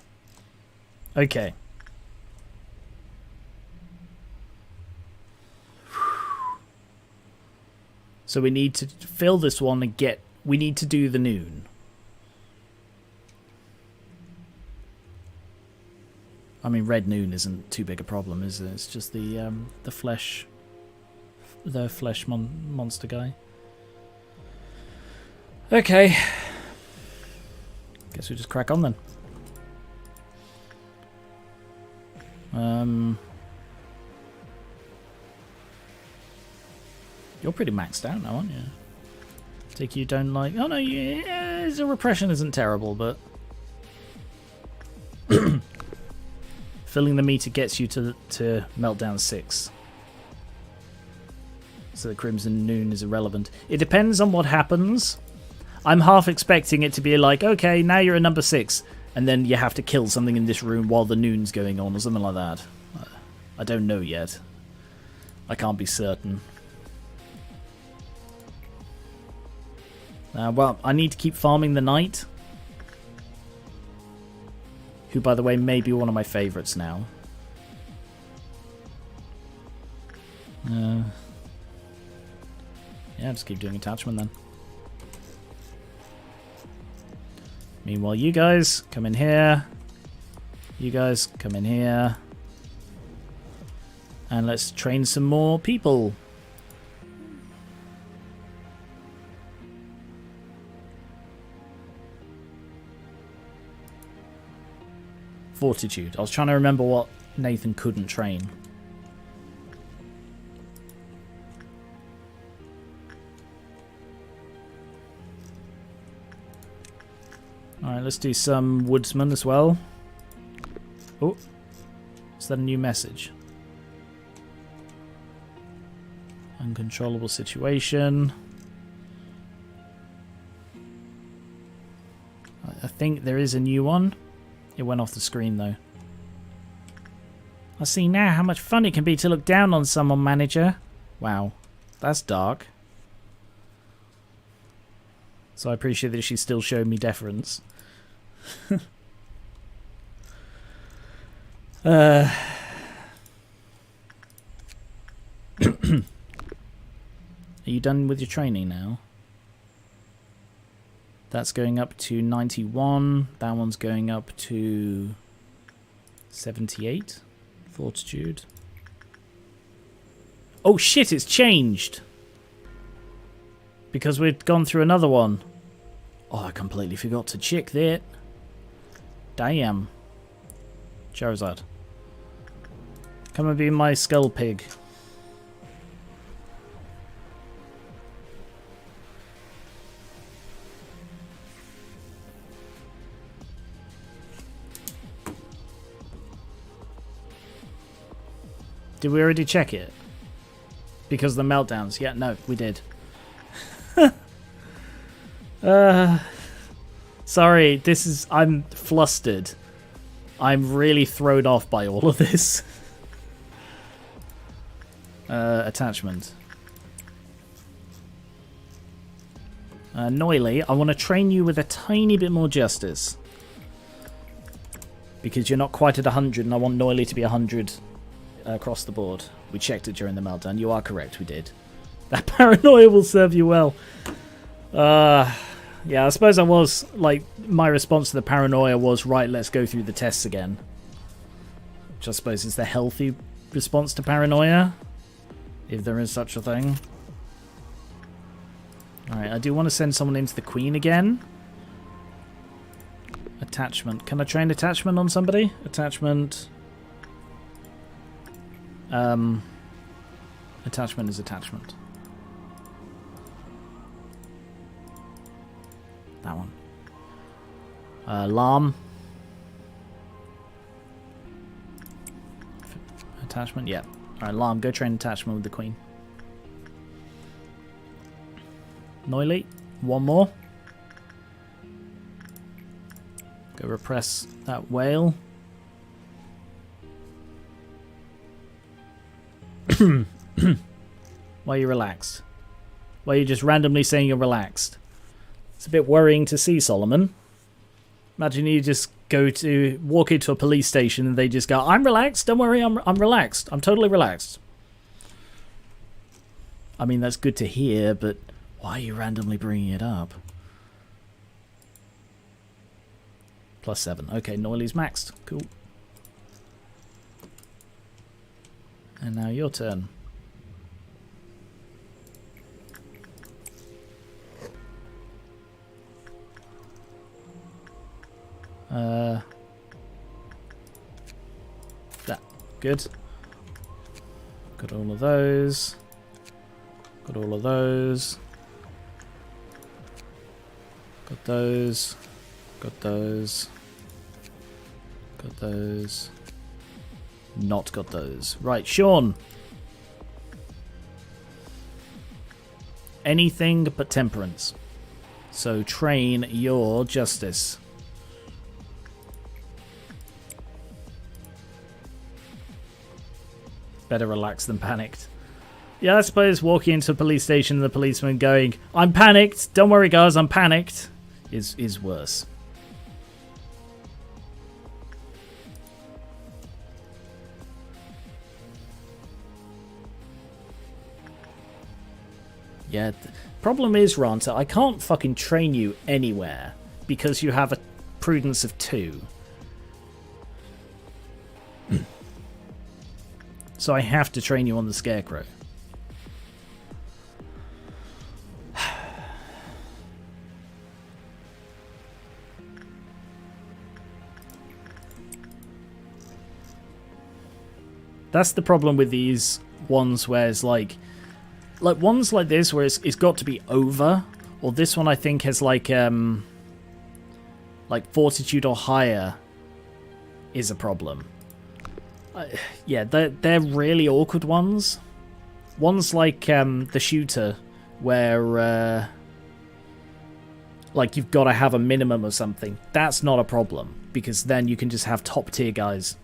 Okay. So we need to fill this one and get... We need to do the noon. I mean, red noon isn't too big a problem, is it? It's just the flesh... The flesh monster guy. Okay. Guess we just crack on then. You're pretty maxed out now, aren't you? Take you don't like... Oh no, yeah, the repression isn't terrible, but... Filling the meter gets you to meltdown 6. So the Crimson Noon is irrelevant. It depends on what happens. I'm half expecting it to be like, okay, now you're at number 6, and then you have to kill something in this room while the noon's going on, or something like that. I don't know yet. I can't be certain. Well, I need to keep farming the knight. Who, by the way, may be one of my favourites now. Yeah, just keep doing attachment then. Meanwhile, you guys come in here. You guys come in here. And let's train some more people. Fortitude. I was trying to remember what Nathan couldn't train. Alright, let's do some woodsman as well. Oh, is that a new message? Uncontrollable situation. I think there is a new one. It went off the screen though. I see now how much fun it can be to look down on someone, manager. Wow, that's dark. So I appreciate that she still showed me deference. Are you done with your training now? That's going up to 91. That one's going up to 78. Fortitude. Oh shit, it's changed! Because we'd gone through another one. Oh, I completely forgot to check that. Damn. Charizard. Come and be my skull pig. Did we already check it? Because of the meltdowns. Yeah, no, we did. Sorry, I'm flustered. I'm really thrown off by all of this. Attachment. Noily, I want to train you with a tiny bit more justice. Because you're not quite at 100 and I want Noily to be 100 across the board. We checked it during the meltdown. You are correct, we did. That paranoia will serve you well. Yeah, I suppose I was, like, my response to the paranoia was, right, let's go through the tests again. Which I suppose is the healthy response to paranoia. If there is such a thing. Alright, I do want to send someone into the Queen again. Attachment. Can I train attachment on somebody? Attachment. Attachment is attachment. That one. Alarm. Attachment, yeah. Alright, Alarm, go train attachment with the Queen. Noily, one more. Go repress that whale. Why are you relaxed? Why are you just randomly saying you're relaxed? It's a bit worrying to see, Solomon. Imagine you just walk into a police station and they just go, I'm relaxed, don't worry, I'm relaxed. I'm totally relaxed. I mean, that's good to hear, but why are you randomly bringing it up? +7. Okay, Noily's maxed. Cool. And now your turn. That. Good. Got all of those. Got all of those. Got those. Got those. Got those. Not got those. Right, Sean. Anything but temperance. So train your justice. Better relaxed than panicked. Yeah, I suppose walking into a police station and the policeman going, "I'm panicked, don't worry guys, I'm panicked," is worse. Yeah, the problem is, Ranta, I can't fucking train you anywhere because you have a prudence of 2. So I have to train you on the Scarecrow. That's the problem with these ones where it's like ones like this where it's got to be over, or this one I think has like fortitude or higher is a problem. Yeah, they're really awkward ones. Ones like the shooter where like you've got to have a minimum of something. That's not a problem because then you can just have top tier guys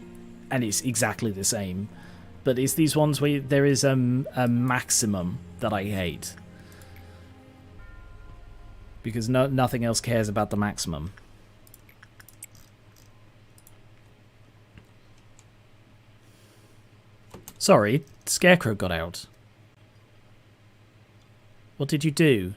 and it's exactly the same. But it's these ones where there is a maximum that I hate. Because nothing else cares about the maximum. Sorry, Scarecrow got out. What did you do?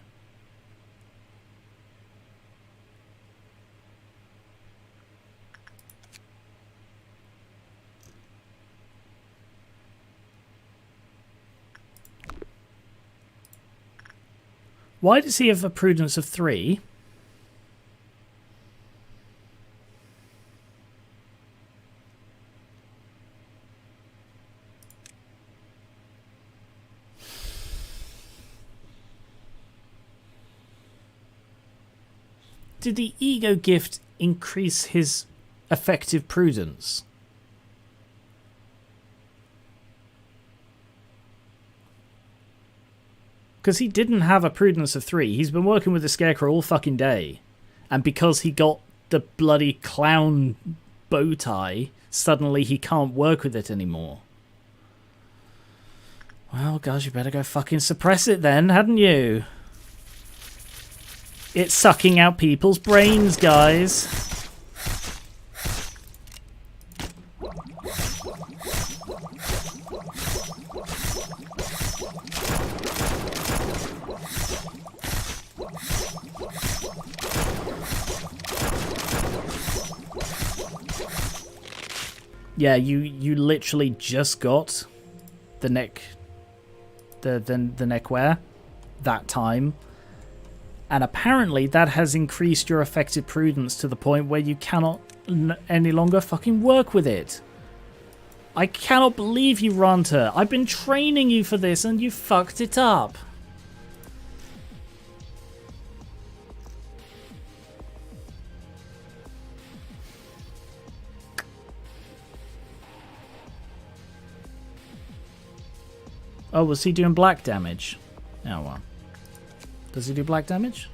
Why does he have a prudence of 3? Did the ego gift increase his effective prudence? Because he didn't have a prudence of 3. He's been working with the Scarecrow all fucking day. And because he got the bloody clown bow tie, suddenly he can't work with it anymore. Well, guys, you better go fucking suppress it then, hadn't you? It's sucking out people's brains, guys. Yeah, you literally just got the neck neckwear that time. And apparently that has increased your effective prudence to the point where you cannot any longer fucking work with it. I cannot believe you, Ranta. I've been training you for this and you fucked it up. Oh, was he doing black damage? Oh, well. Does he do black damage?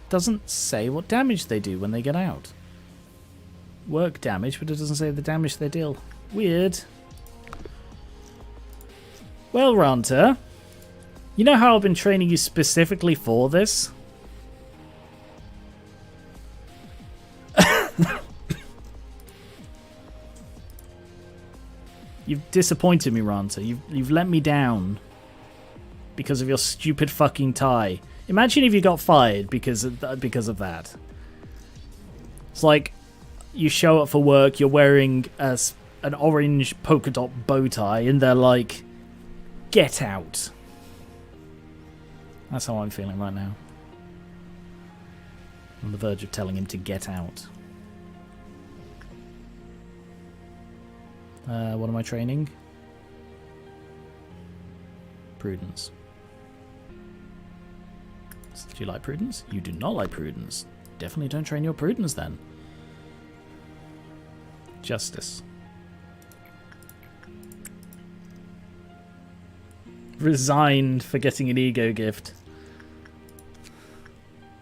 Doesn't say what damage they do when they get out. Work damage, but it doesn't say the damage they deal. Weird. Well, Ranta, you know how I've been training you specifically for this? You've disappointed me, Ranta. You've let me down because of your stupid fucking tie. Imagine if you got fired because of that. It's like you show up for work, you're wearing an orange polka dot bow tie, and they're like, "Get out." That's how I'm feeling right now. I'm on the verge of telling him to get out. What am I training? Prudence. Do you like prudence? You do not like prudence. Definitely don't train your prudence then. Justice. Resigned for getting an ego gift.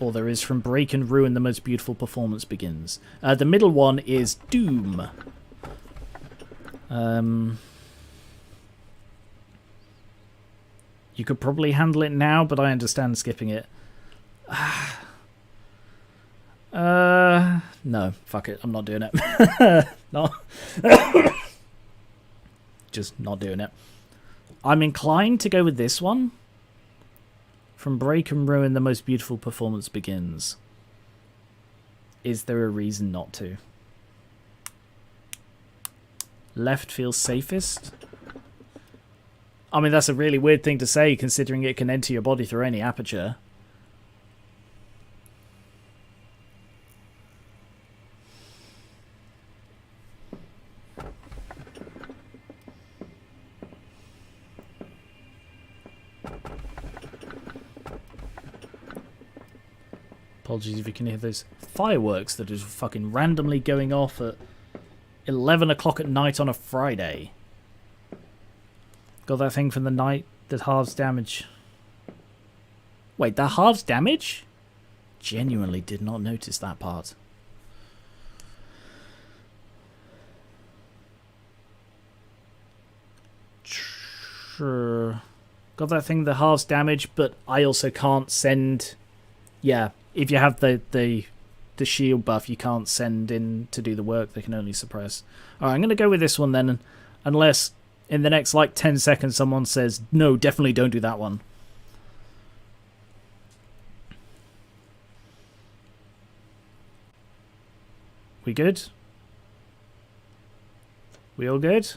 Or there is from Break and Ruin the Most Beautiful Performance Begins. The middle one is Doom. You could probably handle it now, but I understand skipping it. No, fuck it. I'm not doing it. No. Just not doing it. I'm inclined to go with this one. From Break and Ruin, the Most Beautiful Performance Begins. Is there a reason not to? Left feels safest. I mean, that's a really weird thing to say, considering it can enter your body through any aperture. Apologies if you can hear those fireworks that are just fucking randomly going off at 11 o'clock at night on a Friday. Got that thing from the night that halves damage. Wait, that halves damage? Genuinely did not notice that part. Sure. Got that thing that halves damage, but I also can't send... Yeah, if you have the shield buff, you can't send in to do the work. They can only suppress. Alright, I'm going to go with this one then, unless in the next, like, 10 seconds someone says, no, definitely don't do that one. We good? We all good?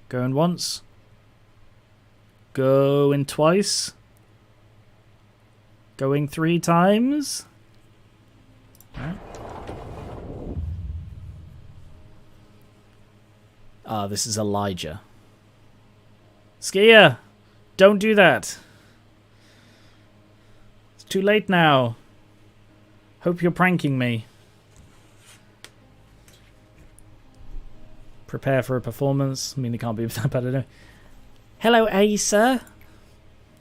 Going once. Going twice. Going 3 times. Right. Ah, this is Elijah. Skier! Don't do that. It's too late now. Hope you're pranking me. Prepare for a performance. I mean, it can't be that bad, I know. Hello, A, sir.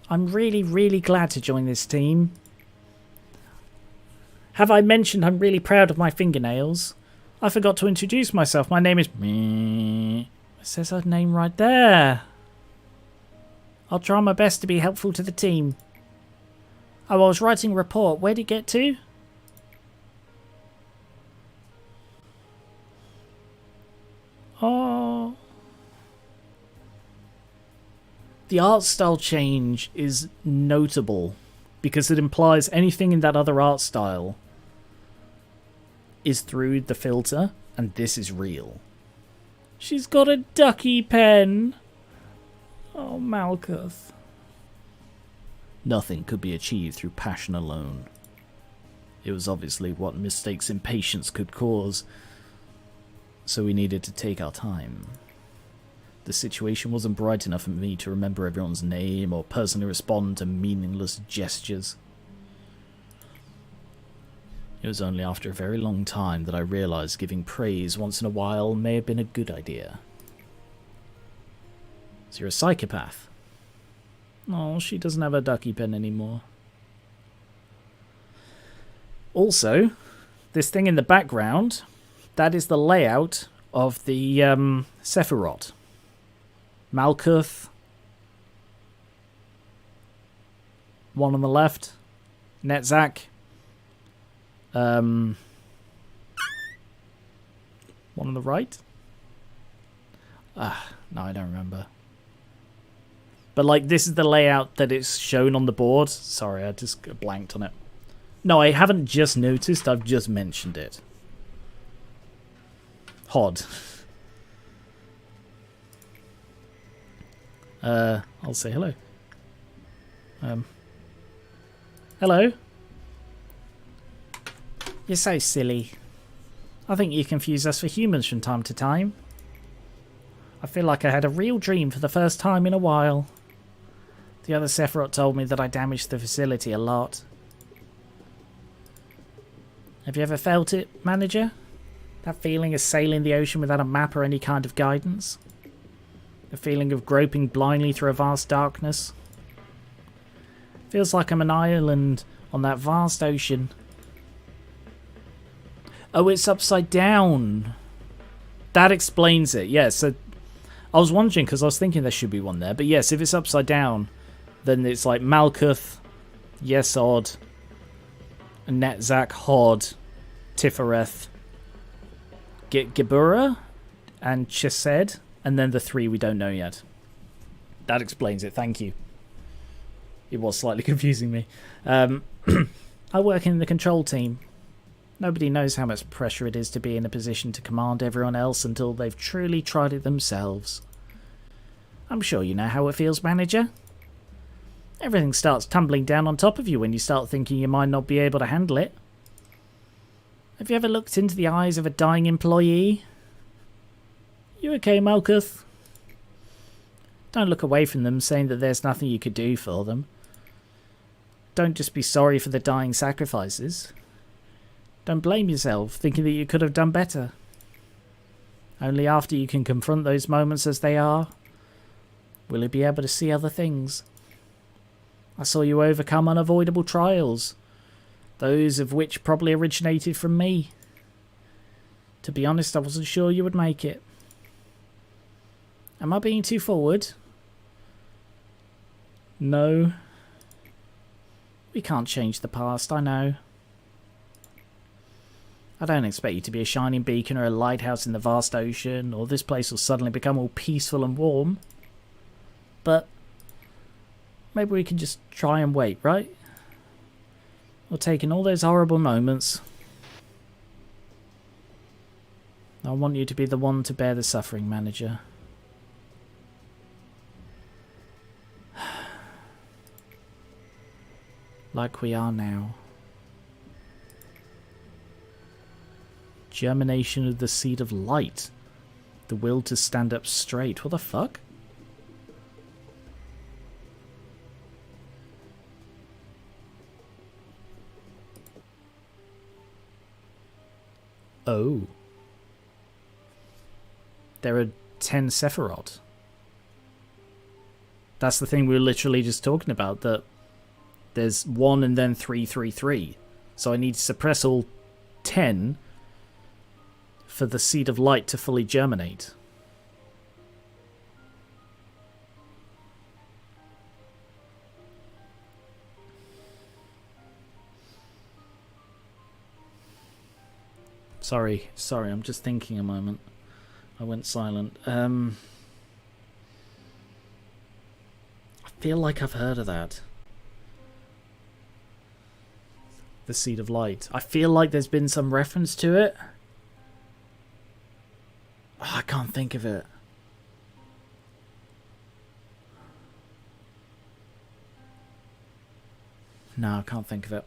I'm really, really glad to join this team. Have I mentioned I'm really proud of my fingernails? I forgot to introduce myself. My name is... It says her name right there. I'll try my best to be helpful to the team. Oh, I was writing a report. Where'd it get to? Oh. The art style change is notable because it implies anything in that other art style is through the filter, and this is real. She's got a ducky pen. Oh, Malkuth. Nothing could be achieved through passion alone. It was obviously what mistakes in patience could cause, so we needed to take our time. The situation wasn't bright enough for me to remember everyone's name or personally respond to meaningless gestures. It was only after a very long time that I realized giving praise once in a while may have been a good idea. So you're a psychopath. Oh, she doesn't have a ducky pen anymore. Also, this thing in the background, that is the layout of the Sephiroth. Malkuth. One on the left. Netzach. One on the right. No, I don't remember. But, like, this is the layout that it's shown on the board. Sorry, I just blanked on it. No, I haven't just noticed. I've just mentioned it. Hod. I'll say hello. Hello? You're so silly. I think you confuse us for humans from time to time. I feel like I had a real dream for the first time in a while. The other Sephiroth told me that I damaged the facility a lot. Have you ever felt it, manager? That feeling of sailing the ocean without a map or any kind of guidance? The feeling of groping blindly through a vast darkness? Feels like I'm an island on that vast ocean. Oh, it's upside down. That explains it. Yeah, so I was wondering because I was thinking there should be one there. But yes, if it's upside down, then it's like Malkuth, Yesod, Netzach, Hod, Tifereth, Gibura, and Chesed, and then the 3 we don't know yet. That explains it. Thank you. It was slightly confusing me. I work in the control team. Nobody knows how much pressure it is to be in a position to command everyone else until they've truly tried it themselves. I'm sure you know how it feels, manager. Everything starts tumbling down on top of you when you start thinking you might not be able to handle it. Have you ever looked into the eyes of a dying employee? You okay, Malkuth? Don't look away from them saying that there's nothing you could do for them. Don't just be sorry for the dying sacrifices. Don't blame yourself, thinking that you could have done better. Only after you can confront those moments as they are, will you be able to see other things. I saw you overcome unavoidable trials, those of which probably originated from me. To be honest, I wasn't sure you would make it. Am I being too forward? No. We can't change the past, I know. I don't expect you to be a shining beacon or a lighthouse in the vast ocean, or this place will suddenly become all peaceful and warm. But maybe we can just try and wait, right? We're taking all those horrible moments. I want you to be the one to bear the suffering, manager. Like we are now. Germination of the seed of light. The will to stand up straight. What the fuck? Oh. There are 10 Sephiroth. That's the thing we were literally just talking about, that there's 1 and then 3, 3, 3. So I need to suppress all 10 for the seed of light to fully germinate. Sorry, I'm just thinking a moment. I went silent. I feel like I've heard of that. The seed of light. I feel like there's been some reference to it. Oh, I can't think of it. No, I can't think of it.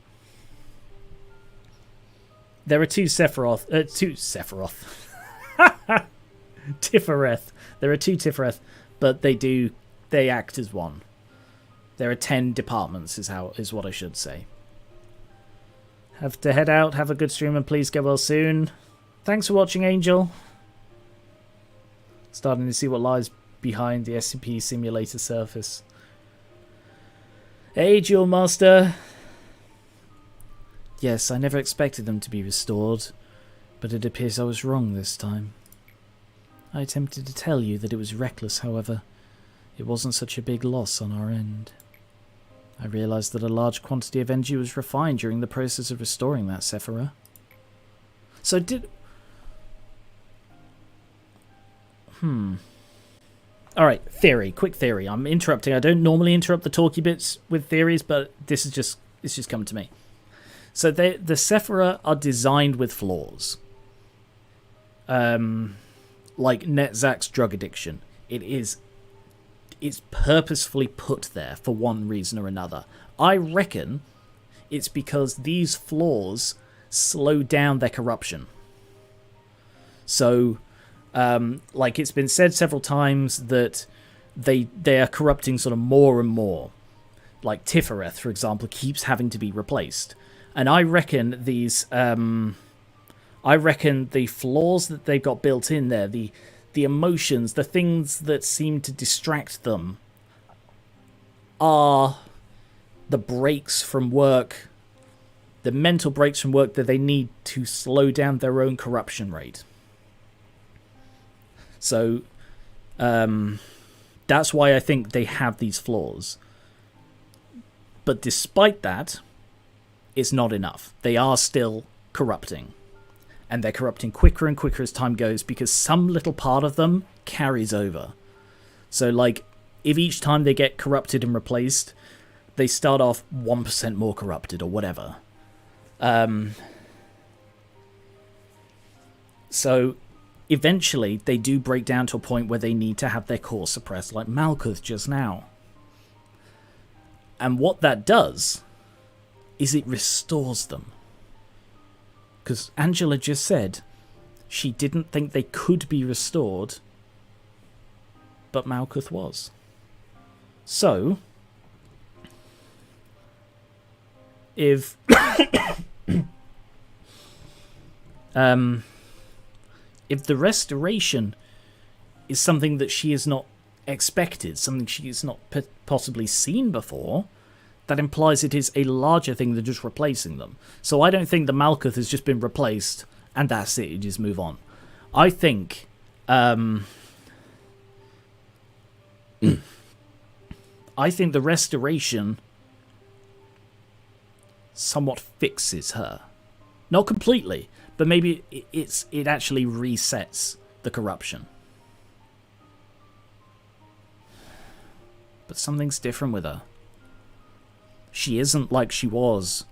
There are 2 Sephiroth. Tifereth. There are 2 Tifereth, but they act as one. There are 10 departments is what I should say. Have to head out, have a good stream, and please get well soon. Thanks for watching, Angel. Starting to see what lies behind the SCP simulator surface. Hey, Jewel Master. Yes, I never expected them to be restored, but it appears I was wrong this time. I attempted to tell you that it was reckless, however. It wasn't such a big loss on our end. I realized that a large quantity of energy was refined during the process of restoring that Sephira. So did... Alright, theory. Quick theory. I'm interrupting. I don't normally interrupt the talky bits with theories, but it's just come to me. So the Sephira are designed with flaws. Like Netzach's drug addiction. It's purposefully put there for one reason or another. I reckon it's because these flaws slow down their corruption. So, like it's been said several times that they are corrupting sort of more and more. Like Tifereth, for example, keeps having to be replaced. And I reckon these... I reckon the flaws that they've got built in there, the emotions, the things that seem to distract them, are the breaks from work the mental breaks from work that they need to slow down their own corruption rate. So that's why I think they have these flaws. But despite that, it's not enough. They are still corrupting. And they're corrupting quicker and quicker as time goes because some little part of them carries over. So, like, if each time they get corrupted and replaced, they start off 1% more corrupted or whatever. So, eventually, they do break down to a point where they need to have their core suppressed, like Malkuth just now. And what that does is it restores them. Because Angela just said she didn't think they could be restored, but Malkuth was. So, if if the restoration is something that she has not expected, something she has not possibly seen before, that implies it is a larger thing than just replacing them. So I don't think the Malkuth has just been replaced and that's it, you just move on. I think I think the restoration somewhat fixes her. Not completely, but maybe it actually resets the corruption. But something's different with her. She isn't like she was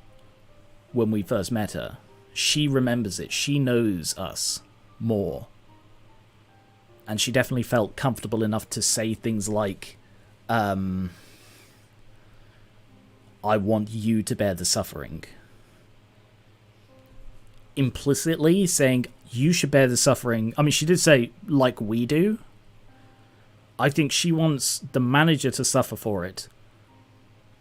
when we first met her. She remembers it. She knows us more. And she definitely felt comfortable enough to say things like, I want you to bear the suffering. Implicitly saying, you should bear the suffering. I mean, she did say, like we do. I think she wants the manager to suffer for it.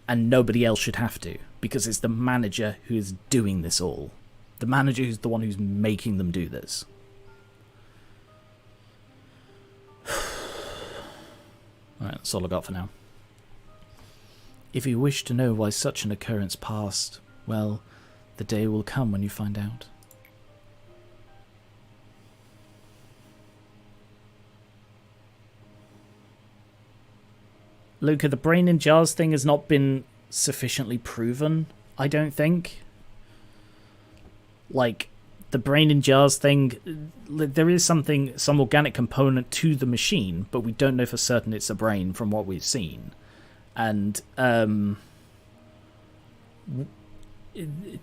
And nobody else should have to. Because it's the manager who is doing this all. The manager who's the one who's making them do this. Alright, that's all I got for now. If you wish to know why such an occurrence passed, well, the day will come when you find out. Luca, the brain in jars thing has not been sufficiently proven, I don't think. Like, the brain in jars thing, there is some organic component to the machine, but we don't know for certain it's a brain from what we've seen. And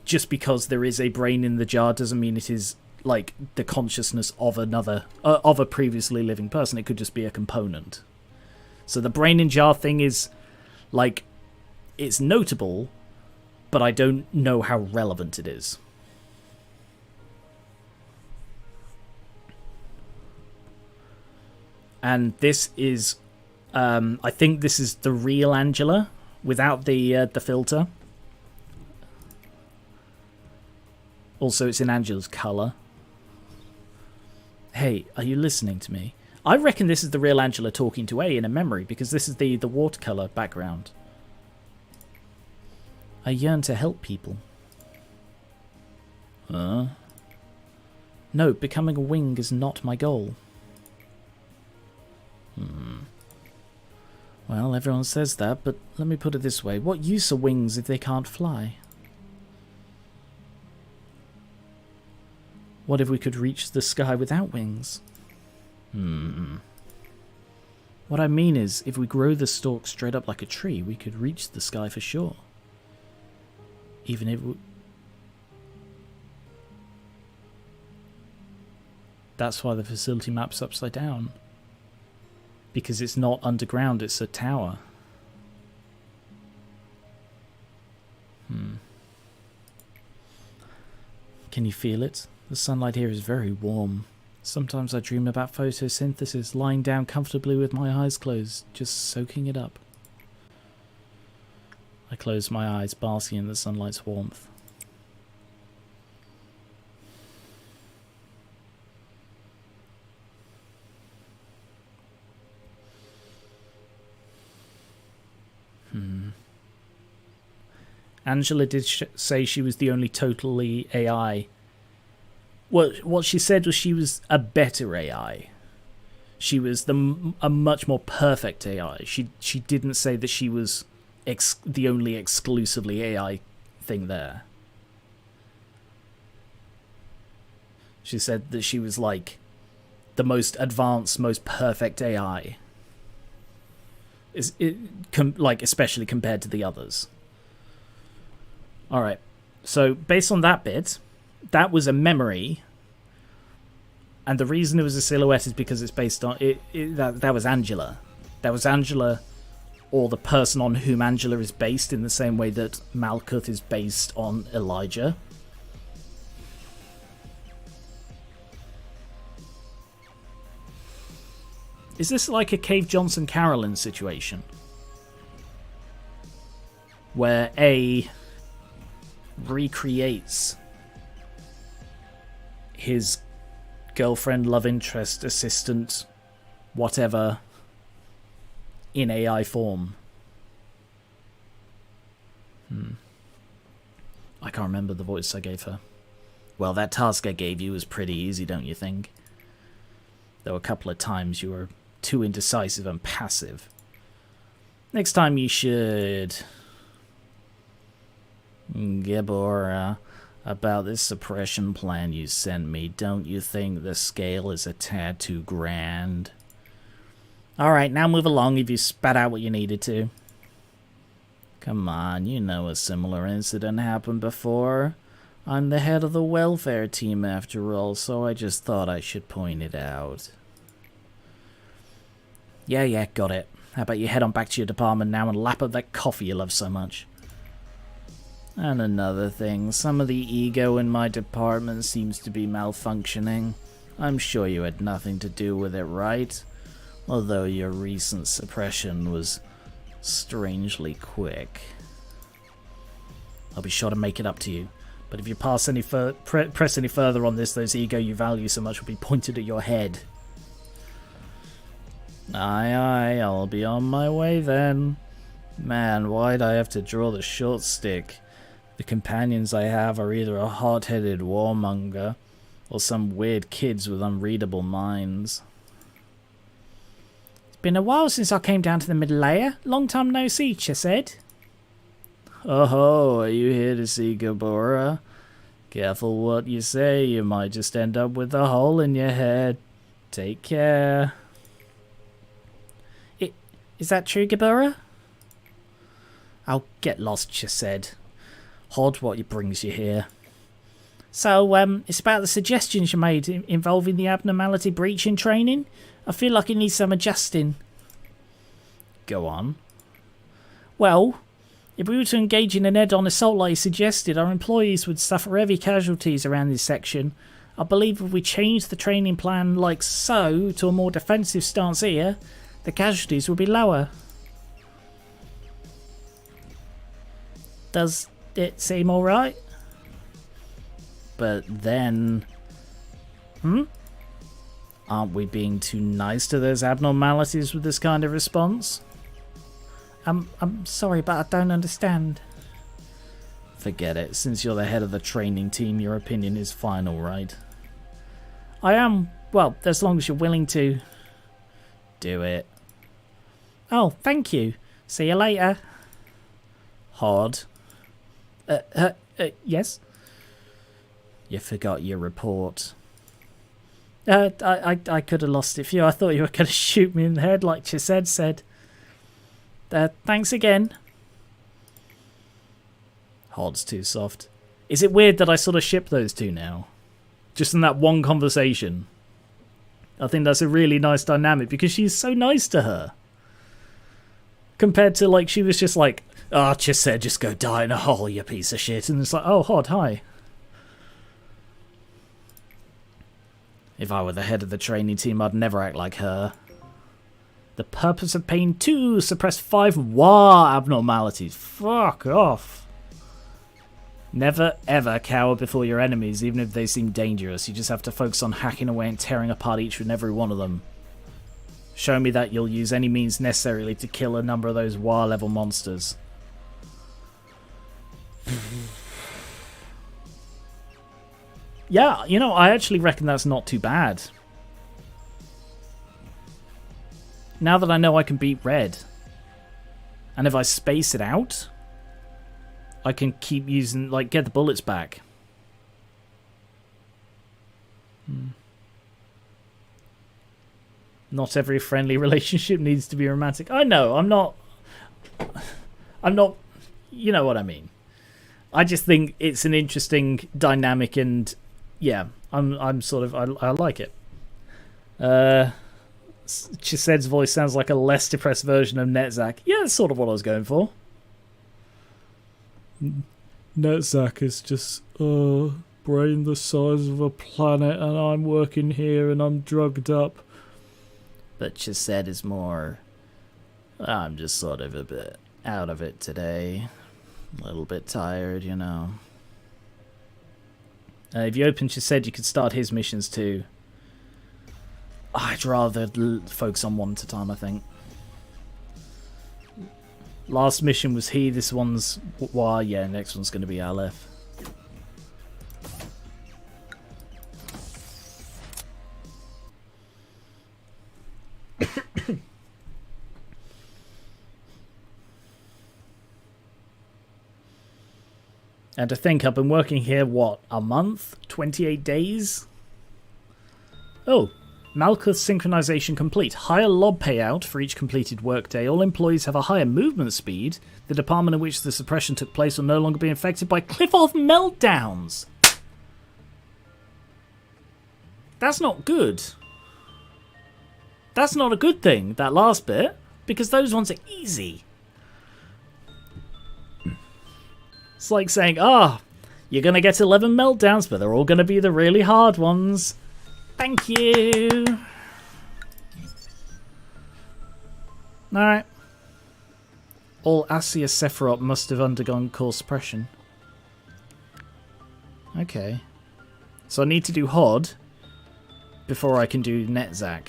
just because there is a brain in the jar doesn't mean it is like the consciousness of a previously living person. It could just be a component. So the brain in jar thing is like, it's notable, but I don't know how relevant it is. And this is I think this is the real Angela without the filter. Also, it's in Angela's colour. Hey, are you listening to me? I reckon this is the real Angela talking to A in a memory, because this is the watercolour background. I yearn to help people. No, becoming a wing is not my goal. Well, everyone says that, but let me put it this way. What use are wings if they can't fly? What if we could reach the sky without wings? What I mean is, if we grow the stalk straight up like a tree, we could reach the sky for sure. Even if That's why the facility map's upside down. Because it's not underground, it's a tower. Can you feel it? The sunlight here is very warm. Sometimes I dream about photosynthesis, lying down comfortably with my eyes closed, just soaking it up. I close my eyes, basking in the sunlight's warmth. Angela did say she was the only totally AI. What she said was she was a better AI. She was a much more perfect AI. She didn't say that she was the only exclusively AI thing there. She said that she was like the most advanced, most perfect AI. Especially compared to the others. Alright, so based on that bit, that was a memory, and the reason it was a silhouette is because it's based on that was Angela. That was Angela, or the person on whom Angela is based, in the same way that Malkuth is based on Elijah. Is this like a Cave Johnson Carolyn situation? Where A recreates his girlfriend, love interest, assistant, whatever, in AI form. I can't remember the voice I gave her. Well, that task I gave you was pretty easy, don't you think? There were a couple of times you were too indecisive and passive. Next time you should... Gibora, about this suppression plan you sent me, don't you think the scale is a tad too grand? Alright, now move along if you spat out what you needed to. Come on, you know a similar incident happened before. I'm the head of the welfare team after all, so I just thought I should point it out. Yeah, got it. How about you head on back to your department now and lap up that coffee you love so much? And another thing, some of the ego in my department seems to be malfunctioning. I'm sure you had nothing to do with it, right? Although your recent suppression was strangely quick. I'll be sure to make it up to you. But if you press any further on this, those ego you value so much will be pointed at your head. Aye, I'll be on my way then. Man, why'd I have to draw the short stick? The companions I have are either a hot-headed warmonger or some weird kids with unreadable minds. It's been a while since I came down to the middle layer. Long time no see, she said. Oh, are you here to see Gibora? Careful what you say, you might just end up with a hole in your head. Take care. Is that true, Gibora? I'll get lost, she said. Hod, what brings you here? So, it's about the suggestions you made involving the abnormality breaching training. I feel like it needs some adjusting. Go on. Well, if we were to engage in an head-on assault like you suggested, our employees would suffer heavy casualties around this section. I believe if we change the training plan like so to a more defensive stance here, the casualties will be lower. Does it seem alright? But then... Aren't we being too nice to those abnormalities with this kind of response? I'm sorry, but I don't understand. Forget it. Since you're the head of the training team, your opinion is final, right? I am. Well, as long as you're willing to... Do it. Oh, thank you. See you later. Hod. Yes? You forgot your report. I could have lost it for you. I thought you were going to shoot me in the head like Chesed said. Thanks again. Hod's too soft. Is it weird that I sort of ship those two now? Just in that one conversation. I think that's a really nice dynamic because she's so nice to her. Compared to, like, she was just like, oh, Chesed, just go die in a hole, you piece of shit. And it's like, oh, Hod, hi. If I were the head of the training team, I'd never act like her. The purpose of pain 2, suppress 5 WAR abnormalities. Fuck off. Never ever cower before your enemies, even if they seem dangerous. You just have to focus on hacking away and tearing apart each and every one of them. Show me that you'll use any means necessary to kill a number of those WAR level monsters. Yeah, you know, I actually reckon that's not too bad. Now that I know I can beat red. And if I space it out, I can keep using, like, get the bullets back. Not every friendly relationship needs to be romantic. I know, I'm not, you know what I mean. I just think it's an interesting dynamic, and yeah, I'm sort of, I like it. Chised's voice sounds like a less depressed version of Netzak. Yeah, that's sort of what I was going for. Netzak is just, brain the size of a planet, and I'm working here and I'm drugged up. But Chised is more, I'm just sort of a bit out of it today. A little bit tired, you know. If you open Chised, you could start his missions too. I'd rather focus on one at a time, I think. Last mission was he, this one's Y, yeah, next one's going to be Aleph. And to think, I've been working here, what, a month? 28 days? Oh. Malkuth synchronization complete. Higher lob payout for each completed workday. All employees have a higher movement speed. The department in which the suppression took place will no longer be infected by cliff-off meltdowns. That's not good. That's not a good thing, that last bit, because those ones are easy. It's like saying, you're going to get 11 meltdowns, but they're all going to be the really hard ones. Thank you. Alright. All Assia Sephiroth must have undergone core suppression. Okay. So I need to do HOD before I can do Netzak.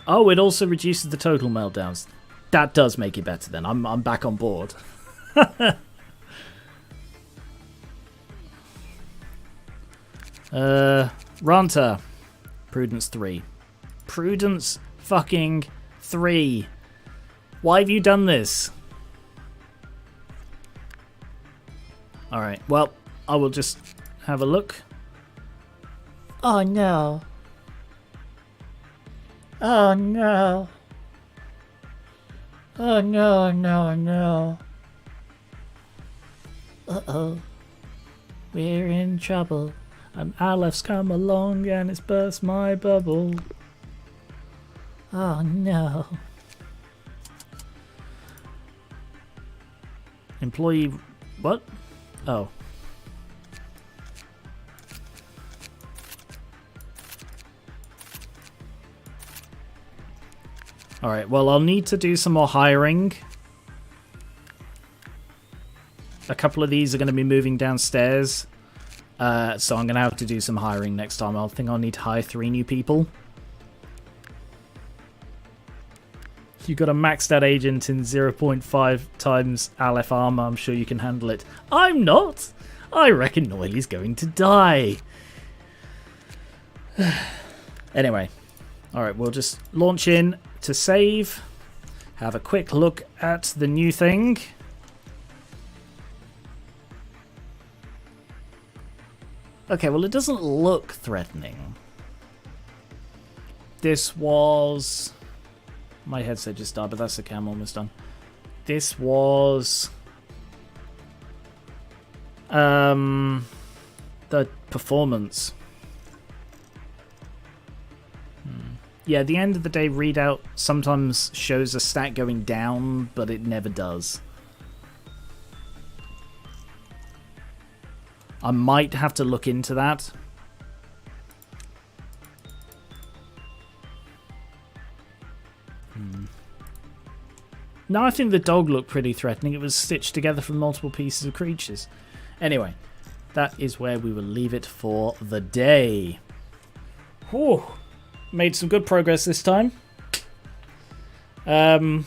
Oh, it also reduces the total meltdowns. That does make it better then. I'm back on board. Ranta. Prudence 3. Prudence fucking 3. Why have you done this? Alright, well, I will just have a look. Oh no. Oh no. Oh no, no, no. Uh-oh. We're in trouble. Aleph's come along and it's burst my bubble. Oh no. Employee... what? Oh. Alright, well, I'll need to do some more hiring. A couple of these are going to be moving downstairs. So I'm going to have to do some hiring next time. I think I'll need to hire 3 new people. You got a maxed out agent in 0.5 times Aleph armor. I'm sure you can handle it. I'm not. I reckon Noilly's going to die. Anyway. Alright, we'll just launch in to save. Have a quick look at the new thing. Okay, well, it doesn't look threatening. This was... my headset just died, but that's the cam almost done. This was... the performance. Yeah, the end of the day readout sometimes shows a stat going down, but it never does. I might have to look into that. No, I think the dog looked pretty threatening. It was stitched together from multiple pieces of creatures. Anyway, that is where we will leave it for the day. Whew. Made some good progress this time. Thank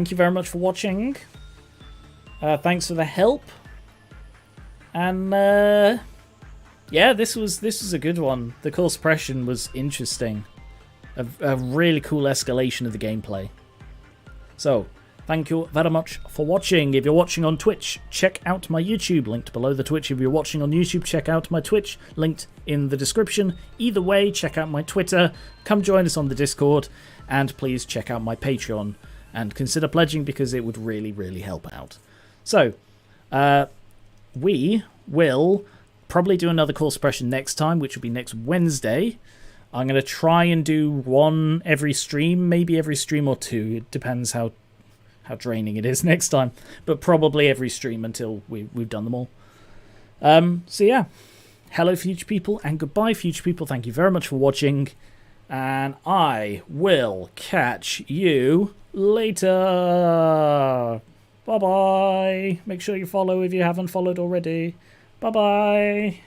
you very much for watching. Thanks for the help. And yeah, this was a good one. The core suppression was interesting. A really cool escalation of the gameplay. So, thank you very much for watching. If you're watching on Twitch, check out my YouTube, linked below the Twitch. If you're watching on YouTube, check out my Twitch, linked in the description. Either way, check out my Twitter, come join us on the Discord, and please check out my Patreon, and consider pledging because it would really, really help out. So, we will probably do another core suppression next time, which will be next Wednesday. I'm going to try and do one every stream, maybe every stream or two. It depends how draining it is next time. But probably every stream until we've done them all. So yeah, hello future people and goodbye future people. Thank you very much for watching. And I will catch you later. Bye-bye. Make sure you follow if you haven't followed already. Bye-bye.